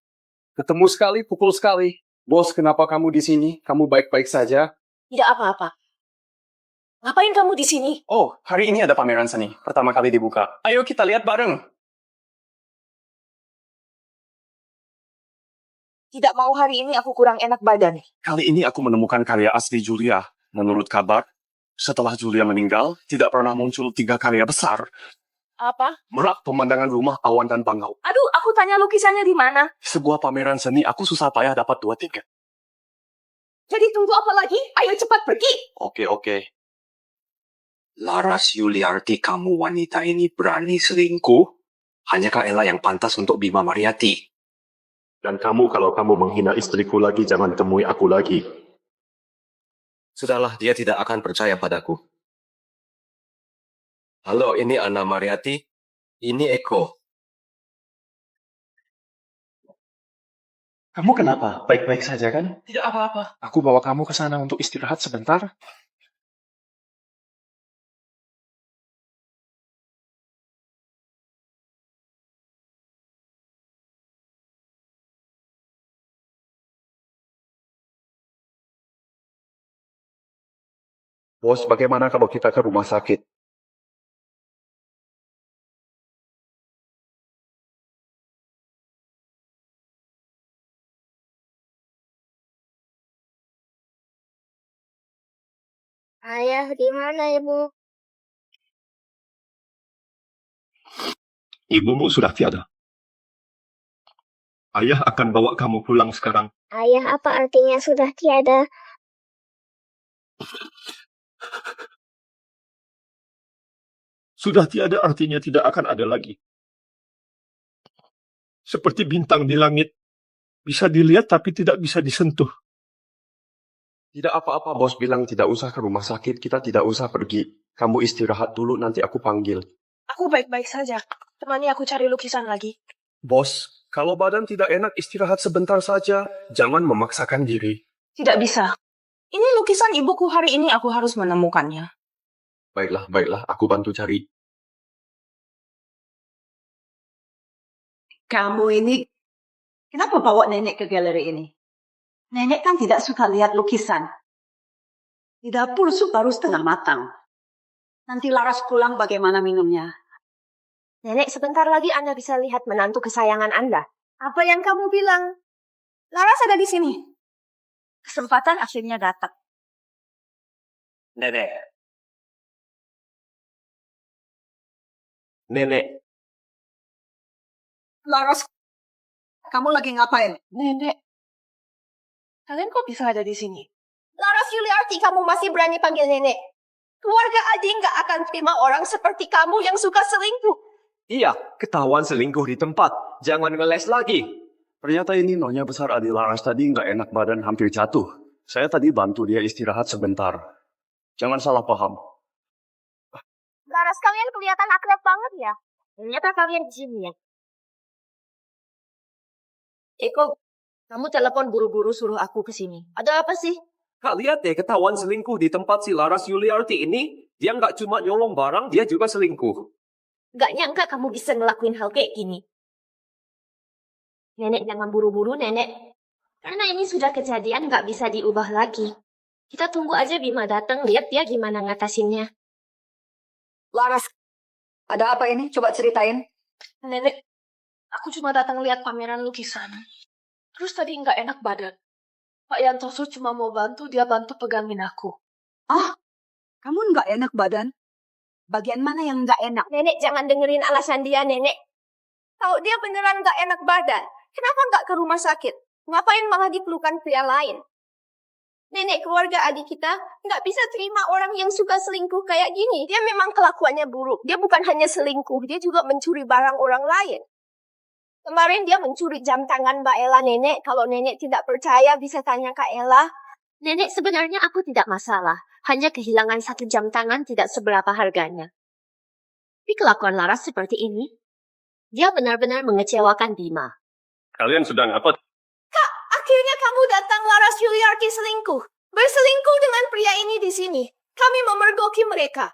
[SPEAKER 6] Ketemu sekali, pukul sekali. Bos, kenapa kamu di sini? Kamu baik-baik saja?
[SPEAKER 3] Tidak apa-apa. Ngapain kamu di sini?
[SPEAKER 6] Oh, hari ini ada pameran seni. Pertama kali dibuka. Ayo kita lihat bareng.
[SPEAKER 3] Tidak mau hari ini aku kurang enak badan.
[SPEAKER 6] Kali ini aku menemukan karya asli Julia. Menurut kabar, setelah Julia meninggal, tidak pernah muncul 3 karya besar.
[SPEAKER 3] Apa?
[SPEAKER 6] Merak, pemandangan rumah, awan, dan bangau.
[SPEAKER 3] Aduh, aku tanya lukisannya di mana?
[SPEAKER 6] Sebuah pameran seni, aku susah payah dapat 2 tiket.
[SPEAKER 3] Jadi tunggu apa lagi? Ayo cepat pergi.
[SPEAKER 6] Oke.
[SPEAKER 4] Laras Yuliarti, kamu wanita ini berani selingkuh? Hanyakah Ella yang pantas untuk Bima Mariati?
[SPEAKER 5] Dan kamu, kalau kamu menghina istriku lagi, jangan temui aku lagi.
[SPEAKER 7] Sudahlah, dia tidak akan percaya padaku. Halo, ini Anna Mariati. Ini Eko.
[SPEAKER 6] Kamu kenapa? Baik-baik saja kan?
[SPEAKER 2] Tidak apa-apa. Aku bawa kamu ke sana untuk istirahat sebentar.
[SPEAKER 6] Bos, bagaimana kalau kita ke rumah sakit?
[SPEAKER 19] Ayah, di mana ibu?
[SPEAKER 12] Ibumu sudah tiada. Ayah akan bawa kamu pulang sekarang.
[SPEAKER 19] Ayah, apa artinya sudah tiada?
[SPEAKER 12] Sudah tiada artinya tidak akan ada lagi. Seperti bintang di langit. Bisa dilihat tapi tidak bisa disentuh.
[SPEAKER 6] Tidak apa-apa, bos bilang tidak usah ke rumah sakit, kita tidak usah pergi. Kamu istirahat dulu, nanti aku panggil.
[SPEAKER 11] Aku baik-baik saja. Temani aku cari lukisan lagi.
[SPEAKER 6] Bos, kalau badan tidak enak, istirahat sebentar saja. Jangan memaksakan diri.
[SPEAKER 11] Tidak bisa. Ini lukisan ibuku, hari ini aku harus menemukannya.
[SPEAKER 6] Baiklah, aku bantu cari.
[SPEAKER 18] Kamu ini, kenapa bawa nenek ke galeri ini? Nenek kan tidak suka lihat lukisan. Di dapur sup baru setengah matang. Nanti Laras pulang bagaimana minumnya?
[SPEAKER 17] Nenek, sebentar lagi Anda bisa lihat menantu kesayangan Anda.
[SPEAKER 11] Apa yang kamu bilang? Laras ada di sini. Kesempatan akhirnya datang.
[SPEAKER 6] Nenek.
[SPEAKER 18] Laras, kamu lagi ngapain?
[SPEAKER 11] Nenek, kalian kok bisa ada di sini?
[SPEAKER 1] Laras Yuliarti, kamu masih berani panggil nenek? Keluarga Adi nggak akan terima orang seperti kamu yang suka selingkuh.
[SPEAKER 6] Iya, ketahuan selingkuh di tempat. Jangan ngeles lagi. Ternyata ini Nyonya besar Adi Laras tadi nggak enak badan hampir jatuh. Saya tadi bantu dia istirahat sebentar. Jangan salah paham.
[SPEAKER 19] Laras, kalian kelihatan akrab banget ya. Ternyata kalian di sini ya.
[SPEAKER 3] Eko, kamu telepon buru-buru suruh aku ke sini. Ada apa sih?
[SPEAKER 7] Kak, lihat deh, ketahuan selingkuh di tempat si Laras Yuliarti ini. Dia nggak cuma nyolong barang, dia juga selingkuh.
[SPEAKER 17] Gak nyangka kamu bisa ngelakuin hal kayak gini. Nenek, jangan buru-buru, Nenek. Karena ini sudah kejadian, gak bisa diubah lagi. Kita tunggu aja Bima datang, lihat dia gimana ngatasinnya.
[SPEAKER 18] Laras, ada apa ini? Coba ceritain.
[SPEAKER 11] Nenek, aku cuma datang lihat pameran lukisan. Terus tadi nggak enak badan. Pak Yantoso cuma mau bantu, dia bantu pegangin aku.
[SPEAKER 18] Ah, kamu nggak enak badan? Bagian mana yang nggak enak?
[SPEAKER 1] Nenek, jangan dengerin alasan dia, Nenek. Kalau dia beneran nggak enak badan, kenapa nggak ke rumah sakit? Ngapain malah dipelukan pria lain?
[SPEAKER 19] Nenek keluarga adik kita nggak bisa terima orang yang suka selingkuh kayak gini. Dia memang kelakuannya buruk. Dia bukan hanya selingkuh, dia juga mencuri barang orang lain. Kemarin dia mencuri jam tangan Mbak Ella nenek. Kalau nenek tidak percaya bisa tanya Kak Ella.
[SPEAKER 17] Nenek, sebenarnya aku tidak masalah. Hanya kehilangan 1 jam tangan tidak seberapa harganya. Tapi kelakuan Laras seperti ini, dia benar-benar mengecewakan Bima.
[SPEAKER 12] Kalian sedang apa?
[SPEAKER 19] Kak, akhirnya kamu datang Laras Yuliarti selingkuh. Berselingkuh dengan pria ini di sini. Kami memergoki mereka.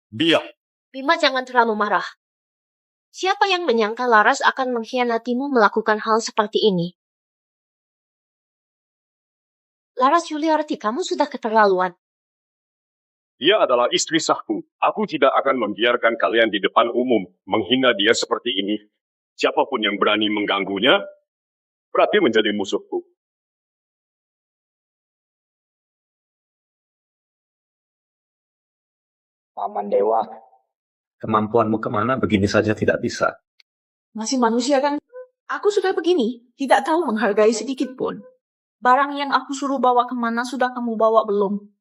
[SPEAKER 12] Biar.
[SPEAKER 17] Bima, jangan terlalu marah. Siapa yang menyangka Laras akan mengkhianatimu melakukan hal seperti ini? Laras Yuliarti, kamu sudah keterlaluan.
[SPEAKER 12] Dia adalah istri sahku. Aku tidak akan membiarkan kalian di depan umum menghina dia seperti ini. Siapapun yang berani mengganggunya, berarti menjadi musuhku.
[SPEAKER 21] Paman Dewa, kemampuanmu kemana begini saja tidak bisa.
[SPEAKER 11] Masih manusia kan? Aku sudah begini, tidak tahu menghargai sedikit pun. Barang yang aku suruh bawa kemana sudah kamu bawa belum?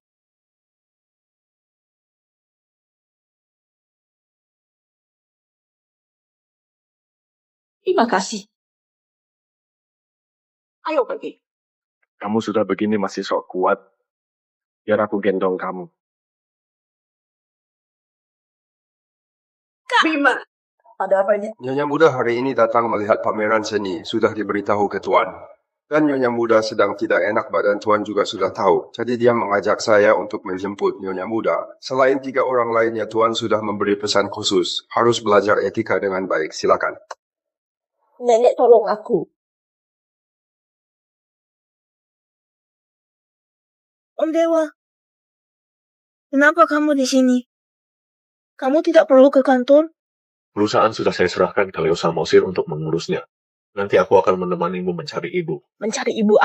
[SPEAKER 11] Terima kasih. Ayo pergi.
[SPEAKER 5] Kamu sudah begini masih sok kuat. Biar aku gendong kamu.
[SPEAKER 3] Bima, ada apa ini?
[SPEAKER 15] Nyonya Muda hari ini datang melihat pameran seni, sudah diberitahu ke Tuan. Dan Nyonya Muda sedang tidak enak badan Tuan juga sudah tahu. Jadi dia mengajak saya untuk menjemput Nyonya Muda. Selain 3 orang lainnya, Tuan sudah memberi pesan khusus. Harus belajar etika dengan baik. Silakan.
[SPEAKER 19] Nenek tolong aku.
[SPEAKER 11] Om Dewa, kenapa kamu di sini? Kamu tidak perlu ke kantor?
[SPEAKER 12] Perusahaan sudah saya serahkan ke Leo Samosir untuk mengurusnya. Nanti aku akan menemanimu mencari ibu.
[SPEAKER 11] Mencari ibu.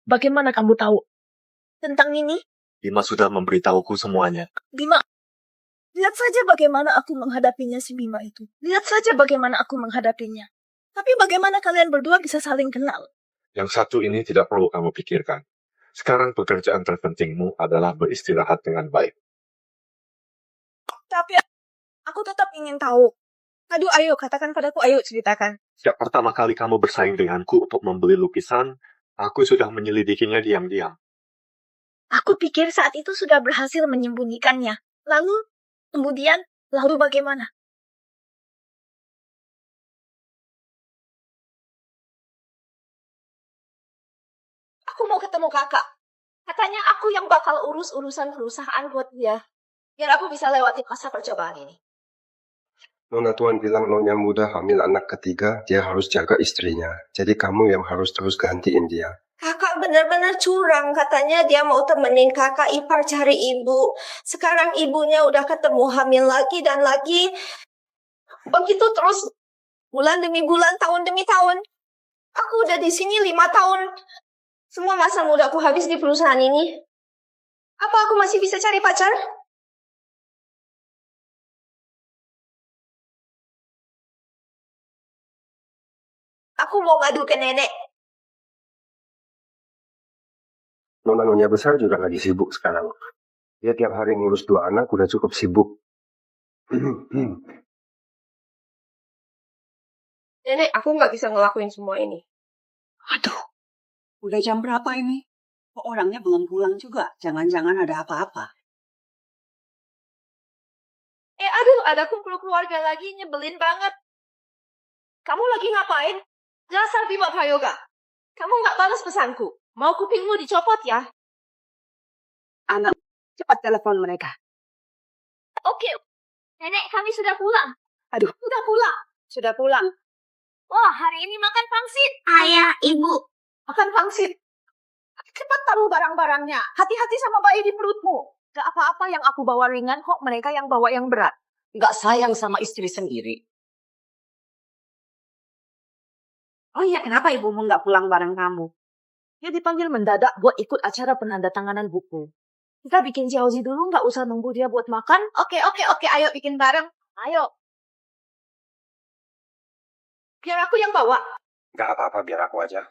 [SPEAKER 11] Bagaimana kamu tahu tentang ini?
[SPEAKER 12] Bima sudah memberitahuku semuanya.
[SPEAKER 11] Bima, lihat saja bagaimana aku menghadapinya si Bima itu. Lihat saja bagaimana aku menghadapinya. Tapi bagaimana kalian berdua bisa saling kenal?
[SPEAKER 12] Yang satu ini tidak perlu kamu pikirkan. Sekarang pekerjaan terpentingmu adalah beristirahat dengan baik.
[SPEAKER 11] Tapi aku tetap ingin tahu. Aduh, ayo katakan padaku, ayo ceritakan.
[SPEAKER 12] Sejak pertama kali kamu bersaing denganku untuk membeli lukisan, aku sudah menyelidikinya diam-diam.
[SPEAKER 11] Aku pikir saat itu sudah berhasil menyembunyikannya. Lalu bagaimana?
[SPEAKER 19] Aku mau ketemu kakak. Katanya aku yang bakal urus urusan perusahaan buat dia. Biar aku bisa lewati masa percobaan ini.
[SPEAKER 15] Nona Tuan bilang Nyonya Muda hamil anak ketiga, dia harus jaga istrinya. Jadi kamu yang harus terus gantiin dia.
[SPEAKER 19] Kakak benar-benar curang. Katanya dia mau temenin kakak ipar cari ibu. Sekarang ibunya udah ketemu hamil lagi dan lagi. Begitu terus bulan demi bulan, tahun demi tahun. Aku udah di sini 5 tahun. Semua masa mudaku habis di perusahaan ini. Apa aku masih bisa cari pacar? Aku mau ngadu ke nenek.
[SPEAKER 15] Nona-nonya besar juga lagi sibuk sekarang. Dia tiap hari ngurus 2 anak, udah cukup sibuk.
[SPEAKER 19] Nenek, aku nggak bisa ngelakuin semua ini.
[SPEAKER 18] Aduh, udah jam berapa ini? Kok orangnya belum pulang juga? Jangan-jangan ada apa-apa.
[SPEAKER 19] Aduh, ada kumpul keluarga lagi, nyebelin banget. Kamu lagi ngapain? Dasar Bima Prayoga. Kamu nggak balas pesanku. Mau kupingmu dicopot ya?
[SPEAKER 18] Anak, cepat telepon mereka.
[SPEAKER 19] Oke. Nenek, kami sudah pulang.
[SPEAKER 18] Aduh.
[SPEAKER 19] Sudah pulang.
[SPEAKER 18] Sudah pulang.
[SPEAKER 19] Wah, hari ini makan pangsit.
[SPEAKER 8] Ayah, ibu.
[SPEAKER 19] Makan pangsit. Cepat taruh barang-barangnya. Hati-hati sama bayi di perutmu. Gak apa-apa yang aku bawa ringan kok, mereka yang bawa yang berat.
[SPEAKER 3] Gak sayang sama istri sendiri.
[SPEAKER 11] Oh iya, kenapa ibumu nggak pulang bareng kamu? Dia dipanggil mendadak buat ikut acara penandatanganan buku. Kita bikin jauzi dulu, nggak usah nunggu dia buat makan.
[SPEAKER 19] Oke. Ayo bikin bareng. Ayo. Biar aku yang bawa.
[SPEAKER 15] Gak apa-apa, biar aku aja.